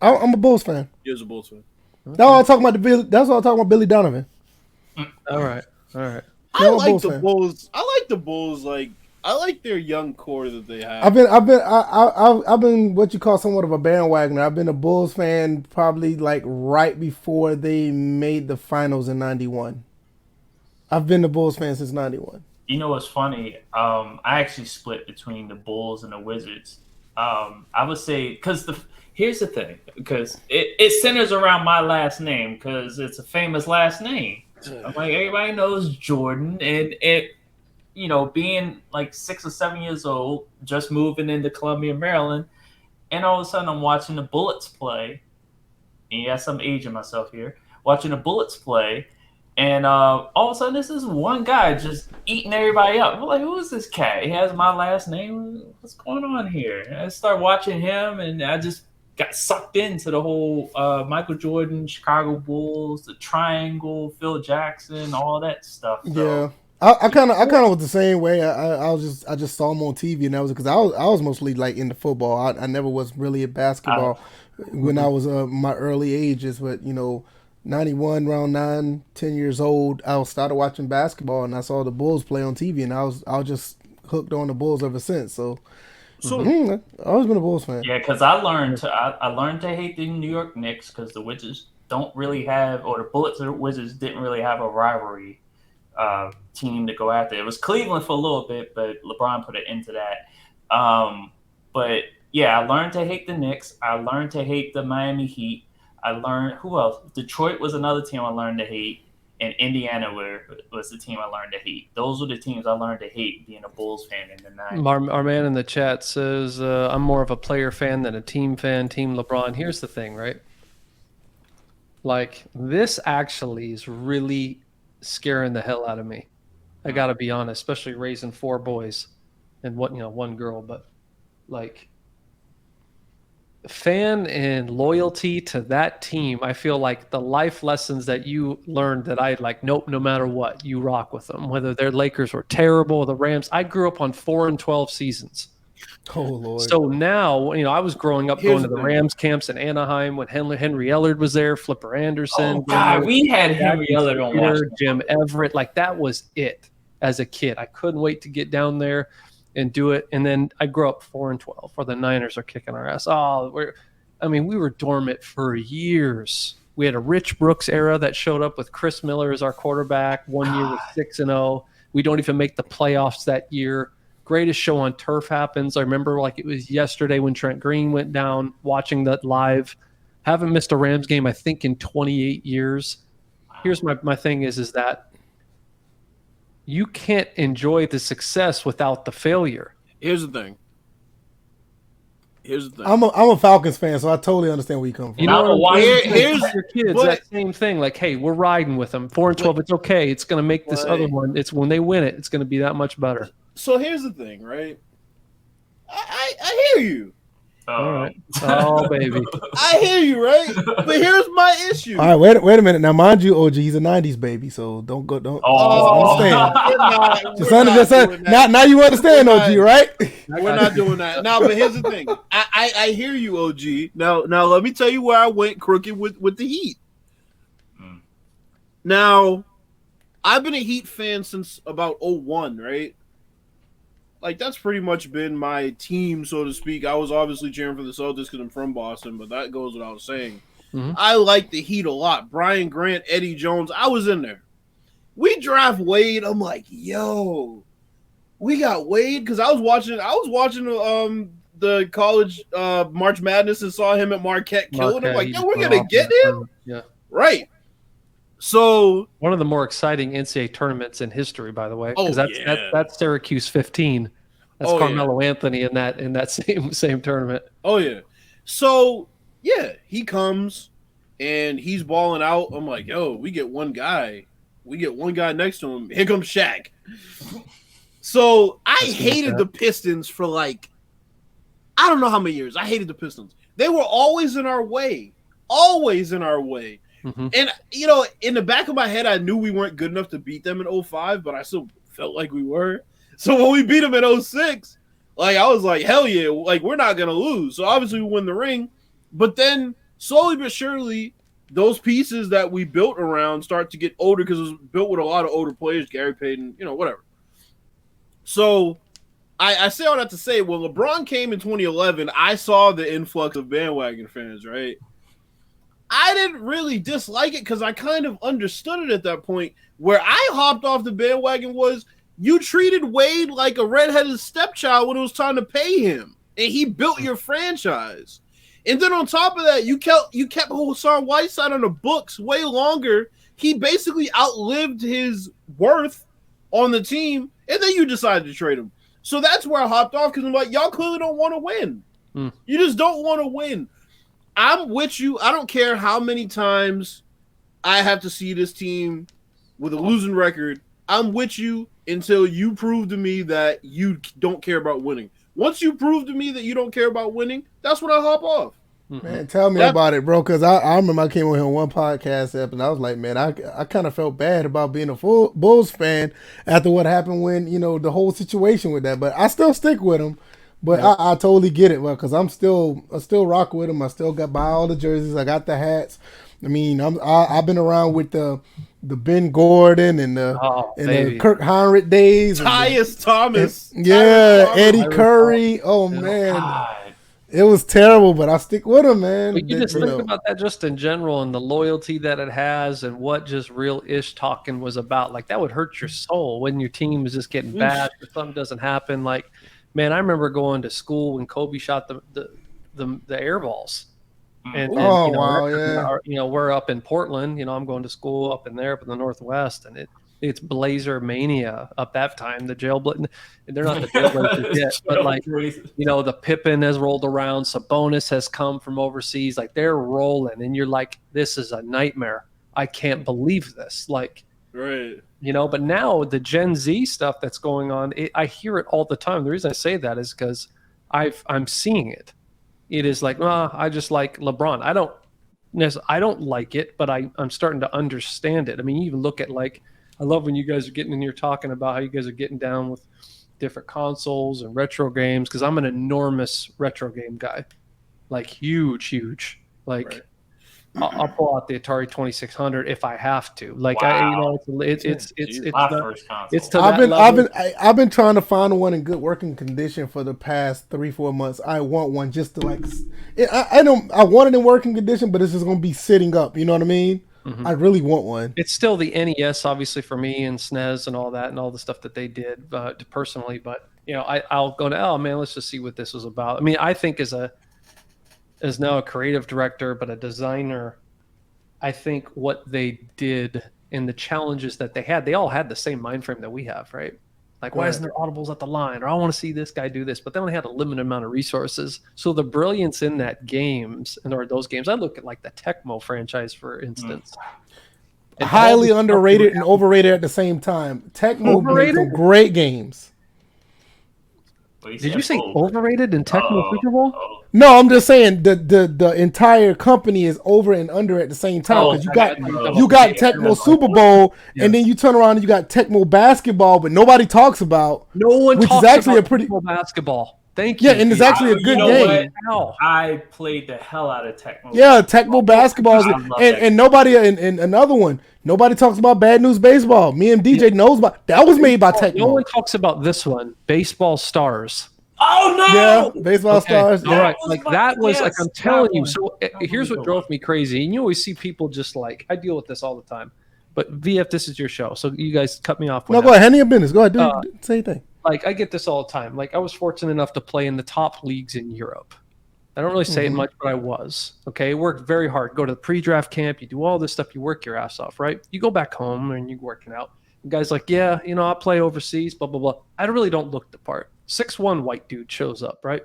I'm a Bulls fan. He is a Bulls fan. That's all I'm talking about. That's all I'm talking about. Billy Donovan. All right. I Yeah, I'm a like Bulls the fan. Bulls. I like the Bulls. Like I like their young core that they have. I've been what you call somewhat of a bandwagoner. I've been a Bulls fan probably like right before they made the finals in '91. I've been a Bulls fan since '91. You know what's funny? I actually split between the Bulls and the Wizards. I would say because here's the thing, because it centers around my last name because it's a famous last name. I'm like, everybody knows Jordan, and it, being like 6 or 7 years old, just moving into Columbia, Maryland, and all of a sudden I'm watching the Bullets play. And yes, I'm aging myself here. Watching the Bullets play. And all of a sudden, this is one guy just eating everybody up. I'm like, who is this cat? He has my last name. What's going on here? And I started watching him, and I just got sucked into the whole Michael Jordan, Chicago Bulls, the Triangle, Phil Jackson, all that stuff. So, Yeah, I kind of was the same way. I just saw him on TV, and that was because I was mostly like into football. I never was really a basketball when I was my early ages, but 91, around 9-10 years old, I started watching basketball, and I saw the Bulls play on TV, and I was just hooked on the Bulls ever since. So I've always been a Bulls fan. yeah, because I learned to hate the New York Knicks because the Wizards don't really have, or the Bullets or the Wizards didn't really have a rivalry team to go after. It was Cleveland for a little bit, but LeBron put it into that. But yeah, I learned to hate the Knicks. I learned to hate the Miami Heat. I learned, who else? Detroit was another team I learned to hate, and Indiana was the team I learned to hate. Those were the teams I learned to hate being a Bulls fan in the 90s. Our man in the chat says, I'm more of a player fan than a team fan, Team LeBron. Here's the thing, right? Like, this actually is really scaring the hell out of me. I got to be honest, especially raising 4 boys and one girl. But, like, fan and loyalty to that team, I feel like the life lessons that you learned that I like, nope, no matter what, you rock with them. Whether their Lakers were terrible, the Rams. I grew up on 4 and 12 seasons. Oh Lord! So now, I was growing up Here's going to the the thing. Rams camps in Anaheim when Henry Ellard was there, Flipper Anderson. Oh, God, we had Henry Ellard on Washington. Jim Everett. Like, that was it as a kid. I couldn't wait to get down there and do it. And then I grew up 4 and 12, where the Niners are kicking our ass. We were dormant for years. We had a Rich Brooks era that showed up with Chris Miller as our quarterback. One year was 6-0. We don't even make the playoffs that year. Greatest show on turf happens. I remember like it was yesterday when Trent Green went down, watching that live. Haven't missed a Rams game, I think, in 28 years. Here's my thing is that you can't enjoy the success without the failure. Here's the thing. I'm a Falcons fan, so I totally understand where you come from. You know, here's your kids that same thing. Like, hey, we're riding with them 4-12. It's okay. It's going to make this other one. It's when they win it, it's going to be that much better. So here's the thing, right? I hear you. All right. Oh, baby. I hear you, right? But here's my issue. All right, wait a minute. Now, mind you, OG, he's a '90s baby, so don't understand. Now you understand, OG, right? We're not doing that. Now, but here's the thing. I hear you, OG. Now let me tell you where I went crooked with the Heat. Now, I've been a Heat fan since about 2001, right? Like, that's pretty much been my team, so to speak. I was obviously cheering for the Celtics because I'm from Boston, but that goes without saying. Mm-hmm. I like the Heat a lot. Brian Grant, Eddie Jones, I was in there. We draft Wade. I'm like, yo, we got Wade because I was watching the college March Madness and saw him at Marquette killing. I'm like, yo, we're gonna get him. Yeah, right. So one of the more exciting NCAA tournaments in history, by the way, because that's Syracuse 15. That's Carmelo Anthony in that same tournament. Oh yeah. So yeah, he comes and he's balling out. I'm like, yo, we get one guy next to him. Here comes Shaq. So I hated the Pistons for like I don't know how many years. I hated the Pistons. They were always in our way. Always in our way. Mm-hmm. And, you know, in the back of my head, I knew we weren't good enough to beat them in 2005, but I still felt like we were. So when we beat them in 2006, like, I was like, hell yeah, like, we're not going to lose. So obviously we win the ring. But then slowly but surely, those pieces that we built around start to get older because it was built with a lot of older players, Gary Payton, you know, whatever. So I say all that to say, when LeBron came in 2011, I saw the influx of bandwagon fans, right? I didn't really dislike it because I kind of understood it at that point. Where I hopped off the bandwagon was you treated Wade like a redheaded stepchild when it was time to pay him, and he built your franchise. And then on top of that, you kept Hassan Whiteside on the books way longer. He basically outlived his worth on the team, and then you decided to trade him. So that's where I hopped off because I'm like, y'all clearly don't want to win. You just don't want to win. I'm with you. I don't care how many times I have to see this team with a losing record. I'm with you until you prove to me that you don't care about winning. Once you prove to me that you don't care about winning, that's when I hop off. Man, tell me about it, bro, because I remember I came on here on one podcast up, and I was like, man, I kind of felt bad about being a full Bulls fan after what happened when, you know, the whole situation with that. But I still stick with them. But I totally get it, well, because I still rock with them. I still buy all the jerseys. I got the hats. I mean, I've been around with the Ben Gordon and the Kirk Heinrich days. Tyus Thomas. Eddie Curry. Oh man, it was terrible, but I stick with him, man. But you just think about that just in general and the loyalty that it has and what just real ish talking was about. Like that would hurt your soul when your team is just getting bad or something doesn't happen. Like. Man, I remember going to school when Kobe shot the air balls. And you know, we're up in Portland. You know, I'm going to school up in there up in the Northwest, and it's Blazer mania up that time. The jailblazers, they're not the jailblazers yet, but like you know, the Pippen has rolled around. Sabonis has come from overseas. Like they're rolling, and you're like, this is a nightmare. I can't believe this. Like, right. You know, but now the Gen Z stuff that's going on, I hear it all the time. The reason I say that is because I'm seeing it. It is like, I just like LeBron. I don't like it, but I'm starting to understand it. I mean, you even look at like, I love when you guys are getting in here talking about how you guys are getting down with different consoles and retro games because I'm an enormous retro game guy, like huge. Like. Right. I'll pull out the Atari 2600 if I have to. Like I've been trying to find one in good working condition for the past 3-4 months. I want one just to like. I want it in working condition, but it's just gonna be sitting up. You know what I mean? Mm-hmm. I really want one. It's still the NES, obviously for me, and SNES and all that, and all the stuff that they did personally. But you know, I'll go to let's just see what this was about. I mean, I think as now a creative director, but a designer, I think what they did and the challenges that they all had the same mind frame that we have, right? Like, why isn't there audibles at the line? Or I want to see this guy do this, but they only had a limited amount of resources. So the brilliance in those games, I look at like the Tecmo franchise, for instance. Highly underrated and overrated at the same time. Tecmo made some great games. Did you say overrated in Tecmo Super Bowl? No, I'm just saying the entire company is over and under at the same time, because you got Tecmo Super Bowl, and then you turn around and you got Tecmo basketball, but nobody talks about. No one which talks is actually about a pretty Tecmo basketball. Thank you. Yeah, and it's actually a good game. I played the hell out of Tecmo. Yeah, Tecmo basketball, and nobody and another one. Nobody talks about Bad News Baseball. Me and DJ knows about that. Was made by Tecmo. No one talks about this one, Baseball Stars. Oh no! Yeah, Baseball Stars. All right, like that was like, I'm telling you. So here's what drove me crazy, and you always see people just like, I deal with this all the time. But VF, this is your show, so you guys cut me off. No, go ahead. Handle your business. Go ahead. Say anything. Like, I get this all the time. Like, I was fortunate enough to play in the top leagues in Europe. I don't really say it much, but I was. Okay, worked very hard. Go to the pre-draft camp. You do all this stuff. You work your ass off, right? You go back home and you're working out. The guy's like, yeah, I play overseas, blah, blah, blah. I really don't look the part. 6'1" white dude shows up, right?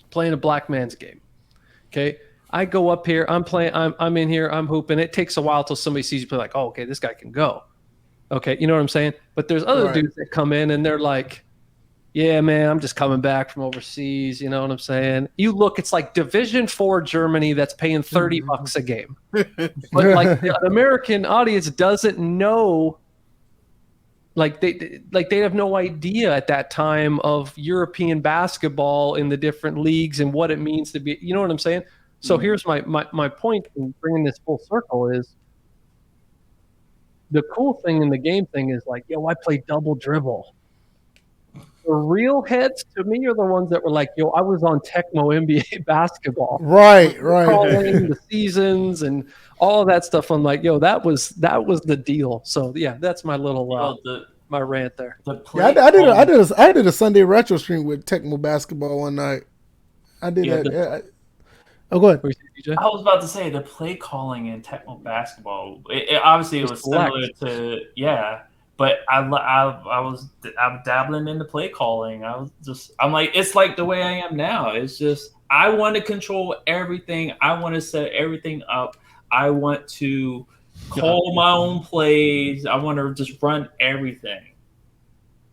Playing a black man's game. Okay, I go up here. I'm playing. I'm in here. I'm hooping. It takes a while till somebody sees you play. Like, oh, okay, this guy can go. Okay, you know what I'm saying? But there's other dudes that come in and they're like, yeah, man, I'm just coming back from overseas. You know what I'm saying? You look, it's like Division 4 Germany that's paying $30 a game. But like the American audience doesn't know, like they have no idea at that time of European basketball in the different leagues and what it means to be, you know what I'm saying? So here's my point in bringing this full circle is, the cool thing in the game thing is like, yo, I play double dribble. The real heads to me are the ones that were like, yo, I was on Tecmo NBA basketball. Right. Calling the seasons and all of that stuff. I'm like, yo, that was the deal. So yeah, that's my little my rant there. I did a Sunday retro stream with Tecmo basketball one night. I did that. Oh, go ahead. I was about to say the play calling in Tecmo basketball. Obviously it was similar to but I'm dabbling in the play calling. I'm like, it's like the way I am now. It's just I want to control everything. I want to set everything up. I want to call my own plays. I want to just run everything.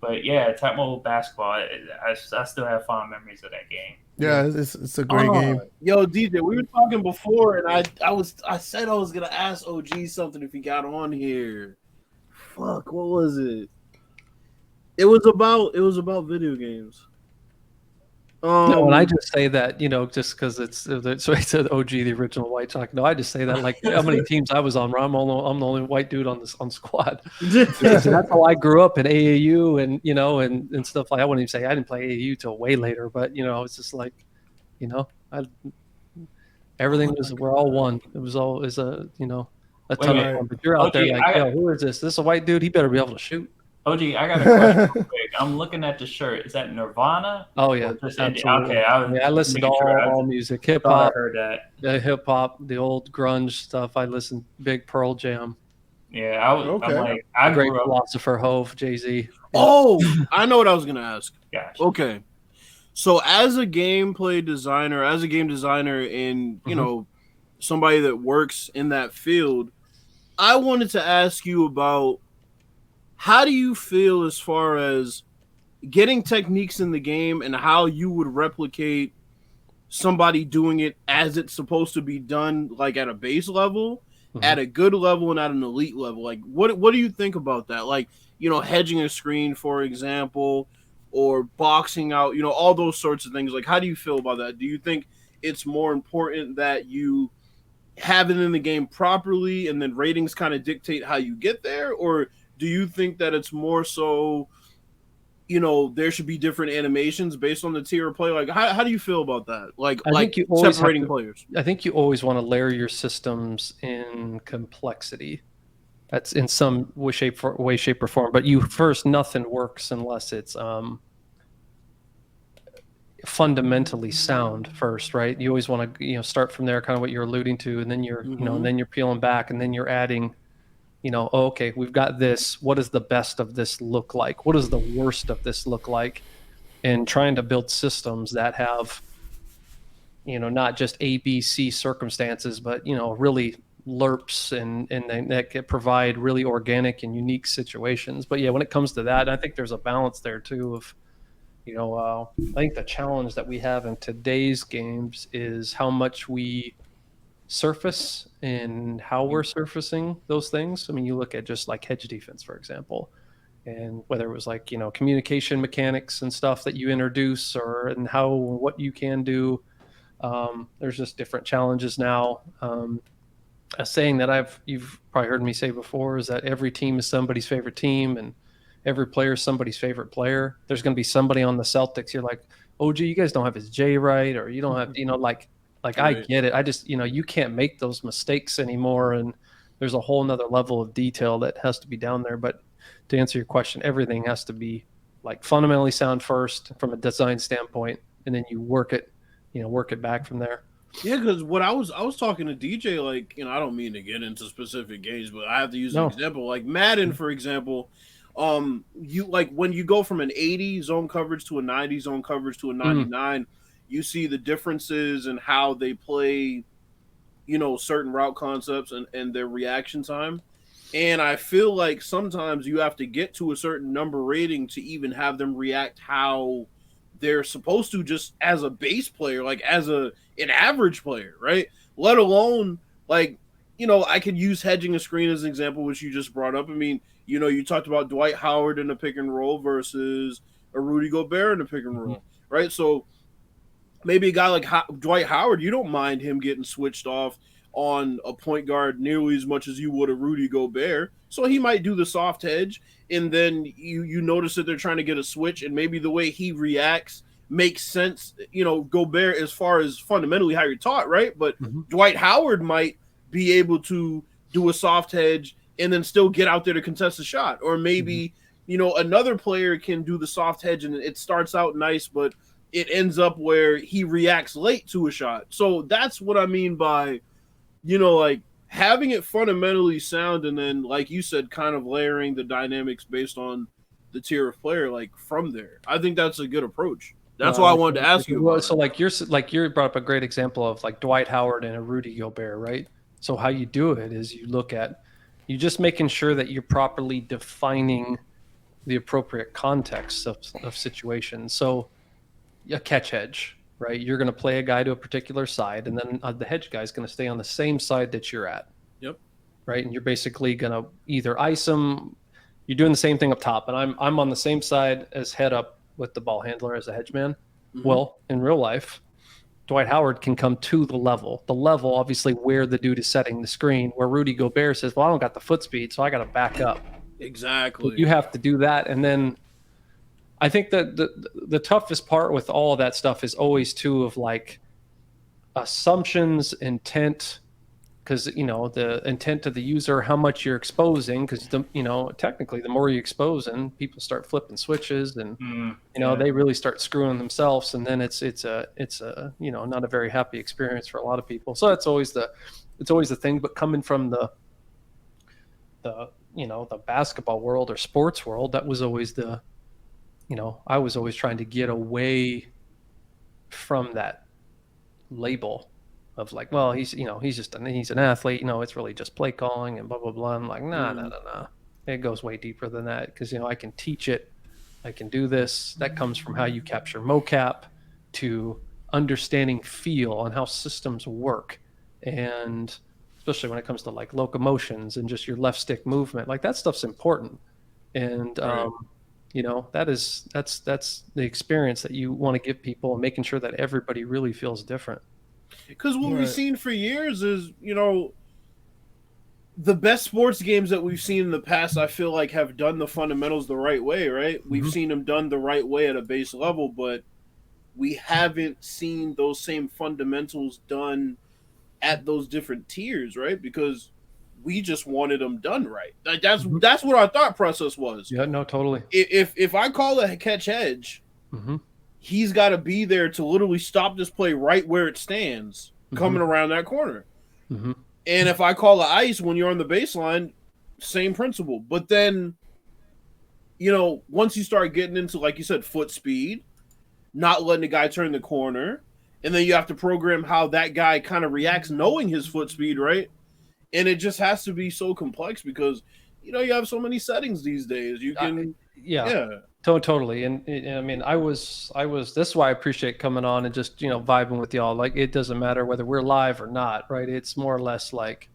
But yeah, Tecmo basketball. I still have fond memories of that game. Yeah, it's a great game. Yo, DJ, we were talking before, and I said I was gonna ask OG something if he got on here. Fuck, what was it? It was about video games. No, and I just say that, just because it's OG, the original White Chalk. No, I just say that like how many teams I was on. I'm the only white dude on squad. That's how I grew up in AAU and stuff like. I wouldn't even say I didn't play AAU till way later, but it's just like, everything was, we're all one. It was all a ton of fun. But you're out there like, yo, who is this? This is a white dude. He better be able to shoot. OG, I got a question real quick. I'm looking at the shirt. Is that Nirvana? Oh yeah, absolutely. Okay, I listen to all music, hip hop. Heard that. The hip hop, the old grunge stuff. I listen big Pearl Jam. Yeah, I great philosopher Hove, Jay-Z. Oh, I know what I was gonna ask. Gotcha. Okay, so as a game designer and somebody that works in that field, I wanted to ask you about, how do you feel as far as getting techniques in the game and how you would replicate somebody doing it as it's supposed to be done, like at a base level, at a good level, and at an elite level? Like, what do you think about that? Like, hedging a screen, for example, or boxing out, all those sorts of things. Like, how do you feel about that? Do you think it's more important that you have it in the game properly and then ratings kind of dictate how you get there? Or do you think that it's more so, there should be different animations based on the tier of play? Like, how do you feel about that? Like separating players? I think you always want to layer your systems in complexity. That's in some way, shape, or form. But nothing works unless it's fundamentally sound first, right? You always want to, start from there, kind of what you're alluding to, and then you're, and then you're peeling back, and then you're adding oh, okay, we've got this. What does the best of this look like? What does the worst of this look like? And trying to build systems that have, not just A, B, C circumstances, but, really lerps and that can provide really organic and unique situations. But yeah, when it comes to that, I think there's a balance there too of, I think the challenge that we have in today's games is how much we surface and how we're surfacing those things. I mean, you look at just like hedge defense, for example, and whether it was like, communication mechanics and stuff that you introduce and what you can do. There's just different challenges now. A saying that you've probably heard me say before is that every team is somebody's favorite team and every player is somebody's favorite player. There's going to be somebody on the Celtics. You're like, oh, gee, you guys don't have his J right, or you don't have, like Right. I get it. I just, you can't make those mistakes anymore. And there's a whole nother level of detail that has to be down there. But to answer your question, everything has to be like fundamentally sound first from a design standpoint, and then you work it back from there. Yeah, because what I was talking to DJ, like, I don't mean to get into specific games, but I have to use an example. Like Madden, for example, you like when you go from an 80 zone coverage to a 90 zone coverage to a 99, you see the differences in how they play, certain route concepts and their reaction time. And I feel like sometimes you have to get to a certain number rating to even have them react how they're supposed to, just as a base player, like as an average player, right? Let alone like, I could use hedging a screen as an example, which you just brought up. I mean, you talked about Dwight Howard in a pick and roll versus a Rudy Gobert in a pick and roll, right? So maybe a guy like Dwight Howard, you don't mind him getting switched off on a point guard nearly as much as you would a Rudy Gobert. So he might do the soft hedge, and then you notice that they're trying to get a switch, and maybe the way he reacts makes sense, Gobert as far as fundamentally how you're taught, right? But Dwight Howard might be able to do a soft hedge and then still get out there to contest a shot. Or maybe, another player can do the soft hedge and it starts out nice, but it ends up where he reacts late to a shot. So that's what I mean by, like having it fundamentally sound, and then, like you said, kind of layering the dynamics based on the tier of player, like from there. I think that's a good approach. That's why I wanted to ask you. Well, so like you brought up a great example of like Dwight Howard and a Rudy Gobert, right? So how you do it is you just making sure that you're properly defining the appropriate context of situations. So a catch hedge, right? You're going to play a guy to a particular side, and then the hedge guy is going to stay on the same side that you're at. Yep. Right, and you're basically going to either ice him. You're doing the same thing up top, and I'm on the same side as head up with the ball handler as a hedge man. Well, in real life, Dwight Howard can come to the level. The level, obviously, where the dude is setting the screen, where Rudy Gobert says, well, I don't got the foot speed, so I got to back up. Exactly. You have to do that, and then I think that the toughest part with all of that stuff is always too of like assumptions, intent, because the intent of the user, how much you're exposing, because technically the more you expose, and people start flipping switches, and they really start screwing themselves, and then it's a not a very happy experience for a lot of people. So it's always the thing. But coming from the basketball world or sports world, that was always I was always trying to get away from that label of like, well, he's an athlete, it's really just play calling and blah, blah, blah. I'm like, nah. It goes way deeper than that, because, I can teach it. I can do this. That comes from how you capture mocap to understanding feel and how systems work. And especially when it comes to like locomotions and just your left stick movement, like that stuff's important. And, Right. That's the experience that you want to give people, and making sure that everybody really feels different. Because what we've seen for years is, the best sports games that we've seen in the past, I feel like, have done the fundamentals the right way, right? We've seen them done the right way at a base level, but we haven't seen those same fundamentals done at those different tiers, right? Because we just wanted them done right. Like that's what our thought process was. Yeah, no, totally. If I call a catch hedge, he's got to be there to literally stop this play right where it stands, coming around that corner. And if I call an ice when you're on the baseline, same principle. But then, you know, once you start getting into, like you said, foot speed, not letting the guy turn the corner, and then you have to program how that guy kind of reacts knowing his foot speed, right? And it just has to be so complex because, you know, you have so many settings these days. You can, Totally. And I mean, I was, this is why I appreciate coming on and just, you know, vibing with y'all. Like, it doesn't matter whether we're live or not, right? It's more or less like,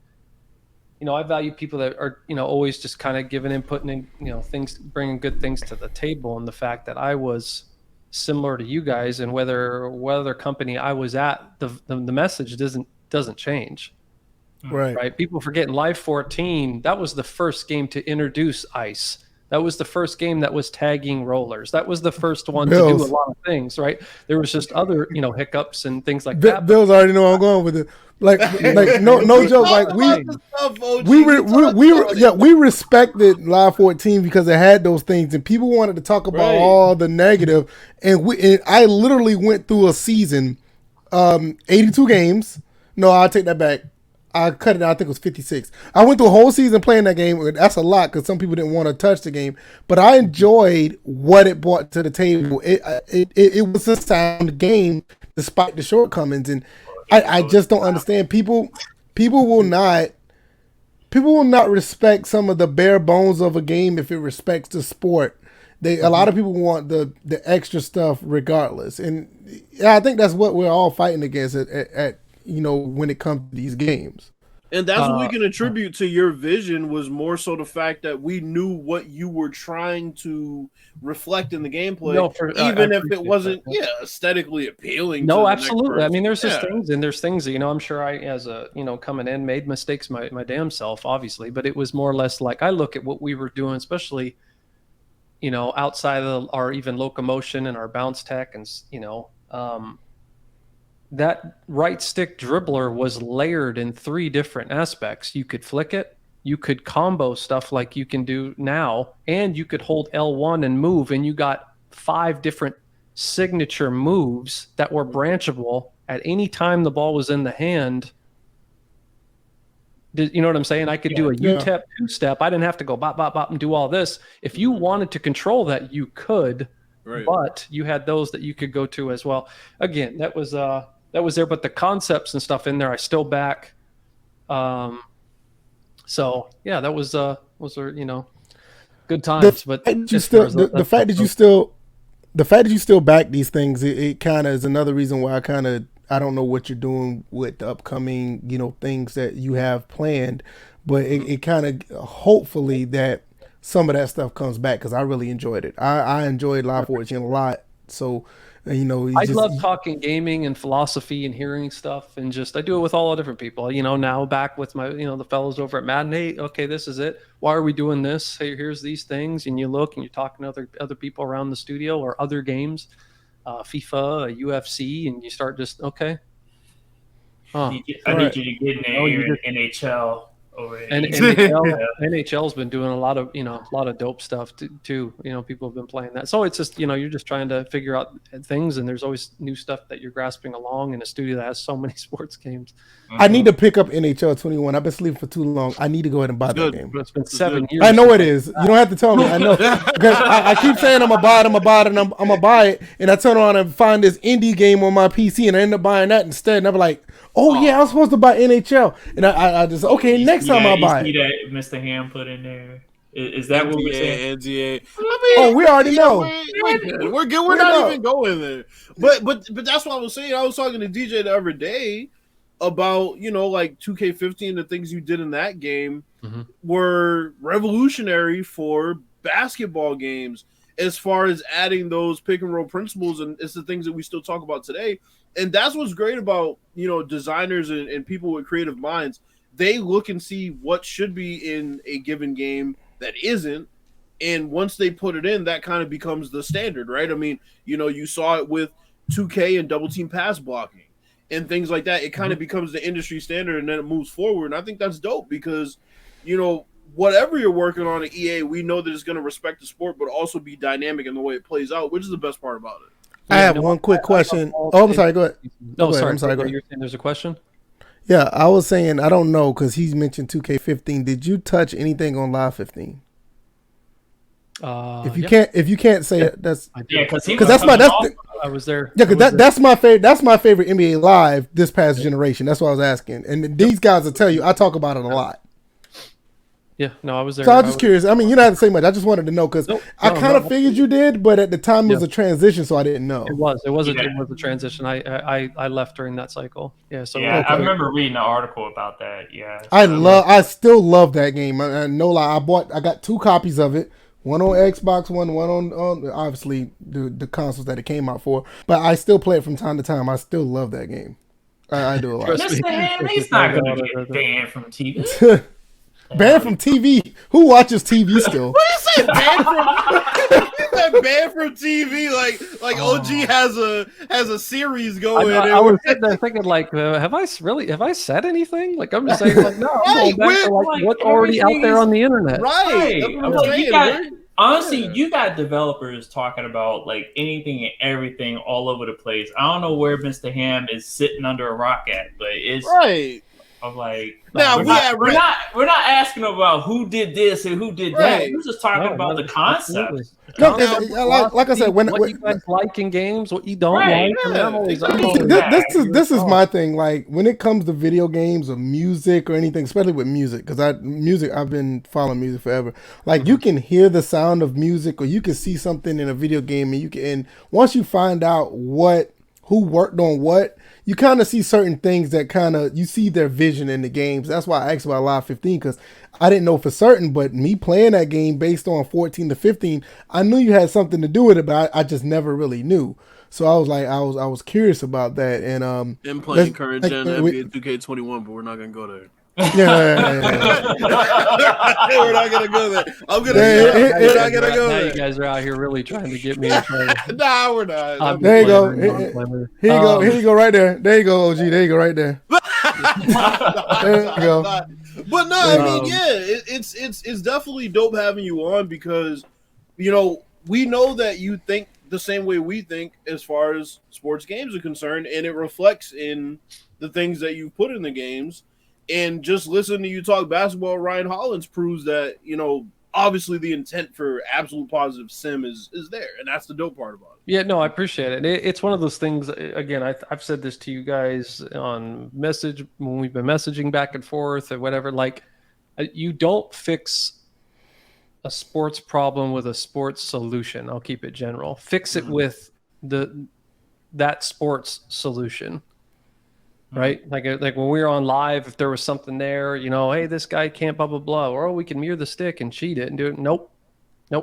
you know, I value people that are, you know, always just kind of giving input and, you know, things, bringing good things to the table. And the fact that I was similar to you guys, and whether company I was at, the message doesn't change. Right. People forgetting Live 14, that was the first game to introduce ice. That was the first game that was tagging rollers. That was the first one to do a lot of things, right? There was just other, you know, hiccups and things like that. Bills already know I'm going with it. Like no joke. Like we respected Live 14 because it had those things, and people wanted to talk about all the negative. And I literally went through a season, 82 games. No, I'll take that back. I cut it out. I think it was 56. I went through a whole season playing that game. That's a lot because some people didn't want to touch the game. But I enjoyed what it brought to the table. It was a sound game despite the shortcomings. And I just don't understand. People will not respect some of the bare bones of a game if it respects the sport. A lot of people want the extra stuff regardless. And I think that's what we're all fighting against at you know, when it comes to these games. And that's what we can attribute to your vision, was more so the fact that we knew what you were trying to reflect in the gameplay, even if it wasn't aesthetically appealing. No, absolutely. I mean, there's just things, and there's things that, you know, I'm sure I, as a, you know, coming in, made mistakes my damn self, obviously, but it was more or less like I look at what we were doing, especially, you know, outside of our even locomotion and our bounce tech, and, you know, that right stick dribbler was layered in 3 different aspects. You could flick it, you could combo stuff like you can do now, and you could hold L1 and move, and you got 5 different signature moves that were branchable at any time the ball was in the hand. You know what I'm saying? I could do a U-tap 2-step. I didn't have to go bop, bop, bop and do all this. If you wanted to control that, you could, but you had those that you could go to as well. Again, that was there, but the concepts and stuff in there, I still back. So yeah, that was you know, good times. But the fact that you still back these things, it kind of is another reason why I don't know what you're doing with the upcoming, you know, things that you have planned, but it kind of hopefully that some of that stuff comes back, because I really enjoyed it. I enjoyed Live 14 a lot. So, you know, I love talking gaming and philosophy and hearing stuff, and just I do it with all the different people. You know, now back with my, you know, the fellows over at Madden. Hey, okay, this is it. Why are we doing this? Hey, here's these things, and you look and you're talking to other people around the studio or other games, FIFA, UFC, and you start just okay. I need you to get in NHL. And NHL's been doing a lot of dope stuff too. You know, people have been playing that. So it's just, you know, you're just trying to figure out things, and there's always new stuff that you're grasping along in a studio that has so many sports games. I need to pick up NHL 21. I've been sleeping for too long. I need to go ahead and buy that game. But it's been 7 years. I know it is. You don't have to tell me. I know, because I keep saying I'm gonna buy it, and I'm gonna buy it, and I turn around and find this indie game on my PC, and I end up buying that instead. And I'm like, oh yeah, I was supposed to buy NHL, and I just next time I'll buy it. You see that Mr. Ham put in there? Is that what we're saying? NDA. I mean, we already know. We're good. We're not even going there. But that's what I was saying. I was talking to DJ the other day about, you know, like 2K15, the things you did in that game were revolutionary for basketball games as far as adding those pick and roll principles, and it's the things that we still talk about today. And that's what's great about, you know, designers and people with creative minds. They look and see what should be in a given game that isn't, and once they put it in, that kind of becomes the standard, right? I mean, you know, you saw it with 2K and double team pass blocking and things like that. It kind of becomes the industry standard, and then it moves forward. And I think that's dope because, you know, whatever you're working on at EA, we know that it's going to respect the sport, but also be dynamic in the way it plays out, which is the best part about it. I have one quick question. I'm sorry. Go ahead. No, sorry. I'm sorry. You're saying there's a question? Yeah, I was saying I don't know because he's mentioned 2K15. Did you touch anything on Live 15? If you can't say it, that's because I was there. Yeah, because that's my favorite. That's my favorite NBA Live this past generation. That's what I was asking. And these guys will tell you I talk about it a lot. Yeah, no, I was there. So I was just curious. I mean, you don't have to say much. I just wanted to know because I kind of figured you did, but at the time it was a transition, so I didn't know. It was a transition. I left during that cycle. Yeah, so I remember reading an article about that. Yeah, so. I still love that game. No lie, I got 2 copies of it. One on Xbox One on obviously the consoles that it came out for. But I still play it from time to time. I still love that game. I do a lot. Mr. Ham, he's not going to get banned from TV. Banned from TV? Who watches TV still? What is that? Banned from TV? Like OG has a series going. I was sitting there thinking, like, have I said anything? Like, I'm just saying, like, no, I'm going back to like what's already out there on the internet. Right. Honestly, you got developers talking about like anything and everything all over the place. I don't know where Mr. Ham is sitting under a rock at, but it's right. I'm like, now we're not asking about who did this and who did that. We're just talking about the concept. No, like I said, what you guys like in games, what you don't like. This is my thing. Like when it comes to video games or music or anything, especially with music, because I've been following music forever. Like you can hear the sound of music, or you can see something in a video game, and once you find out who worked on what, you kind of see certain things that you see their vision in the games. That's why I asked about Live 15, because I didn't know for certain, but me playing that game based on 14 to 15, I knew you had something to do with it, but I just never really knew. So I was like, I was curious about that. And playing current gen NBA 2K21, but we're not gonna go there. Yeah. We're not gonna go there. We're not gonna go there. You guys are out here really trying to get me in trouble. Nah, we're not. There you go. Here you go. Right there. There you go, OG. There you go. Right there. There you go. But no, I mean, it's definitely dope having you on because, we know that you think the same way we think as far as sports games are concerned, and it reflects in the things that you put in the games. And just listening to you talk basketball, Ryan Hollins proves that, obviously the intent for absolute positive sim is there. And that's the dope part about it. Yeah, no, I appreciate it. It's one of those things, again, I've said this to you guys on message when we've been messaging back and forth or whatever. Like, you don't fix a sports problem with a sports solution. I'll keep it general. Fix it with that sports solution. Right? Like when we were on live, if there was something there, hey, this guy can't blah, blah, blah, or we can mirror the stick and cheat it and do it. Nope.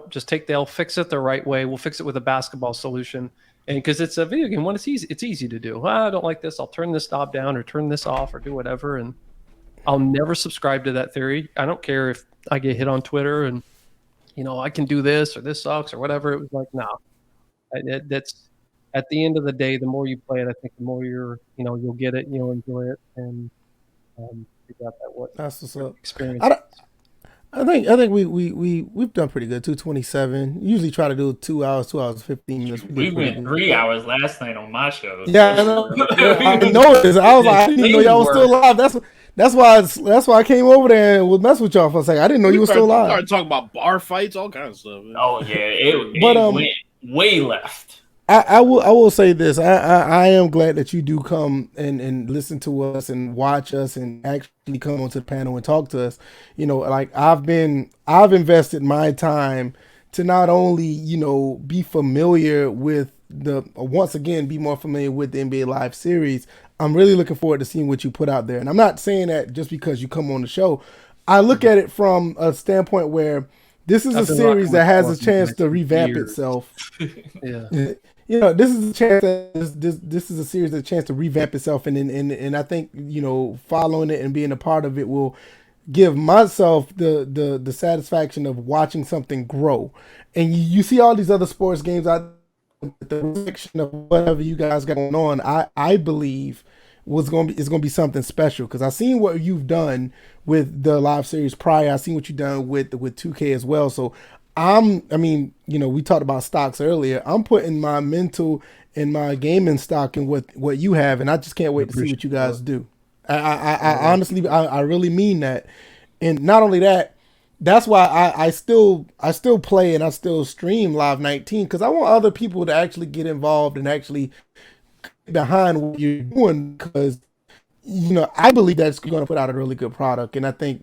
Just they'll fix it the right way. We'll fix it with a basketball solution. And because it's a video game, it's easy to do. I don't like this. I'll turn this knob down or turn this off or do whatever. And I'll never subscribe to that theory. I don't care if I get hit on Twitter and, I can do this or this sucks or whatever. It was like, no, that's, at the end of the day, the more you play it, I think the more you'll get it, you'll enjoy it, and figure out that's what's up. Experience. I think we've done pretty good. 227. Usually try to do 2 hours, 2 hours 15 minutes. We went 3 hours last night on my show. Yeah, I know. I noticed. I was like, I didn't even know y'all was still alive. That's why I came over there and would mess with y'all for a second. I didn't know you were still alive. We started talking about bar fights, all kinds of stuff. Man. Oh yeah, it went way left. I will say this. I am glad that you do come and listen to us and watch us and actually come onto the panel and talk to us. Like I've invested my time to not only, be familiar with be more familiar with the NBA Live series. I'm really looking forward to seeing what you put out there. And I'm not saying that just because you come on the show. I look at it from a standpoint where this is a series that has a chance to revamp itself. Yeah. This is a chance. This is a series that a chance to revamp itself, and I think following it and being a part of it will give myself the satisfaction of watching something grow. And you see all these other sports games out, the reflection of whatever you guys got going on. I believe is going to be something special because I've seen what you've done with the live series prior. I've seen what you've done with 2K as well. So. We talked about stocks earlier. I'm putting my mental and my gaming stock in what you have, and I just can't wait to see what you guys do. I honestly, I really mean that. And not only that, that's why I still play and I still stream Live 19 because I want other people to actually get involved and actually get behind what you're doing because I believe that's going to put out a really good product. And I think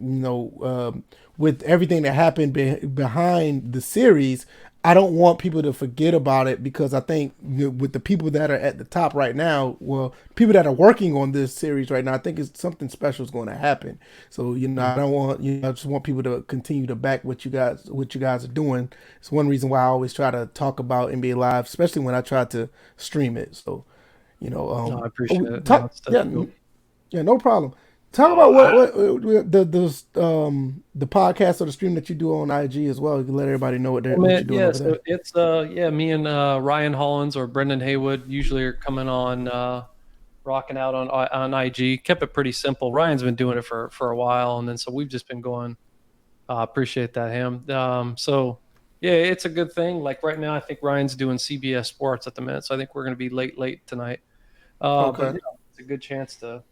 with everything that happened behind the series, I don't want people to forget about it because I think with the people that are at the top right now, well, people that are working on this series right now, I think it's something special is going to happen. So I don't want I just want people to continue to back what you guys are doing. It's one reason why I always try to talk about NBA Live, especially when I try to stream it. So I appreciate it. Yeah, no problem. Talk about what the podcast or the stream that you do on IG as well. You can let everybody know what you're doing over there. It's me and Ryan Hollins or Brendan Haywood usually are coming on, rocking out on IG. Kept it pretty simple. Ryan's been doing it for a while, and then so we've just been going. Appreciate that, him. So yeah, it's a good thing. Like right now, I think Ryan's doing CBS Sports at the minute, so I think we're going to be late tonight. Okay. But it's a good chance to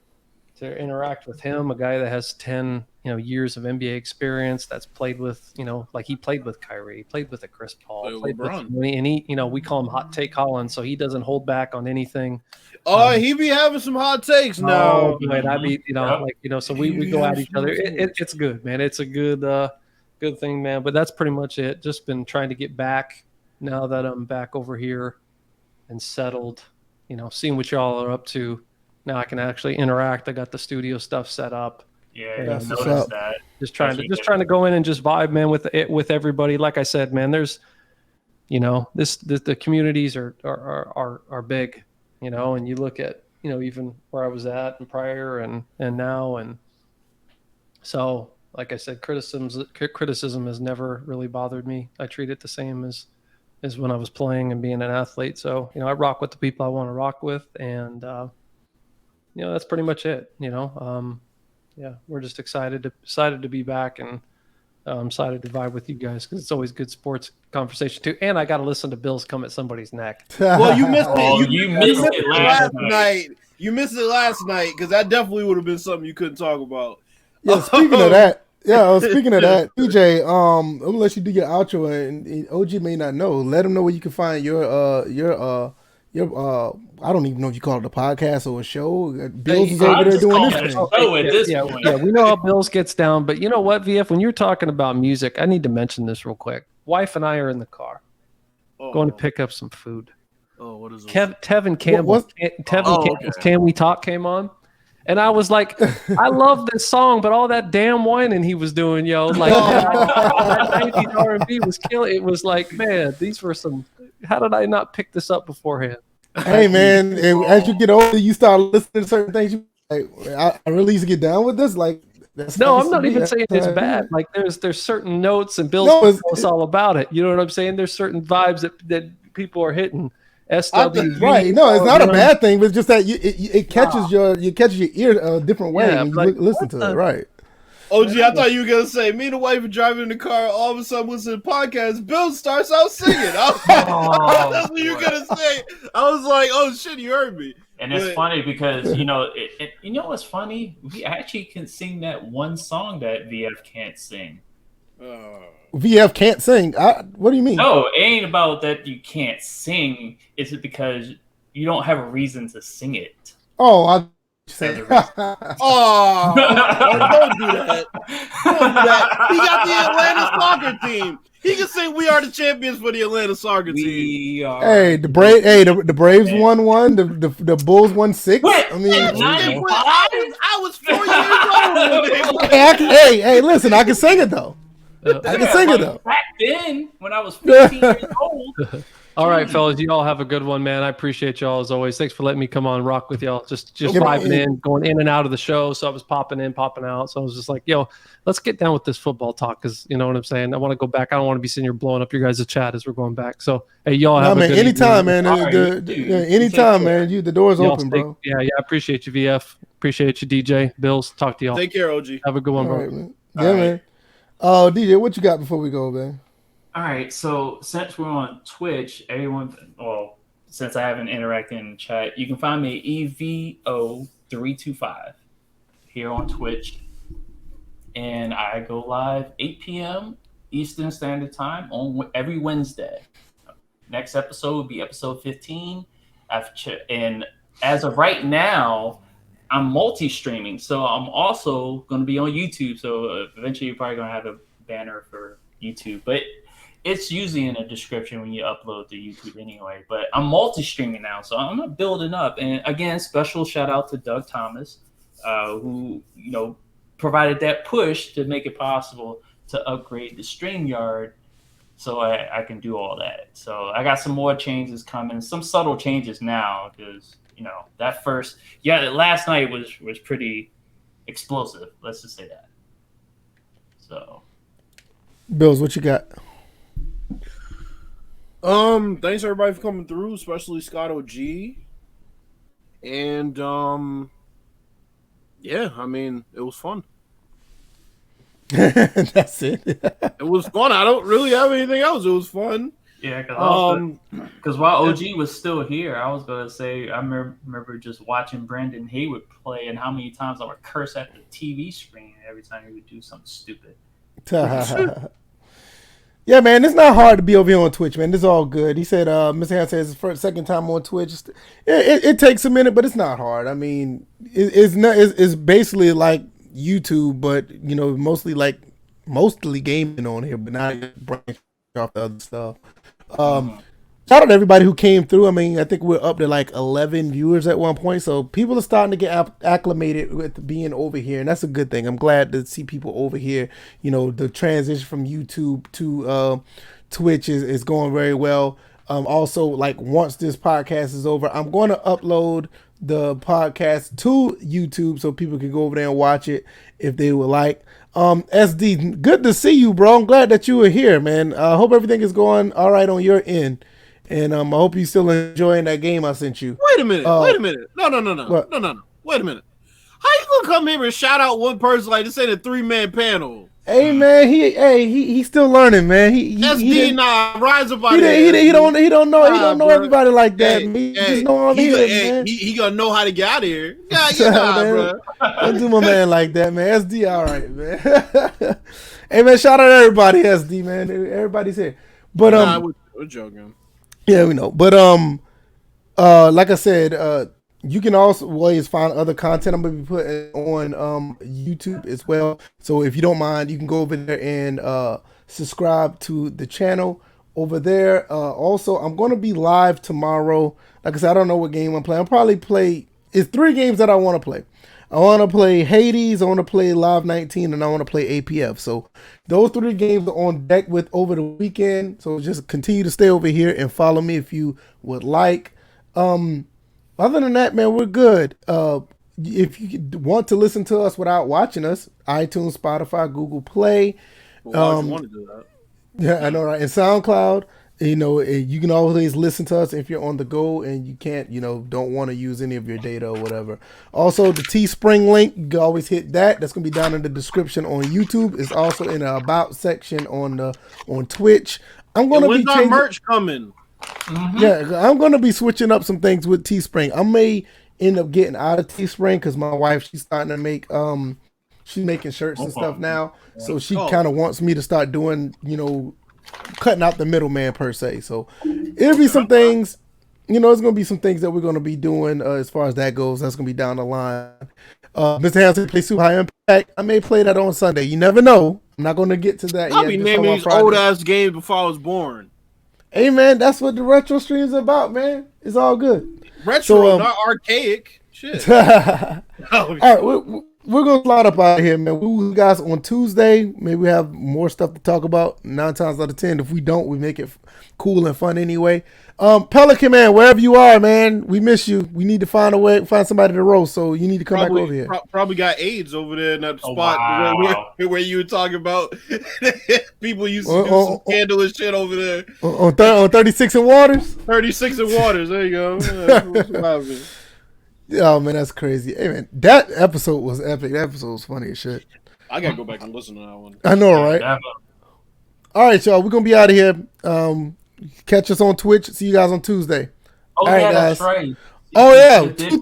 interact with him, a guy that has 10 years of NBA experience, that's played with like he played with Kyrie, played with a Chris Paul, played with, and he we call him Hot Take Holland, so he doesn't hold back on anything. He be having some hot takes now. I mean, so we go at each other. It's good, man. It's a good thing, man. But that's pretty much it. Just been trying to get back now that I'm back over here and settled. Seeing what y'all are up to. Now I can actually interact. I got the studio stuff set up. Yeah, that's noticed that. Just trying to go in and just vibe, man, with everybody. Like I said, man, there's, the communities are big, and you look at, even where I was at and prior and now, and so like I said, criticism has never really bothered me. I treat it the same as when I was playing and being an athlete. So I rock with the people I want to rock with, and that's pretty much it. We're just excited to be back, and I'm excited to vibe with you guys because it's always good sports conversation too. And I got to listen to Bills come at somebody's neck. Well, you missed it. You missed it last night. You missed it last night because that definitely would have been something you couldn't talk about. Yeah, speaking of that, DJ, I'm gonna let you do your outro, and OG may not know. Let him know where you can find your I don't even know if you call it a podcast or a show. Bills is over there doing this thing. Yeah, we know how Bills gets down, but you know what, VF? When you're talking about music, I need to mention this real quick. Wife and I are in the car, going to pick up some food. Oh, what is it? Tevin Campbell. Campbell's Can We Talk came on. And I was like, I love this song, but all that damn whining he was doing, like that 90s R&B was killing. It was like, man, these were some. How did I not pick this up beforehand? Hey, man, and as you get older, you start listening to certain things. You like, I really used to get down with this. Like, no, I'm not even saying it's bad. Like, there's certain notes, and Bill's tell us all about it. You know what I'm saying? There's certain vibes that people are hitting. SW, right? No, it's not a bad thing, but it's just that it catches your ear a different way when you listen to it, right? OG, I thought you were gonna say me and the wife are driving in the car. All of a sudden, listen to the podcast. Bill starts out singing. That's what you were gonna say. I was like, oh shit, you heard me. And it's funny because you know what's funny? We actually can sing that one song that VF can't sing. VF can't sing. What do you mean? No, it ain't about that you can't sing. It's because you don't have a reason to sing it. Oh, I don't do that. Don't do that. He got the Atlanta soccer team. He can say we are the champions for the Atlanta soccer team. Hey, the Braves won one. The Bulls won 6. I mean, I was 4 years old. Hey, listen, I can sing it though. I can sing it though. Back then, when I was 15 years old. All right, fellas, you all have a good one, man. I appreciate y'all as always. Thanks for letting me come on and rock with y'all. Just vibing in, going in and out of the show. So I was popping in, popping out. So I was just like, yo, let's get down with this football talk because you know what I'm saying. I want to go back. I don't want to be sitting here blowing up your guys' chat as we're going back. So hey, y'all have a good anytime, man. Anytime, man. The door's open, bro. Yeah. I appreciate you, VF. Appreciate you, DJ. Bills. Talk to y'all. Take care, OG. Have a good one, bro. Right, man. Man. DJ, what you got before we go, man? All right, so since we're on Twitch, since I haven't interacted in the chat, you can find me at EVO325. here on Twitch. And I go live 8 p.m. Eastern Standard Time on every Wednesday. Next episode will be episode 15. And as of right now, I'm multi-streaming. So I'm also going to be on YouTube. So eventually you're probably going to have a banner for YouTube. But it's usually in the description when you upload to YouTube anyway. But I'm multi-streaming now. So I'm building up. And again, special shout out to Doug Thomas, who, provided that push to make it possible to upgrade the StreamYard so I can do all that. So I got some more changes coming, some subtle changes now because, that first, last night was pretty explosive. Let's just say that. So. Bills, what you got? Thanks everybody for coming through, especially Scott OG. And, it was fun. That's it. It was fun. I don't really have anything else. It was fun. Yeah, because while OG was still here, I was gonna say I remember just watching Brandon Haywood play and how many times I would curse at the TV screen every time he would do something stupid. Yeah, man, it's not hard to be over here on Twitch, man. It's all good. He said, Mr. Han says his second time on Twitch. It takes a minute, but it's not hard. I mean, it's basically like YouTube, but mostly gaming on here, but not branching off the other stuff. Shout out to everybody who came through. I mean, I think we're up to like 11 viewers at one point, so people are starting to get acclimated with being over here, and that's a good thing. I'm glad to see people over here. The transition from YouTube to Twitch is going very well. Also, like once this podcast is over, I'm going to upload the podcast to YouTube so people can go over there and watch it if they would like. SD, good to see you, bro. I'm glad that you were here, man. I hope everything is going all right on your end. And I hope you're still enjoying that game I sent you. Wait a minute. No. Wait a minute. How you gonna come here and shout out one person like this ain't a 3-man panel? Hey man, he's still learning, man. He rise up out he don't know everybody like that. He just know I'm here, man. He gonna know how to get out of here. Bro. Don't do my man like that, man. SD, all right, man. Hey man, shout out to everybody, SD, man. Everybody's here. But we're joking. Yeah, we know. But like I said, you can also always find other content I'm gonna be putting on YouTube as well. So if you don't mind, you can go over there and subscribe to the channel over there. Also, I'm gonna be live tomorrow. Like I said, I don't know what game I'm playing. I'll probably play. It's 3 games that I want to play. I want to play Hades, I want to play Live 19, and I want to play APF. So those 3 games are on deck with over the weekend. So just continue to stay over here and follow me if you would like. Other than that, man, we're good. If you want to listen to us without watching us, iTunes, Spotify, Google Play. Well, you want to do that? Yeah, I know, right? And SoundCloud. You can always listen to us if you're on the go and you can't, don't want to use any of your data or whatever. Also, the Teespring link, you can always hit that. That's going to be down in the description on YouTube. It's also in the About section on Twitch. I'm going to be changing merch coming. Mm-hmm. Yeah, I'm going to be switching up some things with Teespring. I may end up getting out of Teespring because my wife, she's starting to make, she's making shirts and stuff now. So she kind of wants me to start doing, cutting out the middleman per se. So it'll be some things, it's going to be some things that we're going to be doing as far as that goes. That's going to be down the line. Mr. Hanson plays Super High Impact. I may play that on Sunday. You never know. I'm not going to get to that yet. I'll be naming these old-ass games before I was born. Hey, man, that's what the retro stream is about, man. It's all good. Retro, not archaic. Shit. All right, we're going to slide up out of here, man. We'll see you guys on Tuesday. Maybe we have more stuff to talk about. 9 times out of 10. If we don't, we make it cool and fun anyway. Pelican, man, wherever you are, man, we miss you. We need to find somebody to roast, so you need to come back over here. Probably got AIDS over there in that spot where you were talking about. People used to do some scandalous shit over there. On 36 and Waters? 36 and Waters, there you go. Oh, man, that's crazy. Hey, man, that episode was epic. That episode was funny as shit. I got to go back and listen to that one. I know, right? All right, y'all, we're going to be out of here. Catch us on Twitch. See you guys on Tuesday. Oh, all right, yeah, guys. that's right. Oh, yeah. Two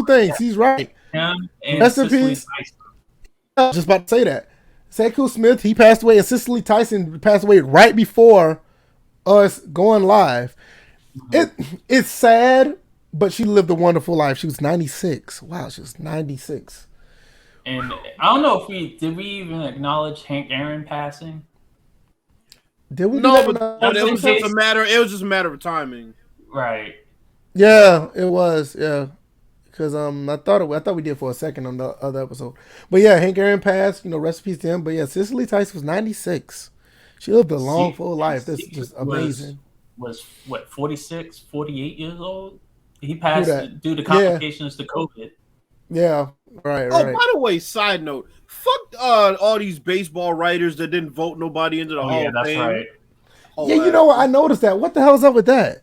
things. He's right. Him and Rest in Cicely peace. Tyson. I was just about to say that. Sekou Smith, he passed away, and Cicely Tyson passed away right before us going live. It's sad, but she lived a wonderful life. She was 96. Wow, she was 96. And I don't know if did we even acknowledge Hank Aaron passing? Did we? No, do but that? it was just a matter. It was just a matter of timing. Right. Yeah, it was. Yeah, because I thought we did for a second on the other episode. But yeah, Hank Aaron passed. Rest in peace to him. But yeah, Cicely Tyson was 96. She lived a long, full life. That's just amazing. Was what 46, 48 years old? He passed due to complications to COVID. Yeah, right. Oh, by the way, side note, fuck all these baseball writers that didn't vote nobody into the Hall of that's Fame. right. Yeah, you know what? I noticed that. What the hell's up with that?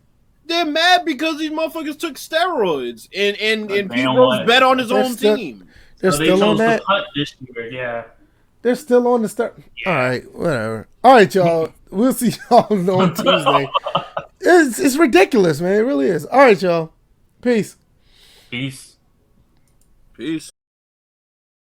They're mad because these motherfuckers took steroids and Pete Rose bet on his own team. They're still on that. This year, yeah. They're still on the start. Yeah. All right, whatever. All right, y'all. We'll see y'all on Tuesday. It's ridiculous, man. It really is. All right, y'all. Peace. Peace. Peace.